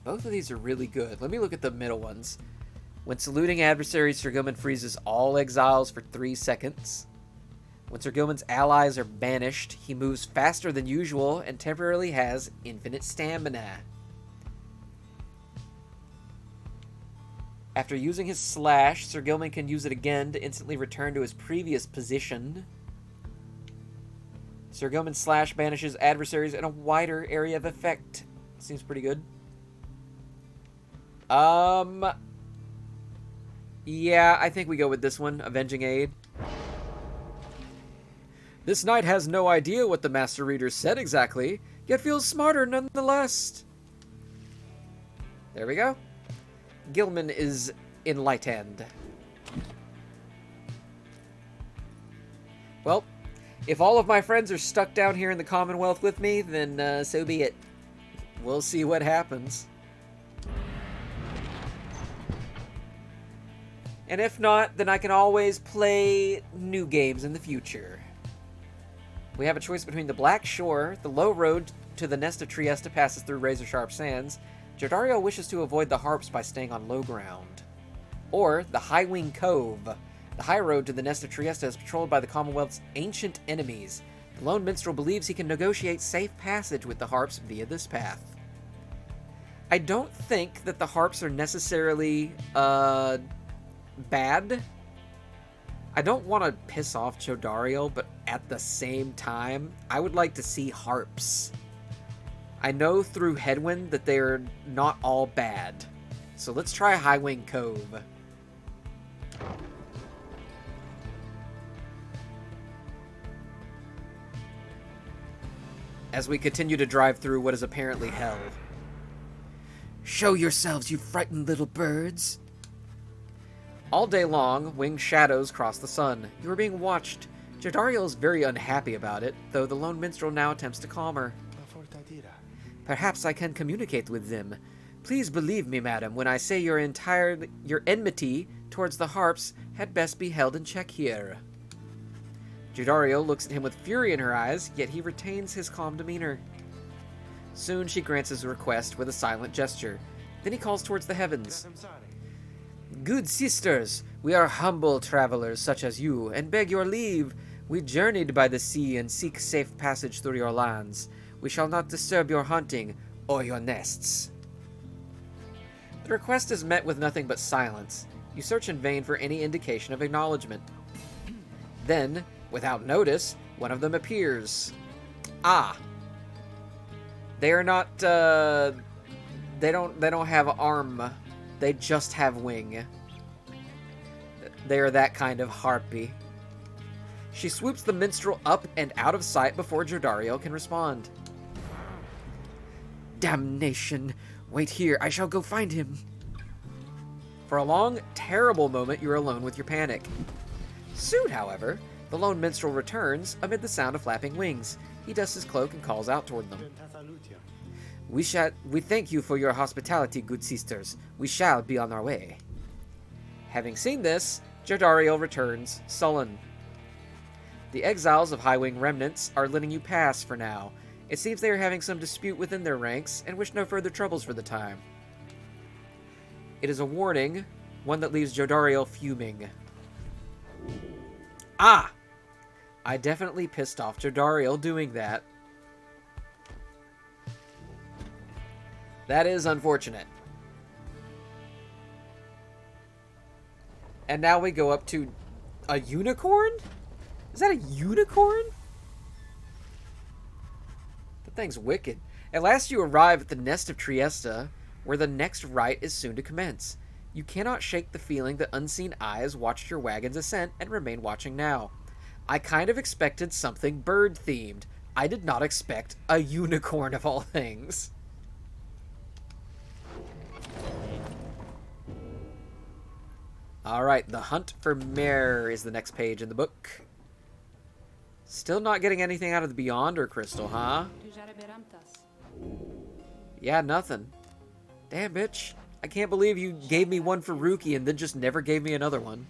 Both of these are really good. Let me look at the middle ones. When saluting adversaries, Sir Gilman freezes all exiles for 3 seconds. When Sir Gilman's allies are banished, he moves faster than usual and temporarily has infinite stamina. After using his slash, Sir Gilman can use it again to instantly return to his previous position. Sir Gilman's slash banishes adversaries in a wider area of effect. Seems pretty good. Yeah, I think we go with this one, Avenging Aid. This knight has no idea what the Master Reader said exactly, yet feels smarter nonetheless. There we go. Gilman is enlightened. Well, if all of my friends are stuck down here in the Commonwealth with me, then so be it. We'll see what happens. And if not, then I can always play new games in the future. We have a choice between the Black Shore, the low road to the nest of Trieste passes through razor-sharp sands. Jordario wishes to avoid the harps by staying on low ground. Or the High Wing Cove. The high road to the nest of Trieste is patrolled by the Commonwealth's ancient enemies. The lone minstrel believes he can negotiate safe passage with the harps via this path. I don't think that the harps are necessarily, bad. I don't want to piss off Jodariel, but at the same time, I would like to see harps. I know through Headwind that they're not all bad. So let's try Highwing Cove. As we continue to drive through what is apparently hell. Show yourselves, you frightened little birds. All day long, winged shadows cross the sun. You are being watched. Jodariel is very unhappy about it, though the lone minstrel now attempts to calm her. Perhaps I can communicate with them. Please believe me, madam, when I say your enmity towards the harps had best be held in check here. Jodariel looks at him with fury in her eyes, yet he retains his calm demeanor. Soon she grants his request with a silent gesture. Then he calls towards the heavens. Good sisters, we are humble travelers such as you, and beg your leave. We journeyed by the sea and seek safe passage through your lands. We shall not disturb your hunting or your nests. The request is met with nothing but silence. You search in vain for any indication of acknowledgement. Then, without notice, one of them appears. Ah! They are not, they don't have arm. They just have wing. They are that kind of harpy. She swoops the minstrel up and out of sight before Jodariel can respond. Damnation! Wait here, I shall go find him. For a long, terrible moment, you're alone with your panic. Soon, however, the lone minstrel returns amid the sound of flapping wings. He dusts his cloak and calls out toward them. We thank you for your hospitality, good sisters. We shall be on our way. Having seen this, Jodariel returns, sullen. The exiles of Highwing remnants are letting you pass for now. It seems they are having some dispute within their ranks and wish no further troubles for the time. It is a warning, one that leaves Jodariel fuming. Ah! I definitely pissed off Jodariel doing that. That is unfortunate. And now we go up to a unicorn? Is that a unicorn? The thing's wicked. At last you arrive at the nest of Triesta, where the next rite is soon to commence. You cannot shake the feeling that unseen eyes watched your wagon's ascent and remain watching now. I kind of expected something bird-themed. I did not expect a unicorn of all things. Alright, the hunt for Mare is the next page in the book. Still not getting anything out of the Beyonder crystal, huh? Yeah, nothing. Damn, bitch. I can't believe you gave me one for Ruki and then just never gave me another one.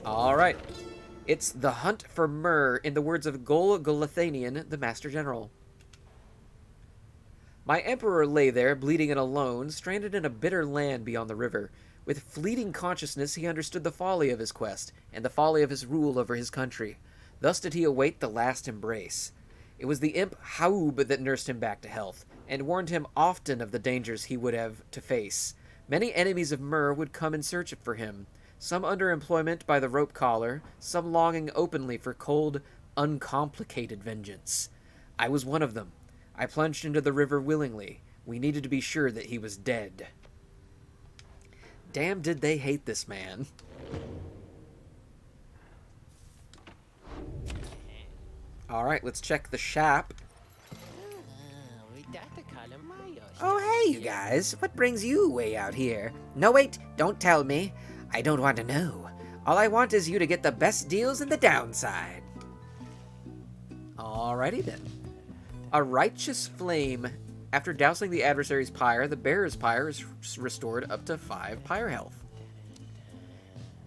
Alright. It's the hunt for Myrrh, in the words of Gol Golathanian, the Master General. My emperor lay there, bleeding and alone, stranded in a bitter land beyond the river. With fleeting consciousness, he understood the folly of his quest, and the folly of his rule over his country. Thus did he await the last embrace. It was the imp Haub that nursed him back to health, and warned him often of the dangers he would have to face. Many enemies of Myrrh would come in search for him, some under employment by the rope collar, some longing openly for cold, uncomplicated vengeance. I was one of them. I plunged into the river willingly. We needed to be sure that he was dead. Damn, did they hate this man. Alright, let's check the shop. Oh, hey, you guys. What brings you way out here? No, wait, don't tell me. I don't want to know. All I want is you to get the best deals in the downside. Alrighty then. A righteous flame. After dousing the adversary's pyre, the bearer's pyre is restored up to 5 pyre health.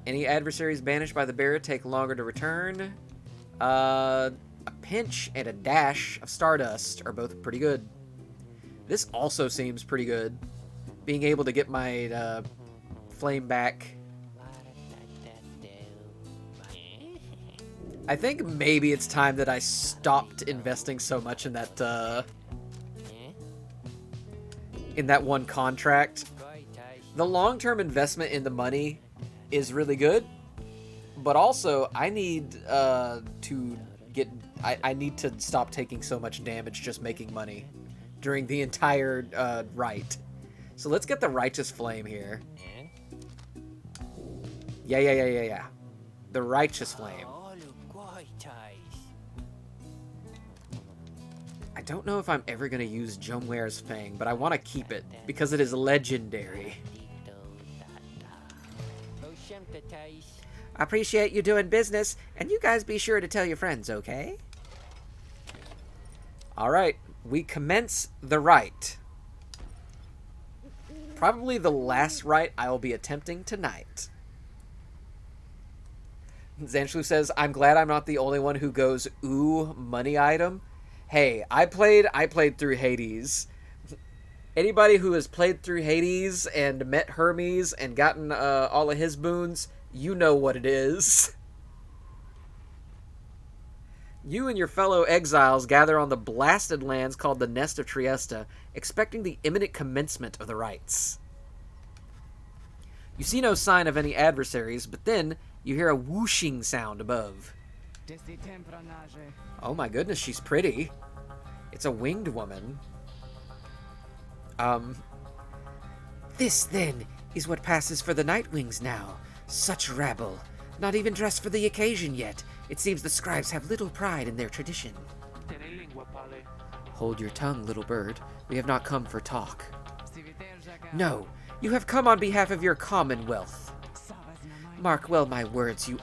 Any adversaries banished by the bearer take longer to return. A pinch and a dash of stardust are both pretty good. This also seems pretty good. Being able to get my flame back. I think maybe it's time that I stopped investing so much in that one contract. The long-term investment in the money is really good, but also I need I need to stop taking so much damage just making money during the entire Rite. So let's get the Righteous Flame here. Yeah. The Righteous Flame. I don't know if I'm ever going to use Jomware's Fang, but I want to keep it because it is legendary. I appreciate you doing business, and you guys be sure to tell your friends, okay? Alright, we commence the Rite. Probably the last Rite I will be attempting tonight. Zanshlu says, I'm glad I'm not the only one who goes, ooh, money item. Hey, I played through Hades. Anybody who has played through Hades and met Hermes and gotten all of his boons, you know what it is. You and your fellow exiles gather on the blasted lands called the Nest of Triesta, expecting the imminent commencement of the rites. You see no sign of any adversaries, but then you hear a whooshing sound above. Oh my goodness, she's pretty. It's a winged woman. This, then, is what passes for the Nightwings now. Such rabble. Not even dressed for the occasion yet. It seems the scribes have little pride in their tradition. Hold your tongue, little bird. We have not come for talk. No, you have come on behalf of your commonwealth. Mark well my words, you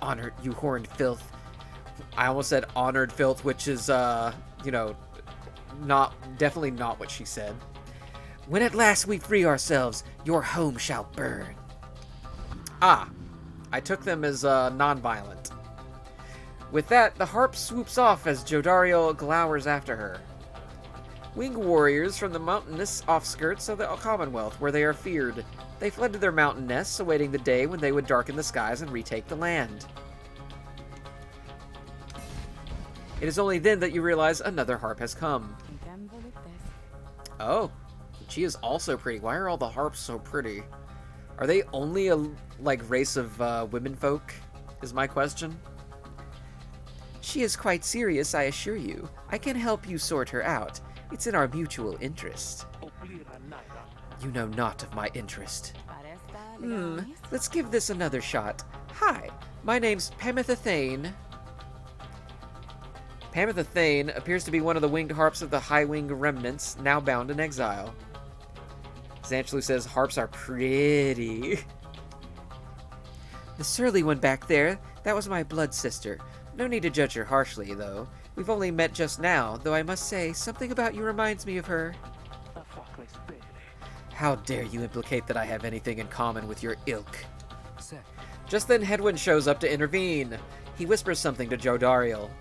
horned filth. I almost said honored filth, which is, definitely not what she said. When at last we free ourselves, your home shall burn. Ah, I took them as non-violent. With that, the harp swoops off as Jodario glowers after her. Winged warriors from the mountainous offskirts of the Commonwealth, where they are feared. They fled to their mountain nests, awaiting the day when they would darken the skies and retake the land. It is only then that you realize another harp has come. Oh, she is also pretty. Why are all the harps so pretty? Are they only a race of women folk? Is my question. She is quite serious, I assure you. I can help you sort her out. It's in our mutual interest. You know not of my interest. Let's give this another shot. Hi, my name's Pamitha Thane. Pamitha Thane appears to be one of the winged harps of the High-Wing remnants, now bound in exile. Zanshlu says, harps are pretty. The surly one back there, that was my blood sister. No need to judge her harshly, though. We've only met just now, though I must say, something about you reminds me of her. How dare you implicate that I have anything in common with your ilk? Just then Hedwyn shows up to intervene. He whispers something to Jodariel.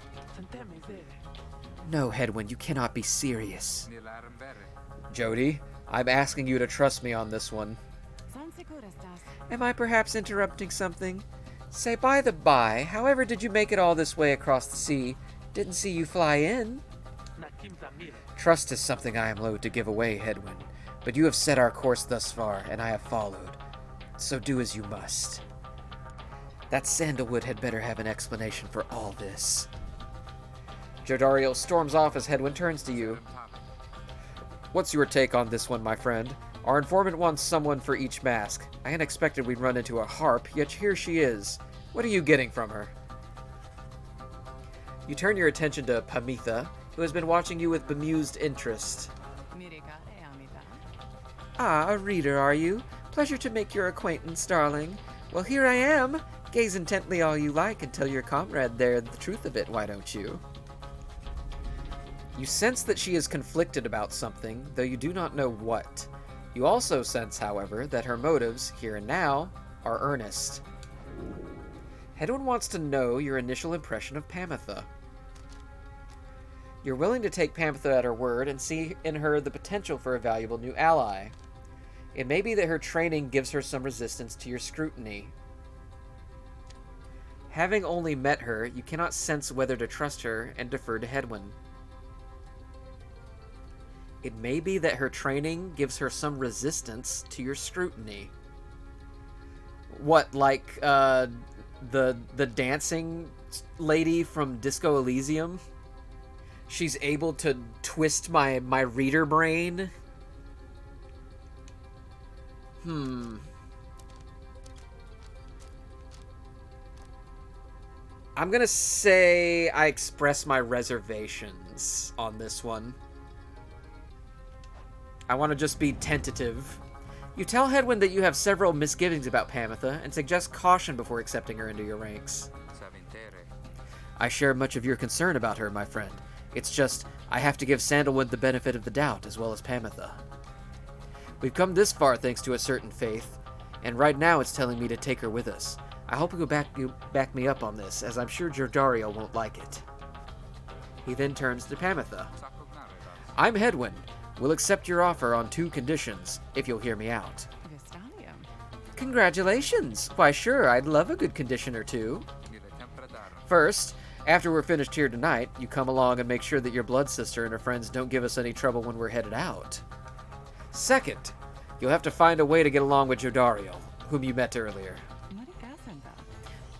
No, Hedwyn, you cannot be serious. Jody, I'm asking you to trust me on this one. Am I perhaps interrupting something? Say, by the by, however did you make it all this way across the sea? Didn't see you fly in. Trust is something I am loath to give away, Hedwyn, but you have set our course thus far, and I have followed. So do as you must. That sandalwood had better have an explanation for all this. Jodariel storms off as Hedwyn turns to you. What's your take on this one, my friend? Our informant wants someone for each mask. I hadn't expected we'd run into a harp, yet here she is. What are you getting from her? You turn your attention to Pamitha, who has been watching you with bemused interest. Ah, a reader, are you? Pleasure to make your acquaintance, darling. Well, here I am. Gaze intently all you like and tell your comrade there the truth of it, why don't you? You sense that she is conflicted about something, though you do not know what. You also sense, however, that her motives, here and now, are earnest. Hedwyn wants to know your initial impression of Pamitha. You're willing to take Pamitha at her word and see in her the potential for a valuable new ally. It may be that her training gives her some resistance to your scrutiny. Having only met her, you cannot sense whether to trust her and defer to Hedwyn. It may be that her training gives her some resistance to your scrutiny. What, like, the dancing lady from Disco Elysium? She's able to twist my reader brain? I'm gonna say I express my reservations on this one. I want to just be tentative. You tell Hedwyn that you have several misgivings about Pamitha and suggest caution before accepting her into your ranks. I share much of your concern about her, my friend. It's just, I have to give Sandalwood the benefit of the doubt, as well as Pamitha. We've come this far thanks to a certain faith, and right now it's telling me to take her with us. I hope you back me up on this, as I'm sure Jordario won't like it. He then turns to Pamitha. I'm Hedwyn. We'll accept your offer on 2 conditions, if you'll hear me out. Congratulations! Why sure, I'd love a good condition or 2. First, after we're finished here tonight, you come along and make sure that your blood sister and her friends don't give us any trouble when we're headed out. Second, you'll have to find a way to get along with Jordario, whom you met earlier.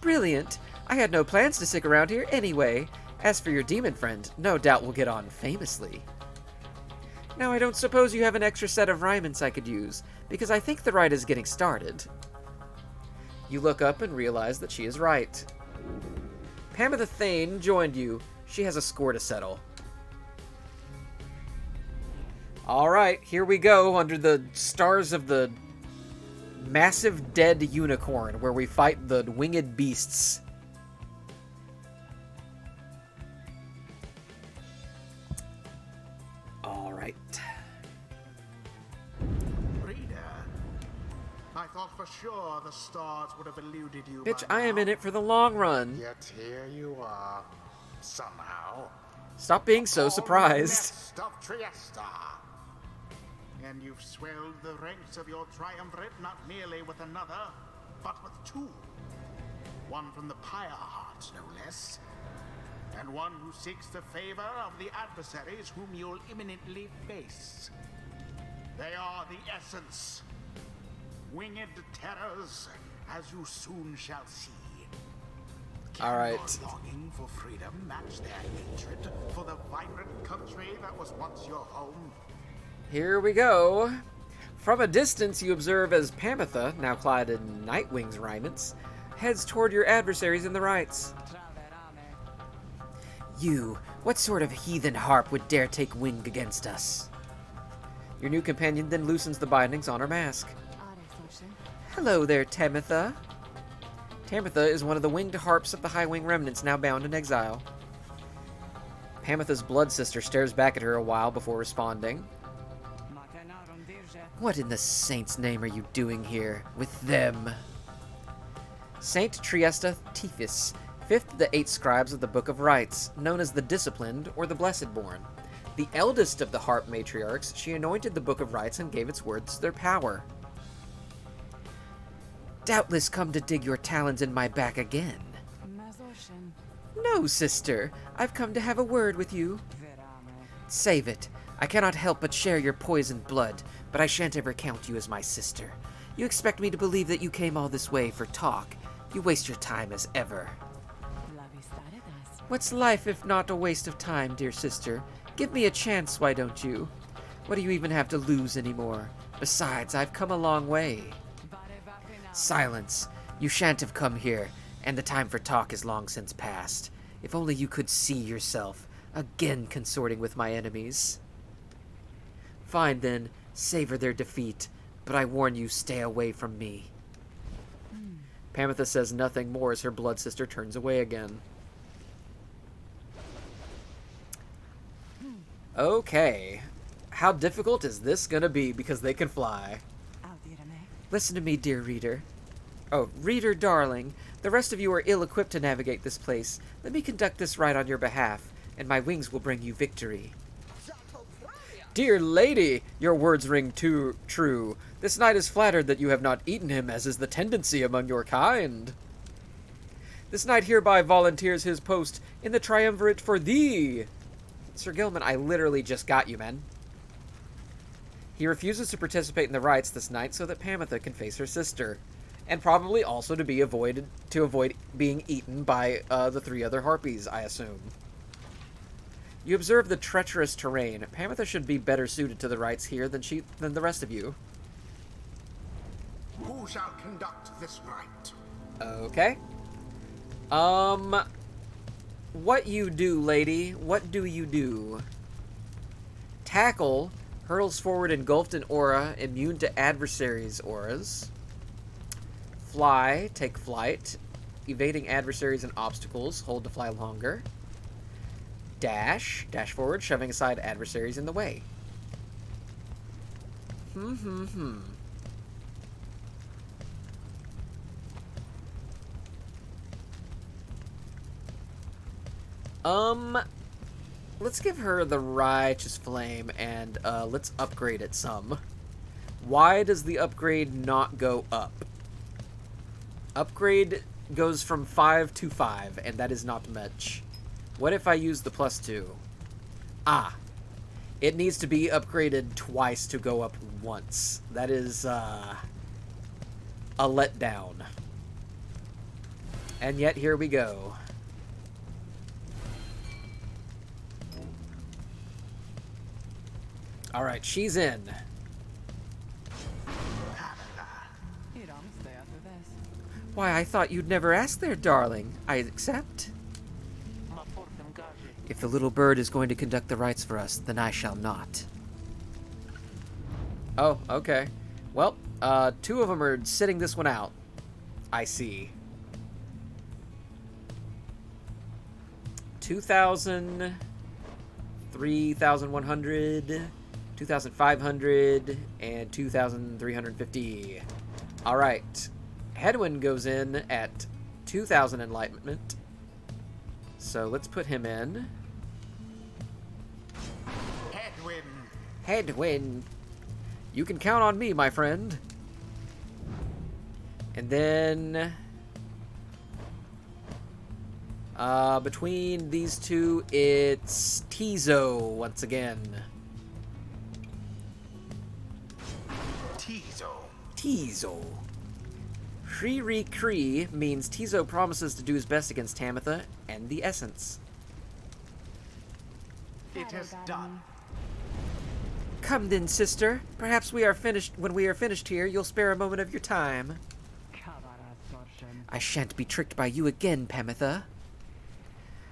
Brilliant! I had no plans to stick around here anyway. As for your demon friend, no doubt we'll get on famously. Now, I don't suppose you have an extra set of rhymes I could use, because I think the rite is getting started. You look up and realize that she is right. Pamitha Thane joined you. She has a score to settle. Alright, here we go, under the stars of the massive dead unicorn, where we fight the winged beasts. Alright. Reader, I thought for sure the stars would have eluded you. Bitch, by I am now. in it for the long run. Yet here you are, somehow. Stop being so surprised. Nest of Trieste. And you've swelled the ranks of your triumvirate not merely with another, but with 2. One from the Pyre hearts, no less. And one who seeks the favor of the adversaries whom you'll imminently face. They are the essence. Winged terrors, as you soon shall see. Can All right. your longing for freedom match their hatred for the vibrant country that was once your home? Here we go. From a distance, you observe as Pamitha, now clad in Nightwing's raiments, heads toward your adversaries in the rites. You, what sort of heathen harp would dare take wing against us? Your new companion then loosens the bindings on her mask. Hello there, Tamitha. Tamitha is one of the winged harps of the High Wing remnants now bound in exile. Pamitha's blood sister stares back at her a while before responding. What in the saint's name are you doing here, with them? Saint Trieste Tiphys, 5th of the 8 scribes of the Book of Rites, known as the Disciplined or the Blessedborn. The eldest of the harp matriarchs, she anointed the Book of Rites and gave its words their power. Doubtless come to dig your talons in my back again. No, sister. I've come to have a word with you. Save it. I cannot help but share your poisoned blood, but I shan't ever count you as my sister. You expect me to believe that you came all this way for talk. You waste your time as ever. What's life if not a waste of time, dear sister? Give me a chance, why don't you? What do you even have to lose anymore? Besides, I've come a long way. Silence. You shan't have come here, and the time for talk is long since past. If only you could see yourself, again consorting with my enemies. Fine then, savor their defeat, but I warn you, stay away from me. Pamitha says nothing more as her blood sister turns away again. Okay. How difficult is this gonna be because they can fly? Listen to me, dear reader. Oh, reader darling, the rest of you are ill-equipped to navigate this place. Let me conduct this ride on your behalf, and my wings will bring you victory. Dear lady, your words ring too true. This knight is flattered that you have not eaten him, as is the tendency among your kind. This knight hereby volunteers his post in the triumvirate for thee. Sir Gilman, I literally just got you, man. He refuses to participate in the rites this night so that Pamitha can face her sister, and probably also to avoid being eaten by the 3 other harpies, I assume. You observe the treacherous terrain. Pamitha should be better suited to the rites here than the rest of you. Who shall conduct this rite? Okay. What you do, lady? What do you do? Tackle hurls forward engulfed in aura, immune to adversaries' auras. Fly, take flight, evading adversaries and obstacles, hold to fly longer. Dash forward, shoving aside adversaries in the way. Let's give her the Righteous Flame, and, let's upgrade it some. Why does the upgrade not go up? Upgrade goes from 5 to 5, and that is not much. What if I use the +2? It needs to be upgraded twice to go up once. That is, a letdown. And yet, here we go. Alright, she's in. Why, I thought you'd never ask there, darling. I accept. If the little bird is going to conduct the rites for us, then I shall not. Oh, okay. Well, 2 of them are sitting this one out. I see. 2,000, 3,100, 2,500, and 2,350. Alright. Hedwyn goes in at 2,000 enlightenment. So let's put him in. Hedwyn. You can count on me, my friend. And then between these 2, it's Tizo once again. Tizo. Shri Kree means Tizo promises to do his best against Tamitha and the Essence. It is done. Come then, sister. Perhaps when we are finished here, you'll spare a moment of your time. I shan't be tricked by you again, Pamitha.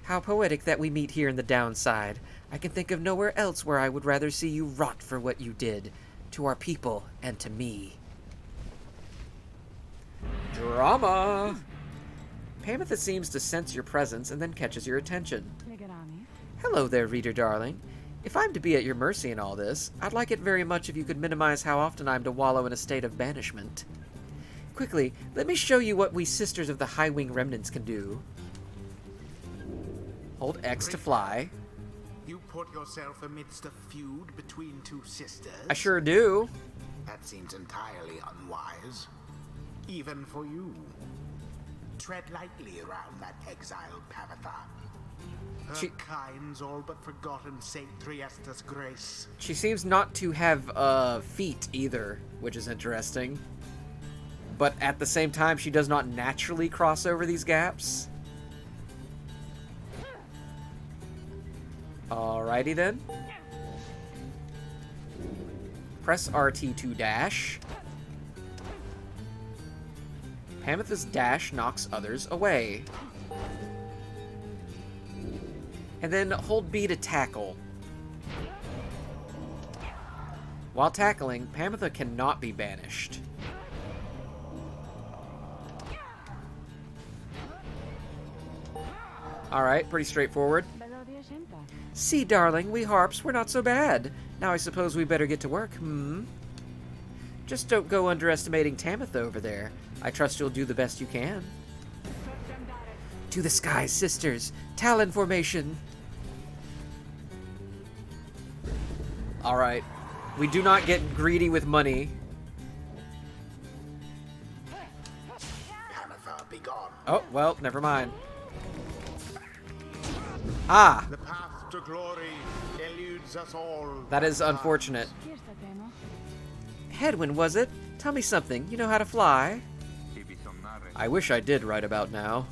How poetic that we meet here in the downside. I can think of nowhere else where I would rather see you rot for what you did, to our people and to me. Drama! Pamitha seems to sense your presence and then catches your attention. Hello there, reader darling. If I'm to be at your mercy in all this, I'd like it very much if you could minimize how often I'm to wallow in a state of banishment. Quickly, let me show you what we Sisters of the High Wing Remnants can do. Hold X to fly. You put yourself amidst a feud between 2 sisters? I sure do. That seems entirely unwise. Even for you. Tread lightly around that exiled Pamitha. Her kind's all but forgotten Saint Triesta's grace. She seems not to have feet either, which is interesting. But at the same time, she does not naturally cross over these gaps. Alrighty then. Press RT to dash. Pamitha's dash knocks others away. And then hold B to tackle. While tackling, Pamitha cannot be banished. Alright, pretty straightforward. See, darling, we harps were not so bad. Now I suppose we better get to work, Just don't go underestimating Tamitha over there. I trust you'll do the best you can. To the skies, sisters. Talon formation. Alright. We do not get greedy with money. Pamitha Begone. Oh, well, never mind. Ah, The path to glory eludes us all. that is unfortunate. Hedwin, was it? Tell me something. You know how to fly? I wish I did right about now.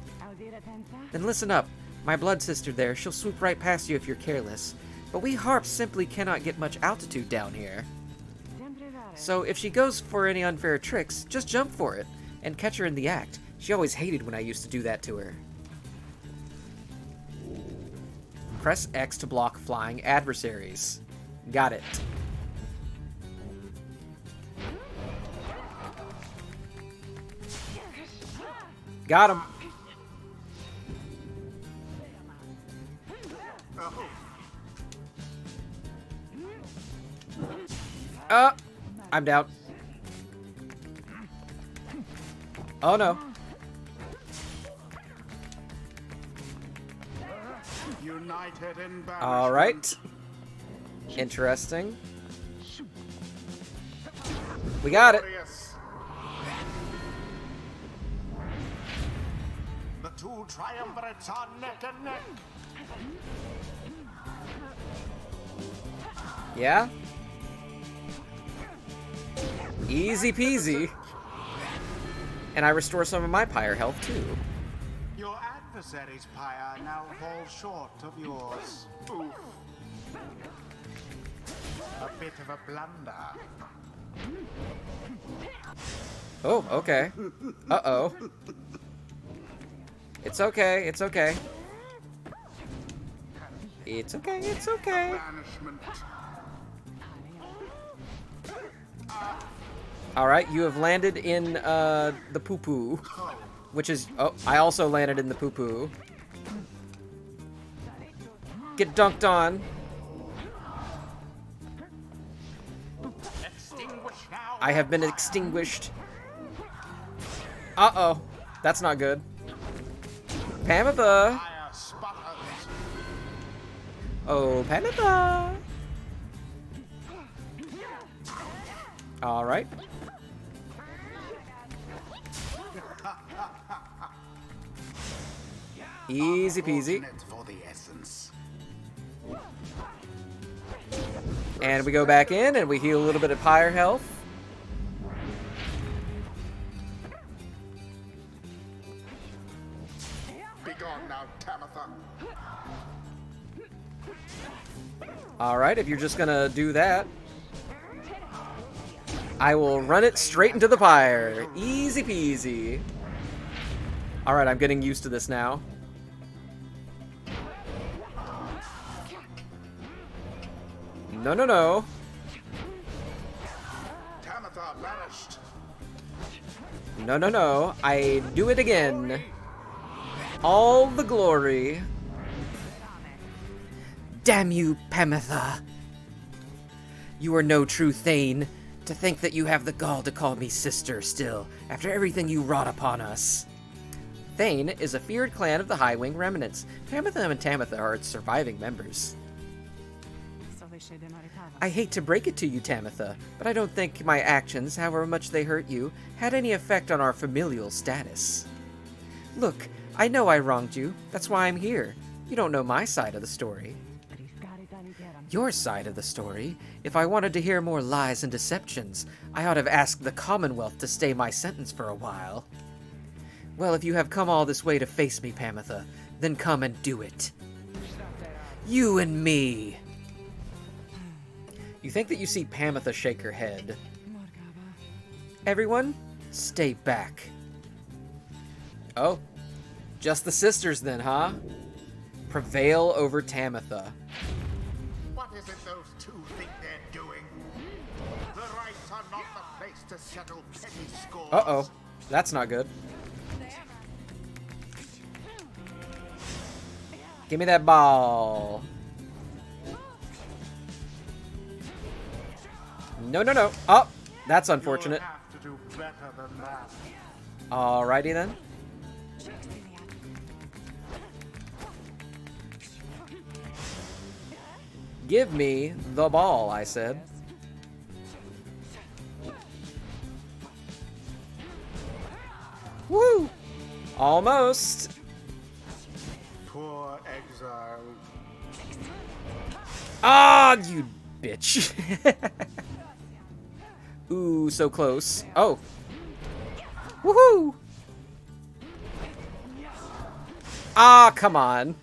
Then listen up. My blood sister there, she'll swoop right past you if you're careless. But we harps simply cannot get much altitude down here. So if she goes for any unfair tricks, just jump for it and catch her in the act. She always hated when I used to do that to her. Press X to block flying adversaries. Got it. Got him. I'm down. Oh no. United in banishment. All right. Interesting. We got it. Glorious. The two triumvirates are neck and neck. Yeah. Easy peasy. And I restore some of my Pyre health too. Your adversary's Pyre now falls short of yours. Oof. A bit of a blunder. Oh, okay. Uh-oh. It's okay, it's okay. It's okay, it's okay. Banishment. Alright, you have landed in, the poo-poo. Which is... Oh, I also landed in the poo-poo. Get dunked on. Extinguish now. I have been extinguished. Uh-oh. That's not good. Pamitha! Pyre sputters. Oh, Pamitha! Alright. Easy peasy. Fortunate for the essence. And we go back in and we heal a little bit of Pyre health. Begone now, Tamitha. Alright, if you're just gonna do that, I will run it straight into the Pyre. Easy peasy. Alright, I'm getting used to this now. No, no, no. Tamitha banished. No, no, no. I do it again. All the glory. Damn you, Pamitha. You are no true Thane. To think that you have the gall to call me sister still, after everything you wrought upon us. Thane is a feared clan of the High Wing remnants. Pamitha and Tamitha are its surviving members. I hate to break it to you, Tamitha, but I don't think my actions, however much they hurt you, had any effect on our familial status. Look, I know I wronged you. That's why I'm here. You don't know my side of the story. Your side of the story? If I wanted to hear more lies and deceptions, I ought to have asked the Commonwealth to stay my sentence for a while. Well, if you have come all this way to face me, Pamitha, then come and do it. You and me! You think that you see Pamitha shake her head. Everyone, stay back. Oh, just the sisters then, huh? Prevail over Tamitha. What is it those two think they're doing? The Rites are not the place to settle petty scores. Uh-oh, that's not good. Give me that ball. No, no, no. Oh, that's unfortunate. You'll have to do better than that. Alrighty then. Give me the ball, I said. Woo! Almost. Poor exile. Ah, you bitch. Ooh, so close. Oh. Woohoo! Ah, come on.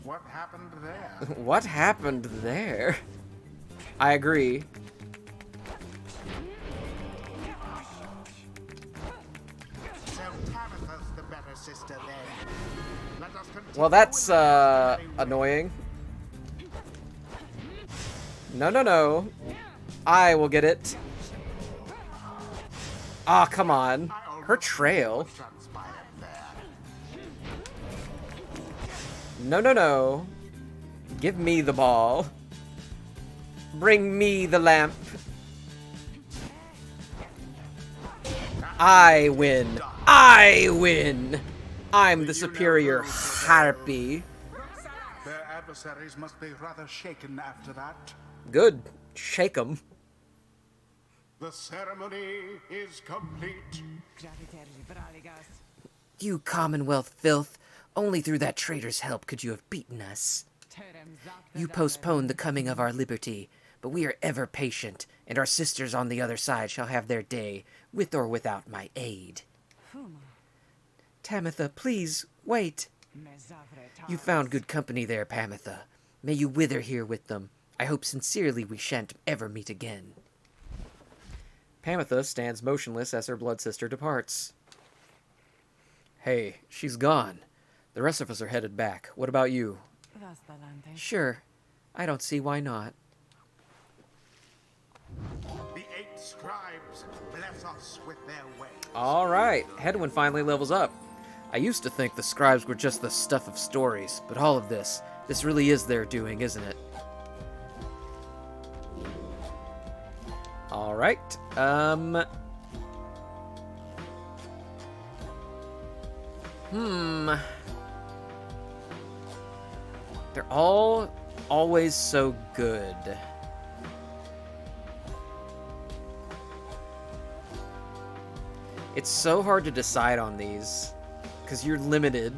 What happened there? What happened there? I agree. So Tabitha's the better sister then. Let us continue Well, that's, with the merry way. annoying. No, no, no. I will get it. Ah, come on. Her trail. Transpired there. No, no, no. Give me the ball. Bring me the lamp. I win. I win. I'm the superior harpy. Their adversaries must be rather shaken after that. Good. Shake 'em. The ceremony is complete. You Commonwealth filth. Only through that traitor's help could you have beaten us. You postponed the coming of our liberty, but we are ever patient, and our sisters on the other side shall have their day, with or without my aid. Tamitha, please, wait. You found good company there, Pamitha. May you wither here with them. I hope sincerely we shan't ever meet again. Pamitha stands motionless as her blood sister departs. Hey, she's gone. The rest of us are headed back. What about you? Sure. I don't see why not. The 8 scribes bless us with their way. Alright, Hedwyn finally levels up. I used to think the scribes were just the stuff of stories, but all of this really is their doing, isn't it? Alright, They're all always so good. It's so hard to decide on these, because you're limited.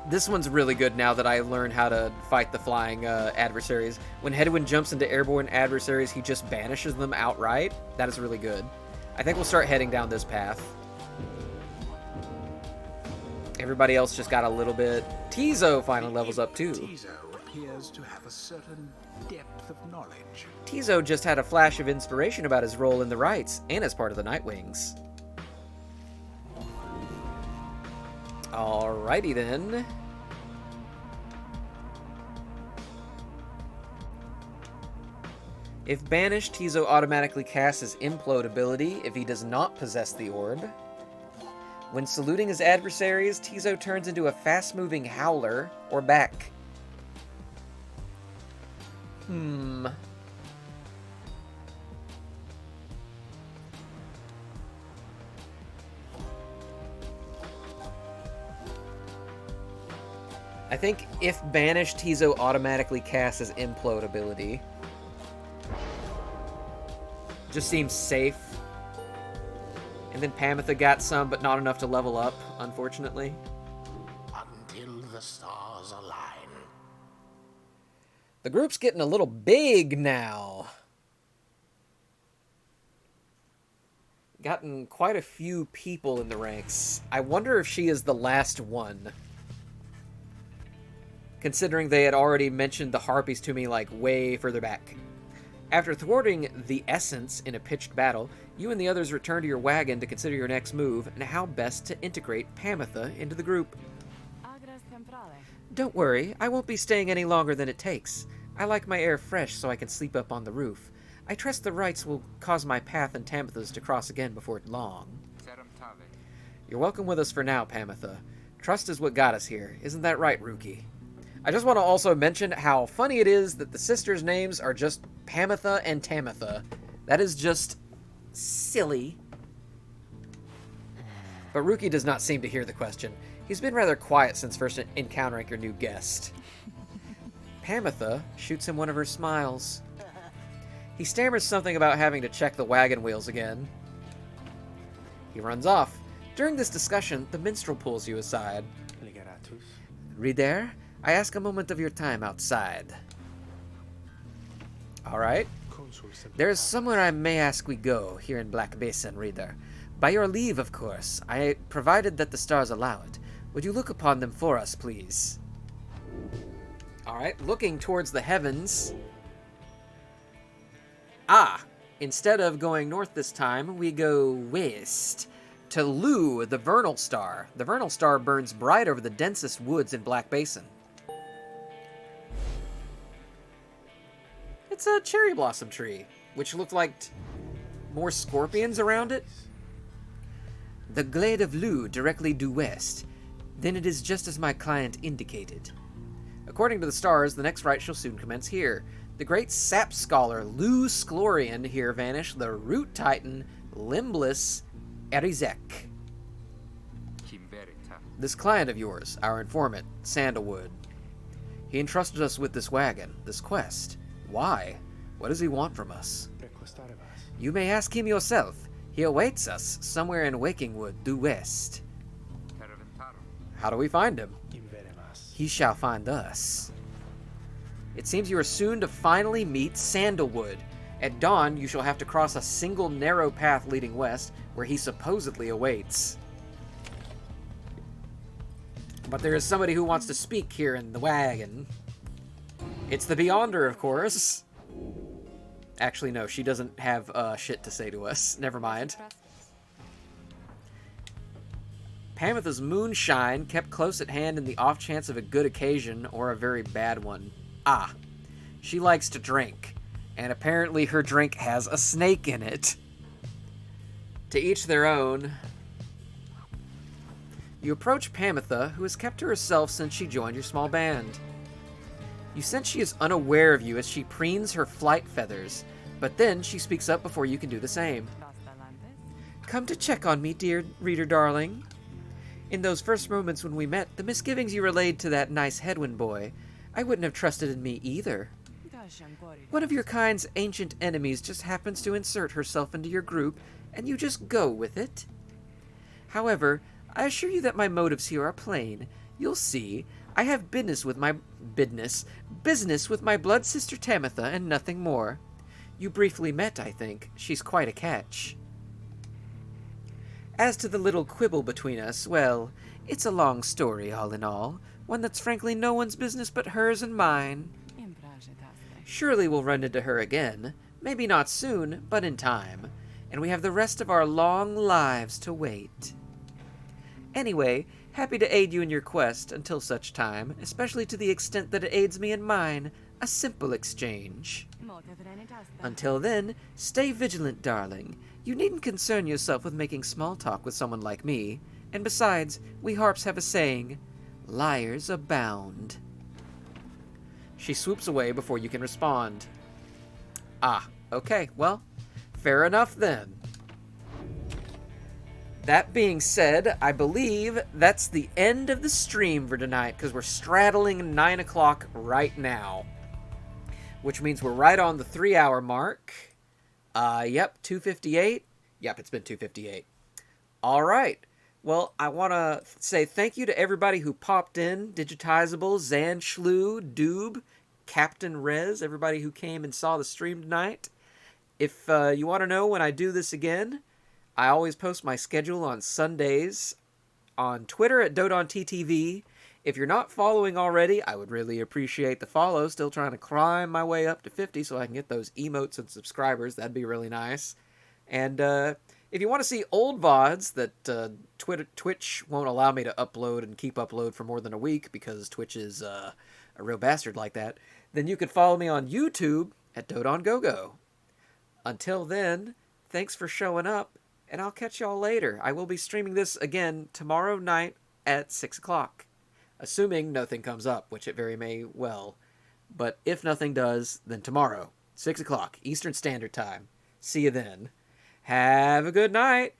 This one's really good now that I learned how to fight the flying adversaries. When Hedwyn jumps into airborne adversaries, he just banishes them outright. That is really good. I think we'll start heading down this path. Everybody else just got a little bit. Tizo finally levels up too. Tizo appears to have a certain depth of knowledge. Tizo just had a flash of inspiration about his role in the Rites and as part of the Nightwings. Alrighty then. If banished, Tizo automatically casts his Implode ability if he does not possess the orb. When saluting his adversaries, Tizo turns into a fast-moving howler or back. I think if banished, Tizo automatically casts his Implode ability. Just seems safe. And then Pamitha got some, but not enough to level up, unfortunately. Until the stars align. The group's getting a little big now. Gotten quite a few people in the ranks. I wonder if she is the last one. Considering they had already mentioned the Harpies to me, like, way further back. After thwarting the Essence in a pitched battle, you and the others return to your wagon to consider your next move and how best to integrate Pamitha into the group. Don't worry, I won't be staying any longer than it takes. I like my air fresh so I can sleep up on the roof. I trust the Rites will cause my path and Tamitha's to cross again before long. You're welcome with us for now, Pamitha. Trust is what got us here. Isn't that right, Rookie? I just want to also mention how funny it is that the sisters' names are just Pamitha and Tamitha. That is just silly. But Ruki does not seem to hear the question. He's been rather quiet since first encountering your new guest. Pamitha shoots him one of her smiles. He stammers something about having to check the wagon wheels again. He runs off. During this discussion, the minstrel pulls you aside. Reader, I ask a moment of your time outside. Alright. There is somewhere I may ask we go, here in Black Basin, Reader. By your leave, of course, provided that the stars allow it. Would you look upon them for us, please? Alright, looking towards the heavens. Instead of going north this time, we go west to Lu, the vernal star. The vernal star burns bright over the densest woods in Black Basin. It's a cherry blossom tree, which looked like more scorpions around it. The glade of Lu directly due west. Then it is just as my client indicated. According to the stars, the next rite shall soon commence here. The great sap scholar Lu Sklorian here vanish the root titan limbless Erizek. This client of yours, our informant, Sandalwood. He entrusted us with this wagon, this quest. Why? What does he want from us? You may ask him yourself. He awaits us somewhere in Wakingwood due west. How do we find him? He shall find us. It seems you are soon to finally meet Sandalwood. At dawn, you shall have to cross a single narrow path leading west, where he supposedly awaits. But there is somebody who wants to speak here in the wagon. It's the Beyonder, of course. Actually, no, she doesn't have shit to say to us. Never mind. Pamitha's moonshine kept close at hand in the off chance of a good occasion or a very bad one. She likes to drink, and apparently her drink has a snake in it. To each their own. You approach Pamitha, who has kept to herself since she joined your small band. You sense she is unaware of you as she preens her flight feathers, but then she speaks up before you can do the same. Come to check on me, dear reader darling. In those first moments when we met, the misgivings you relayed to that nice Hedwyn boy, I wouldn't have trusted in me either. One of your kind's ancient enemies just happens to insert herself into your group, and you just go with it. However, I assure you that my motives here are plain. You'll see. I have business with my blood sister Tamitha and nothing more. You briefly met, I think. She's quite a catch. As to the little quibble between us, well, it's a long story all in all, one that's frankly no one's business but hers and mine. Surely we'll run into her again. Maybe not soon, but in time. And we have the rest of our long lives to wait. Anyway, happy to aid you in your quest until such time, especially to the extent that it aids me in mine. A simple exchange. Until then, stay vigilant, darling. You needn't concern yourself with making small talk with someone like me. And besides, we harps have a saying, liars abound. She swoops away before you can respond. Okay, well, fair enough then. That being said, I believe that's the end of the stream for tonight, because we're straddling 9 o'clock right now. Which means we're right on the 3-hour mark. Yep, 2:58. Yep, it's been 2:58. All right. Well, I want to say thank you to everybody who popped in. Digitizable, Zan Schlu, Doob, Captain Rez, everybody who came and saw the stream tonight. If you want to know when I do this again, I always post my schedule on Sundays on Twitter at DodonTTV. If you're not following already, I would really appreciate the follow. Still trying to climb my way up to 50 so I can get those emotes and subscribers. That'd be really nice. And if you want to see old VODs that Twitch won't allow me to upload and keep upload for more than a week because Twitch is a real bastard like that, then you can follow me on YouTube at DodonGoGo. Until then, thanks for showing up, and I'll catch y'all later. I will be streaming this again tomorrow night at 6 o'clock. Assuming nothing comes up, which it very may well. But if nothing does, then tomorrow, 6 o'clock, Eastern Standard Time. See you then. Have a good night.